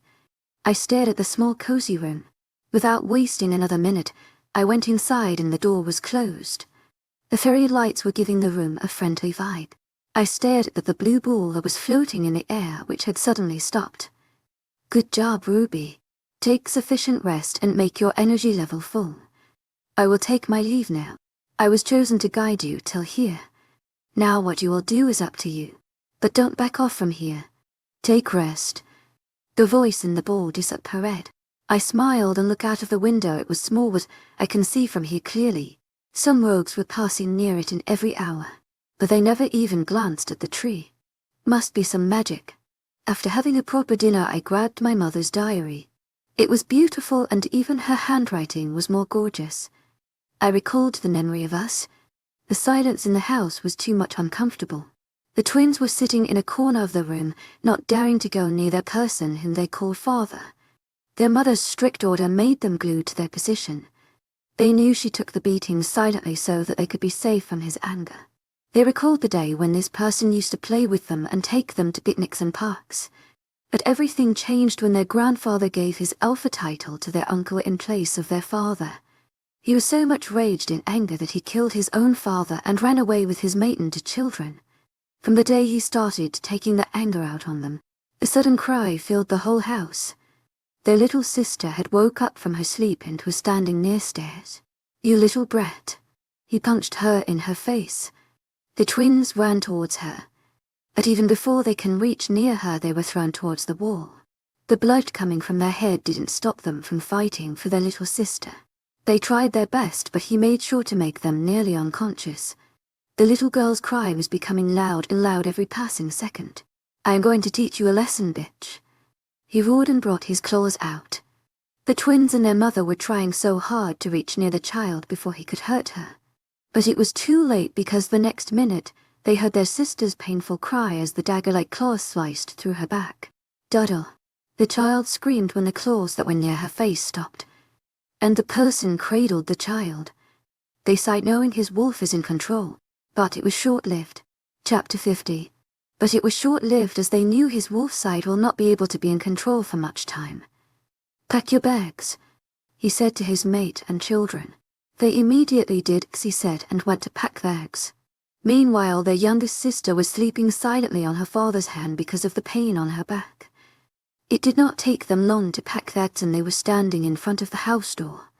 I stared at the small cozy room. Without wasting another minute, I went inside and the door was closed. The fairy lights were giving the room a friendly vibe. I stared at the blue ball that was floating in the air, which had suddenly stopped. Good job, Ruby. Take sufficient rest and make your energy level full. I will take my leave now. I was chosen to guide you till here. Now what you will do is up to you. But don't back off from here. Take rest. The voice in the ball disappeared. I smiled and looked out of the window. It was small, but I can see from here clearly. Some rogues were passing near it in every hour, but they never even glanced at the tree. Must be some magic. After having a proper dinner, I grabbed my mother's diary. It was beautiful, and even her handwriting was more gorgeous. I recalled the memory of us. The silence in the house was too much uncomfortable. The twins were sitting in a corner of the room, not daring to go near their person whom they called father. Their mother's strict order made them glued to their position. They knew she took the beating silently so that they could be safe from his anger. They recalled the day when this person used to play with them and take them to picnics and parks. But everything changed when their grandfather gave his alpha title to their uncle in place of their father. He was so much raged in anger that he killed his own father and ran away with his mate and children. From the day he started taking the anger out on them, a sudden cry filled the whole house. Their little sister had woke up from her sleep and was standing near stairs. "You little brat." He punched her in her face. The twins ran towards her. But even before they can reach near her, they were thrown towards the wall. The blood coming from their head didn't stop them from fighting for their little sister. They tried their best, but he made sure to make them nearly unconscious. The little girl's cry was becoming loud and loud every passing second. "I am going to teach you a lesson, bitch." He roared and brought his claws out. The twins and their mother were trying so hard to reach near the child before he could hurt her. But it was too late, because the next minute they heard their sister's painful cry as the dagger-like claws sliced through her back. "Duddle!" The child screamed when the claws that were near her face stopped. And the person cradled the child. They sighed, knowing his wolf is in control, but it was short-lived. Chapter 50. But it was short-lived, as they knew his wolf side will not be able to be in control for much time. "Pack your bags," he said to his mate and children. They immediately did as he said and went to pack bags. Meanwhile, their youngest sister was sleeping silently on her father's hand because of the pain on her back. It did not take them long to pack that, and they were standing in front of the house door.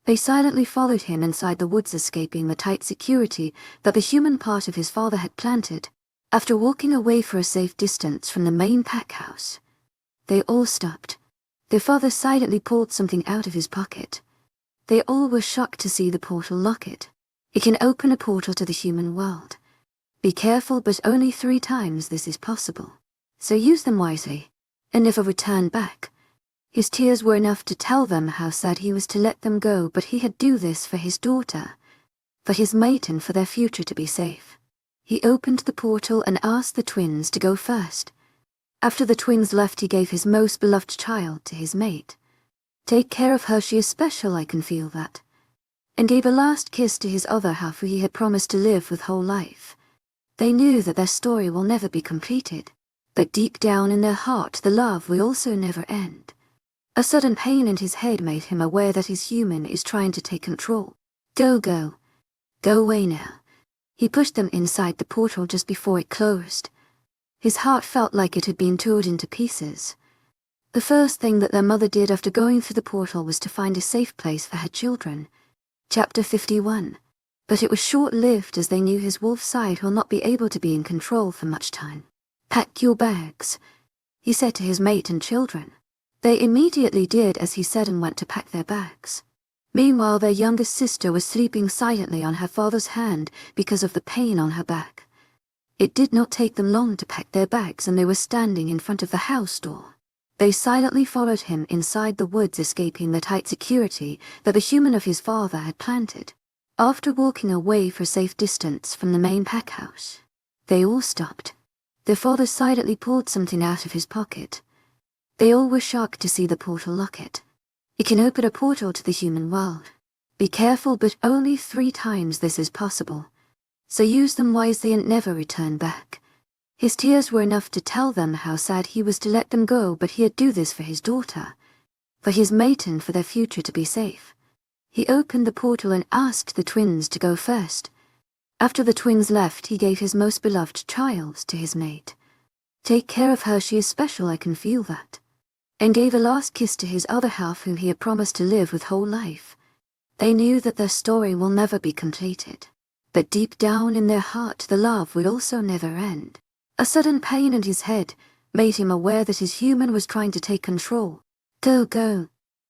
They silently followed him inside the woods, escaping the tight security that the human part of his father had planted. After walking away for a safe distance from the main pack house, they all stopped. Their father silently pulled something out of his pocket. They all were shocked to see the portal locket. It can open a portal to the human world. Be careful, but only 3 times this is possible. So use them wisely, and never return back. His tears were enough to tell them how sad he was to let them go, but he had do this for his daughter, for his mate, and for their future to be safe. He opened the portal and asked the twins to go first. After the twins left, he gave his most beloved child to his mate. "Take care of her, she is special, I can feel that," and gave a last kiss to his other half, who he had promised to live with whole life. They knew that their story will never be completed, but deep down in their heart the love will also never end. A sudden pain in his head made him aware that his human is trying to take control. Go away now." He pushed them inside the portal just before it closed. His heart felt like it had been torn into pieces. The first thing that their mother did after going through the portal was to find a safe place for her children. Chapter 51. But it was short-lived, as they knew his wolf side will not be able to be in control for much time. "Pack your bags," he said to his mate and children. They immediately did as he said and went to pack their bags. Meanwhile, their youngest sister was sleeping silently on her father's hand because of the pain on her back. It did not take them long to pack their bags, and they were standing in front of the house door. They silently followed him inside the woods, escaping the tight security that the human of his father had planted. After walking away for a safe distance from the main pack house, they all stopped. Their father silently pulled something out of his pocket. They all were shocked to see the portal locket. It can open a portal to the human world. Be careful, but only 3 times this is possible. So use them wisely and never return back. His tears were enough to tell them how sad he was to let them go, but he had do this for his daughter, for his mate, and for their future to be safe. He opened the portal and asked the twins to go first. After the twins left, he gave his most beloved child to his mate. "Take care of her, she is special, I can feel that," and gave a last kiss to his other half, whom he had promised to live with whole life. They knew that their story will never be completed, but deep down in their heart the love will also never end. A sudden pain in his head made him aware that his human was trying to take control. Go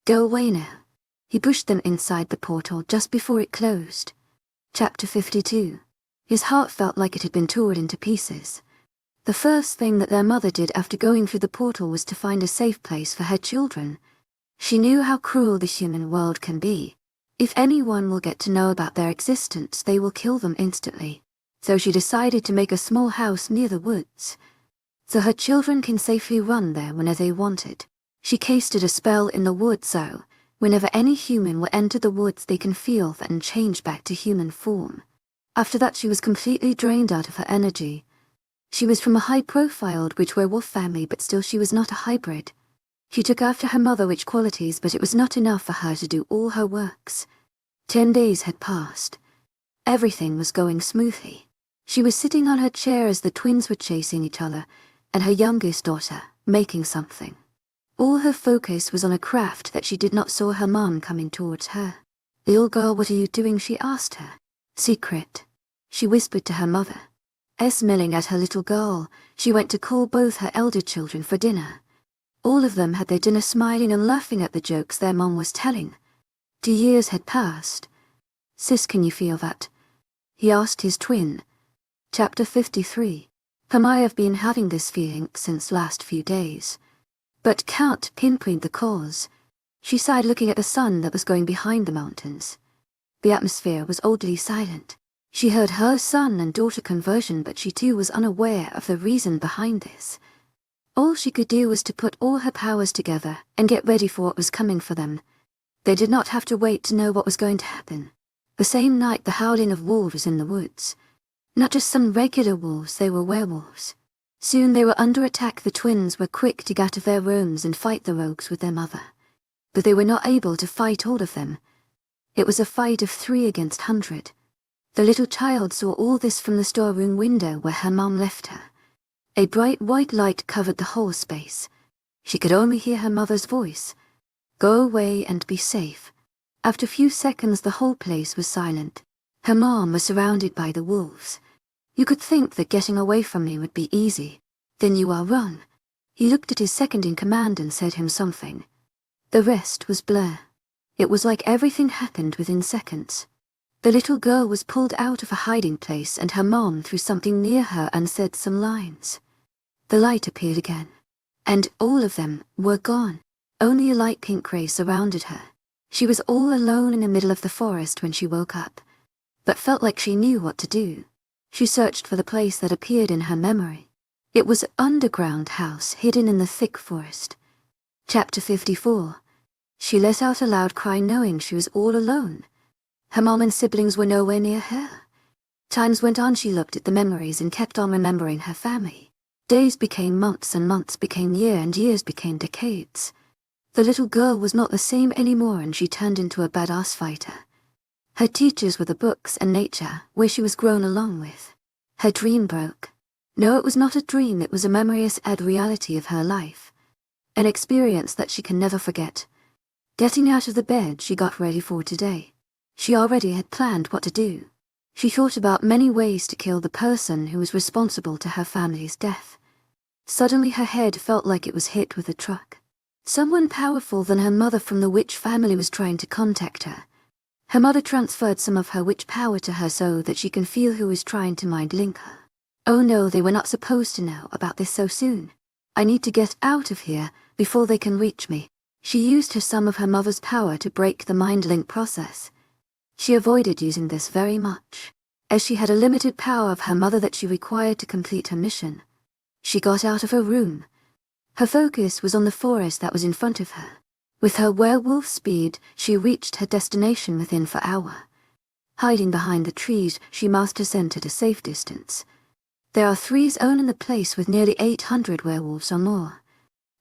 away now." He pushed them inside the portal just before it closed. Chapter 52. His heart felt like it had been torn into pieces. The first thing that their mother did after going through the portal was to find a safe place for her children. She knew how cruel the human world can be. If anyone will get to know about their existence, they will kill them instantly. so she decided to make a small house near the woods, so her children can safely run there whenever they wanted. She casted a spell in the woods so, whenever any human will enter the woods they can feel that and change back to human form. After that she was completely drained out of her energy. She was from a high-profile witch werewolf family, but still she was not a hybrid. She took after her mother witch qualities, but it was not enough for her to do all her works. 10 days had passed. Everything was going smoothly. She was sitting on her chair as the twins were chasing each other, and her youngest daughter, making something. All her focus was on a craft that she did not saw her mom coming towards her. "Little girl, what are you doing?" she asked her. "Secret," she whispered to her mother. Smiling at her little girl, she went to call both her elder children for dinner. All of them had their dinner smiling and laughing at the jokes their mom was telling. 2 years had passed. "Sis, can you feel that?" he asked his twin. Chapter 53. I have been having this feeling since last few days, but can't pinpoint the cause. She sighed, looking at the sun that was going behind the mountains. The atmosphere was oddly silent. She heard her son and daughter conversion, but she too was unaware of the reason behind this. All she could do was to put all her powers together and get ready for what was coming for them. They did not have to wait to know what was going to happen. The same night, the howling of wolves in the woods. Not just some regular wolves, they were werewolves. Soon they were under attack. The twins were quick to get out of their rooms and fight the rogues with their mother. But they were not able to fight all of them. It was a fight of 3 against 100. The little child saw all this from the storeroom window where her mom left her. A bright white light covered the whole space. She could only hear her mother's voice. "Go away and be safe." After a few seconds, the whole place was silent. Her mom was surrounded by the wolves. "You could think that getting away from me would be easy. Then you are wrong." He looked at his second-in-command and said him something. The rest was blur. It was like everything happened within seconds. The little girl was pulled out of a hiding place, and her mom threw something near her and said some lines. The light appeared again, and all of them were gone. Only a light pink ray surrounded her. She was all alone in the middle of the forest when she woke up, but felt like she knew what to do. She searched for the place that appeared in her memory. It was an underground house hidden in the thick forest. Chapter 54. She let out a loud cry, knowing she was all alone. Her mom and siblings were nowhere near her. Times went on. She looked at the memories and kept on remembering her family. Days became months, and months became years, and years became decades. The little girl was not the same anymore, and she turned into a badass fighter. Her teachers were the books and nature, where she was grown along with. Her dream broke. No, it was not a dream, it was a memories and reality of her life. An experience that she can never forget. Getting out of the bed, she got ready for today. She already had planned what to do. She thought about many ways to kill the person who was responsible to her family's death. Suddenly her head felt like it was hit with a truck. Someone powerful than her mother from the witch family was trying to contact her. Her mother transferred some of her witch power to her so that she can feel who is trying to mind link her. Oh no, they were not supposed to know about this so soon. I need to get out of here before they can reach me. She used some of her mother's power to break the mind link process. She avoided using this very much, as she had a limited power of her mother that she required to complete her mission. She got out of her room. Her focus was on the forest that was in front of her. With her werewolf speed, she reached her destination within an hour. Hiding behind the trees, she must ascend at a safe distance. There are 3 zones in the place with nearly 800 werewolves or more.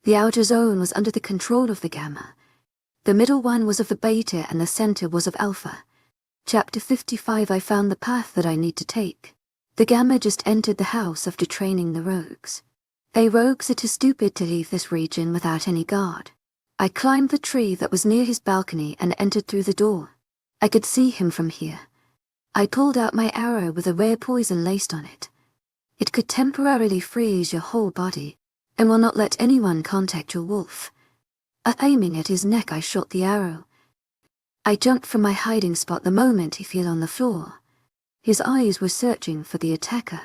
The outer zone was under the control of the Gamma. The middle one was of the Beta, and the center was of Alpha. Chapter 55. I found the path that I need to take. The Gamma just entered the house after training the rogues. Rogues are too stupid to leave this region without any guard. I climbed the tree that was near his balcony and entered through the door. I could see him from here. I pulled out my arrow with a rare poison laced on it. It could temporarily freeze your whole body, and will not let anyone contact your wolf. Aiming at his neck, I shot the arrow. I jumped from my hiding spot the moment he fell on the floor. His eyes were searching for the attacker.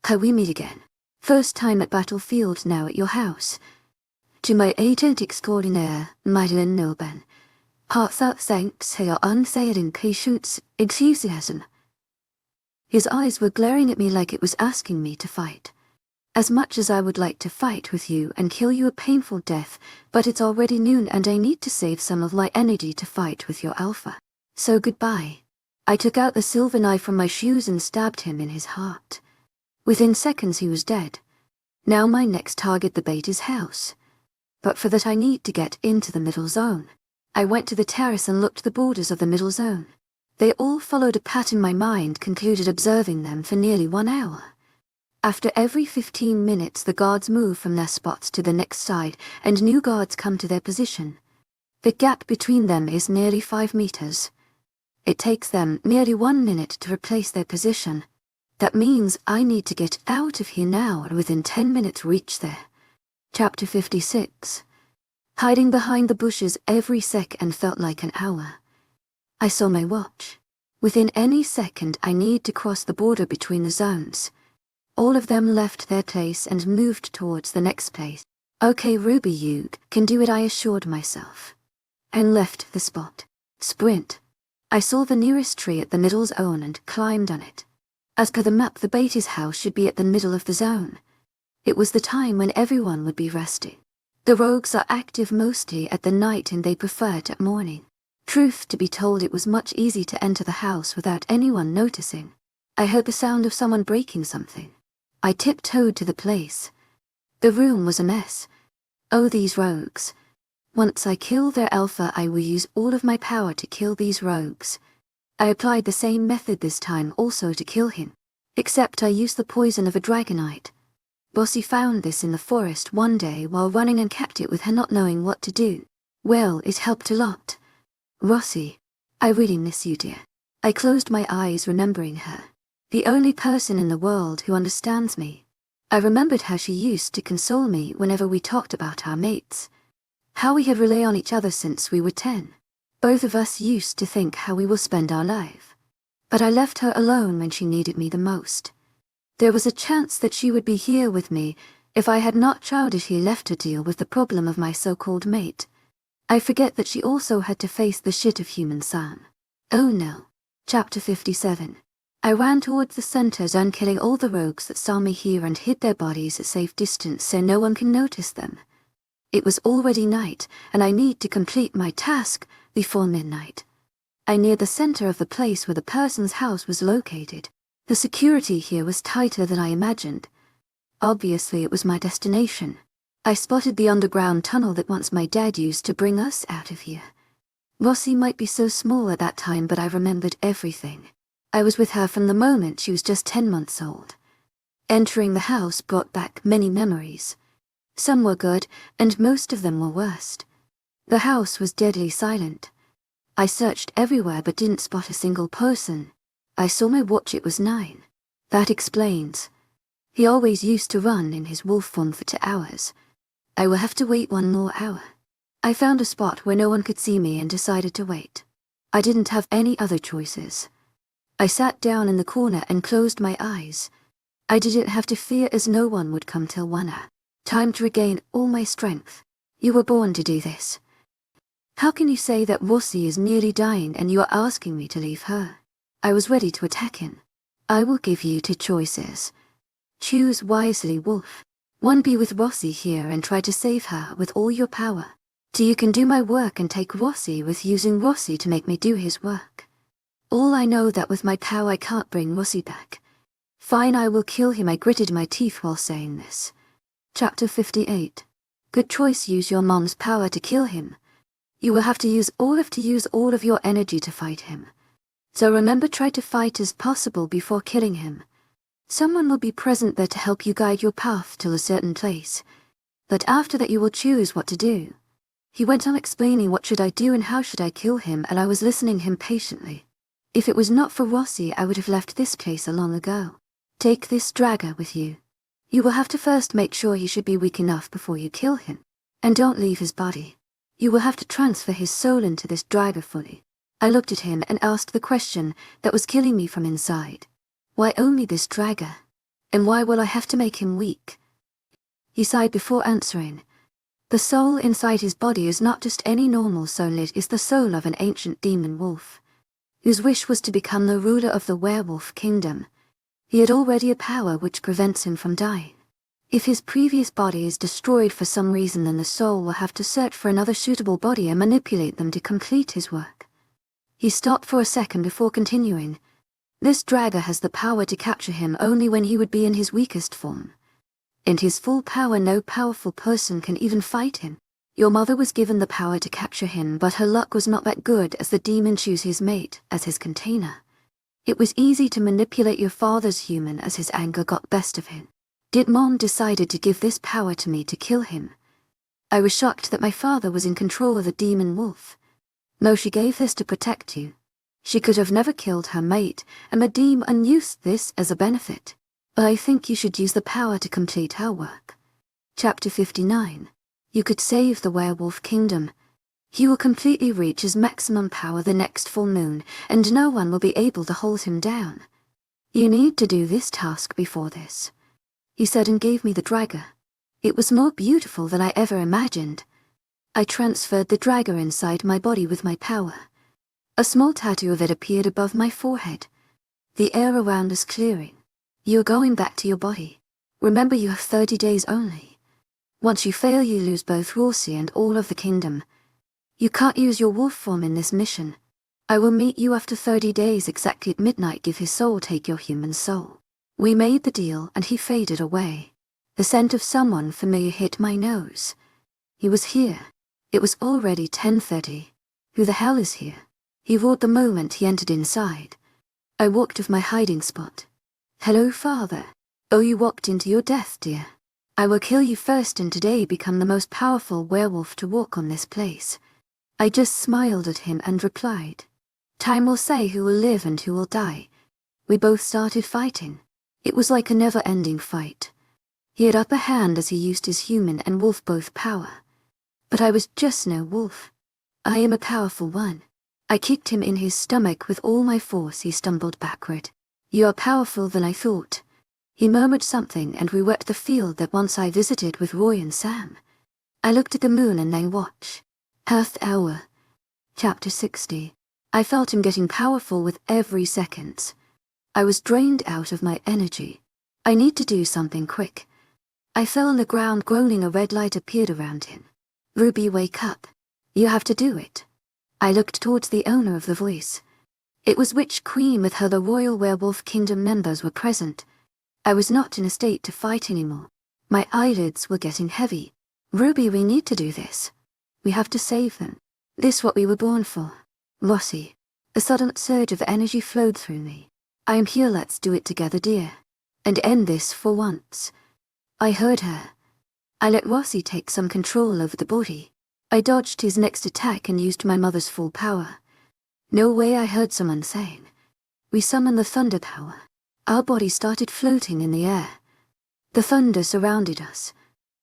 We meet again. First time at battlefield, now at your house. To my agent extraordinaire, Madeleine Nilben. Heartfelt thanks for your unfailing patience, enthusiasm, His eyes were glaring at me like it was asking me to fight. As much as I would like to fight with you and kill you a painful death, but it's already noon and I need to save some of my energy to fight with your alpha. So goodbye. I took out the silver knife from my shoes and stabbed him in his heart. Within seconds he was dead. Now my next target, the betra's house. But for that I need to get into the middle zone. I went to the terrace and looked the borders of the middle zone. They all followed a pattern my mind concluded observing them for nearly 1 hour. After every 15 minutes the guards move from their spots to the next side and new guards come to their position. The gap between them is nearly 5 meters. It takes them nearly 1 minute to replace their position. That means I need to get out of here now and within 10 minutes reach there. Chapter 56. Hiding behind the bushes every second felt like an hour. I saw my watch. Within any second I need to cross the border between the zones. All of them left their place and moved towards the next place. Okay Ruby, you can do it, I assured myself. And left the spot. Sprint. I saw the nearest tree at the middle zone and climbed on it. As per the map, the betra's house should be at the middle of the zone. It was the time when everyone would be resting. The rogues are active mostly at the night and they prefer it at morning. Truth to be told, it was much easier to enter the house without anyone noticing. I heard the sound of someone breaking something. I tiptoed to the place. The room was a mess. Oh, these rogues. Once I kill their alpha, I will use all of my power to kill these rogues. I applied the same method this time also to kill him. Except I used the poison of a dragonite. Bossy found this in the forest one day while running and kept it with her, not knowing what to do. Well, it helped a lot. Rossi, I really miss you, dear. I closed my eyes remembering her. The only person in the world who understands me. I remembered how she used to console me whenever we talked about our mates. How we had relied on each other since we were 10. Both of us used to think how we will spend our life. But I left her alone when she needed me the most. There was a chance that she would be here with me if I had not childishly left her deal with the problem of my so-called mate. I forget that she also had to face the shit of human Sam. Oh no. Chapter 57. I ran towards the center zone, killing all the rogues that saw me here and hid their bodies at safe distance so no one can notice them. It was already night, and I need to complete my task before midnight. I neared the center of the place where the person's house was located. The security here was tighter than I imagined. Obviously it was my destination. I spotted the underground tunnel that once my dad used to bring us out of here. Rossi might be so small at that time, but I remembered everything. I was with her from the moment she was just 10 months old. Entering the house brought back many memories. Some were good, and most of them were worst. The house was deadly silent. I searched everywhere but didn't spot a single person. I saw my watch, it was 9. That explains. He always used to run in his wolf form for 2 hours. I will have to wait 1 more hour. I found a spot where no one could see me and decided to wait. I didn't have any other choices. I sat down in the corner and closed my eyes. I didn't have to fear as no one would come till 1 hour. Time to regain all my strength. You were born to do this. How can you say that Rossi is nearly dying and you are asking me to leave her? I was ready to attack him. I will give you 2 choices. Choose wisely, Wolf. 1, be with Rossi here and try to save her with all your power. 2, you can do my work and take Rossi with using Rossi to make me do his work. All I know that with my power I can't bring Rossi back. Fine, I will kill him. I gritted my teeth while saying this. Chapter 58. Good choice, use your mom's power to kill him. You will have to use all of your energy to fight him. So remember, try to fight as possible before killing him. Someone will be present there to help you guide your path to a certain place. But after that you will choose what to do. He went on explaining what should I do and how should I kill him, and I was listening him patiently. If it was not for Rossi, I would have left this place long ago. Take this dragger with you. You will have to first make sure he should be weak enough before you kill him. And don't leave his body. You will have to transfer his soul into this dragger fully. I looked at him and asked the question that was killing me from inside. Why only this dragger? And why will I have to make him weak? He sighed before answering. The soul inside his body is not just any normal soul, it is the soul of an ancient demon wolf, whose wish was to become the ruler of the werewolf kingdom. He had already a power which prevents him from dying. If his previous body is destroyed for some reason, then the soul will have to search for another suitable body and manipulate them to complete his work. He stopped for a second before continuing. This dragon has the power to capture him only when he would be in his weakest form. In his full power, no powerful person can even fight him. Your mother was given the power to capture him, but her luck was not that good, as the demon chose his mate as his container. It was easy to manipulate your father's human as his anger got best of him. Did Mom decided to give this power to me to kill him? I was shocked that my father was in control of the demon wolf. No, she gave this to protect you. She could have never killed her mate, and the demon used this as a benefit. But I think you should use the power to complete her work. Chapter 59. You could save the werewolf kingdom. He will completely reach his maximum power the next full moon, and no one will be able to hold him down. You need to do this task before this, he said, and gave me the dagger. It was more beautiful than I ever imagined. I transferred the dagger inside my body with my power. A small tattoo of it appeared above my forehead. The air around us clearing. You're going back to your body. Remember, you have 30 days only. Once you fail, you lose both Royal and all of the kingdom. You can't use your wolf form in this mission. I will meet you after 30 days exactly at midnight. Give his soul, take your human soul. We made the deal, and he faded away. The scent of someone familiar hit my nose. He was here. It was already 10:30. Who the hell is here? He roared the moment he entered inside. I walked to my hiding spot. Hello, father. Oh, you walked into your death, dear. I will kill you first and today become the most powerful werewolf to walk on this place. I just smiled at him and replied, time will say who will live and who will die. We both started fighting. It was like a never-ending fight. He had upper hand as he used his human and wolf both power. But I was just no wolf. I am a powerful one. I kicked him in his stomach with all my force. He stumbled backward. You are powerful than I thought. He murmured something, and we wept the field that once I visited with Roy and Sam. I looked at the moon and then watched. Earth hour. Chapter 60. I felt him getting powerful with every second. I was drained out of my energy. I need to do something quick. I fell on the ground groaning. A red light appeared around him. Ruby, wake up. You have to do it. I looked towards the owner of the voice. It was Witch Queen. With her the Royal Werewolf Kingdom members were present. I was not in a state to fight anymore. My eyelids were getting heavy. Ruby, we need to do this. We have to save them. This what we were born for. Rossi. A sudden surge of energy flowed through me. I am here, let's do it together, dear. And end this for once. I heard her. I let Rossi take some control over the body. I dodged his next attack and used my mother's full power. No way, I heard someone saying. We summoned the thunder power. Our body started floating in the air. The thunder surrounded us.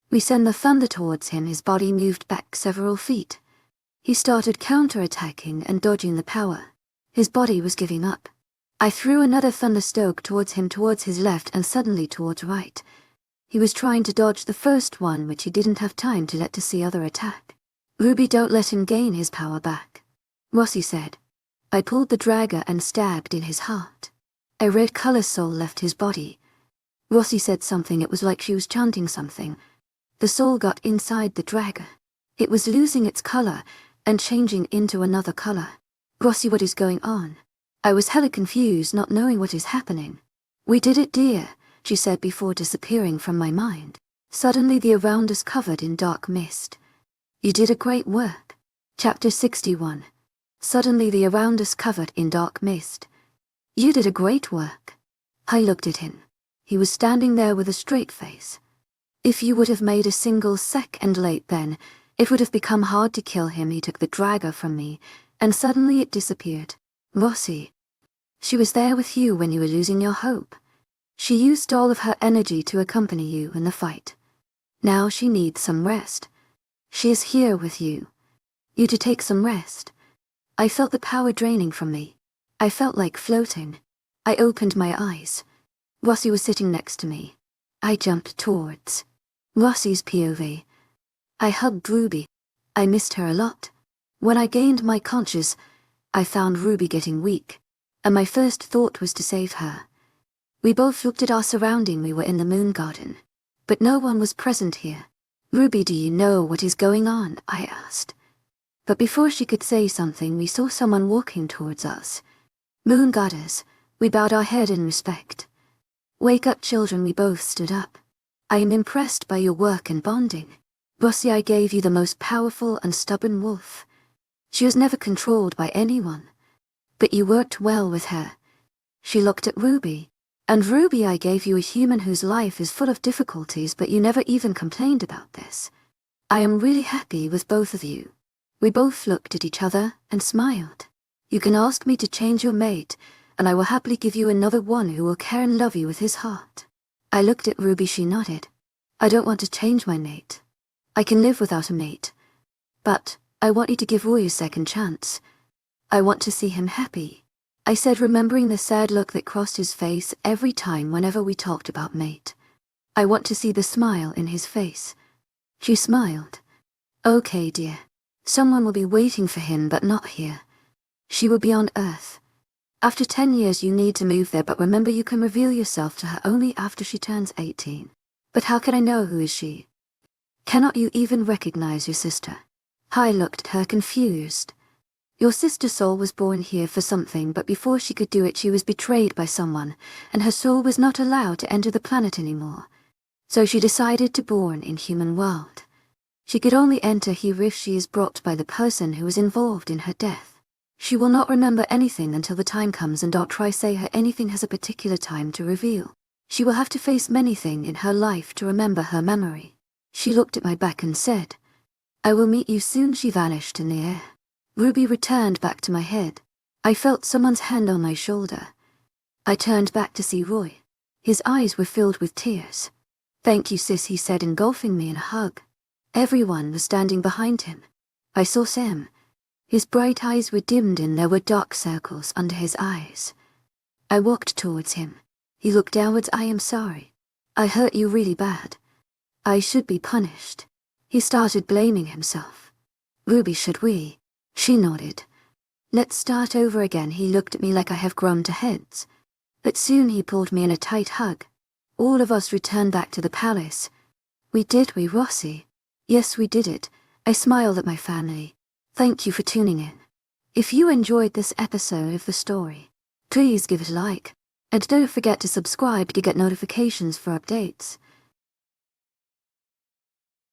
We sent the thunder towards him. His body moved back several feet. He started counter-attacking and dodging the power. His body was giving up. I threw another thunderstoke towards him, towards his left and suddenly towards right. He was trying to dodge the first one, which he didn't have time to let to see other attack. Ruby, don't let him gain his power back, Rossi said. I pulled the dagger and stabbed in his heart. A red color soul left his body. Rossi said something. It was like she was chanting something. The soul got inside the dagger. It was losing its color and changing into another color. Rossi, what is going on? I was hella confused, not knowing what is happening. We did it, dear, she said before disappearing from my mind. Suddenly the around us covered in dark mist. You did a great work. Chapter 61. Suddenly the around us covered in dark mist. You did a great work. I looked at him. He was standing there with a straight face. If you would have made a single second late then, it would have become hard to kill him. He took the dagger from me, and suddenly it disappeared. Rossi. She was there with you when you were losing your hope. She used all of her energy to accompany you in the fight. Now she needs some rest. She is here with you. You to take some rest. I felt the power draining from me. I felt like floating. I opened my eyes. Rossi was sitting next to me. I jumped towards Rossi's POV. I hugged Ruby. I missed her a lot. When I gained my conscious, I found Ruby getting weak, and my first thought was to save her. We both looked at our surrounding. We were in the moon garden, but no one was present here. Ruby, do you know what is going on? I asked. But before she could say something, we saw someone walking towards us. Moon goddess, we bowed our head in respect. Wake up, children, we both stood up. I am impressed by your work and bonding. Bossy, I gave you the most powerful and stubborn wolf. She was never controlled by anyone. But you worked well with her. She looked at Ruby. And Ruby, I gave you a human whose life is full of difficulties, but you never even complained about this. I am really happy with both of you. We both looked at each other and smiled. You can ask me to change your mate, and I will happily give you another one who will care and love you with his heart. I looked at Ruby, she nodded. I don't want to change my mate. I can live without a mate. But I want you to give Roy a second chance. I want to see him happy, I said, remembering the sad look that crossed his face every time whenever we talked about mate. I want to see the smile in his face. She smiled. Okay, dear. Someone will be waiting for him, but not here. She will be on Earth. After 10 years you need to move there, but remember you can reveal yourself to her only after she turns 18. But how can I know who is she? Cannot you even recognize your sister? I looked at her confused. Your sister's soul was born here for something, but before she could do it she was betrayed by someone, and her soul was not allowed to enter the planet anymore. So she decided to born in human world. She could only enter here if she is brought by the person who was involved in her death. She will not remember anything until the time comes, and don't try say her anything has a particular time to reveal. She will have to face many things in her life to remember her memory. She looked at my back and said, I will meet you soon. She vanished in the air. Ruby returned back to my head. I felt someone's hand on my shoulder. I turned back to see Roy. His eyes were filled with tears. Thank you, sis, he said, engulfing me in a hug. Everyone was standing behind him. I saw Sam. His bright eyes were dimmed and there were dark circles under his eyes. I walked towards him. He looked downwards. I am sorry. I hurt you really bad. I should be punished. He started blaming himself. Ruby, should we? She nodded. Let's start over again. He looked at me like I have grown to heads. But soon he pulled me in a tight hug. All of us returned back to the palace. We did, we, Rossi? Yes, we did it. I smiled at my family. Thank you for tuning in. If you enjoyed this episode of the story, please give it a like. And don't forget to subscribe to get notifications for updates.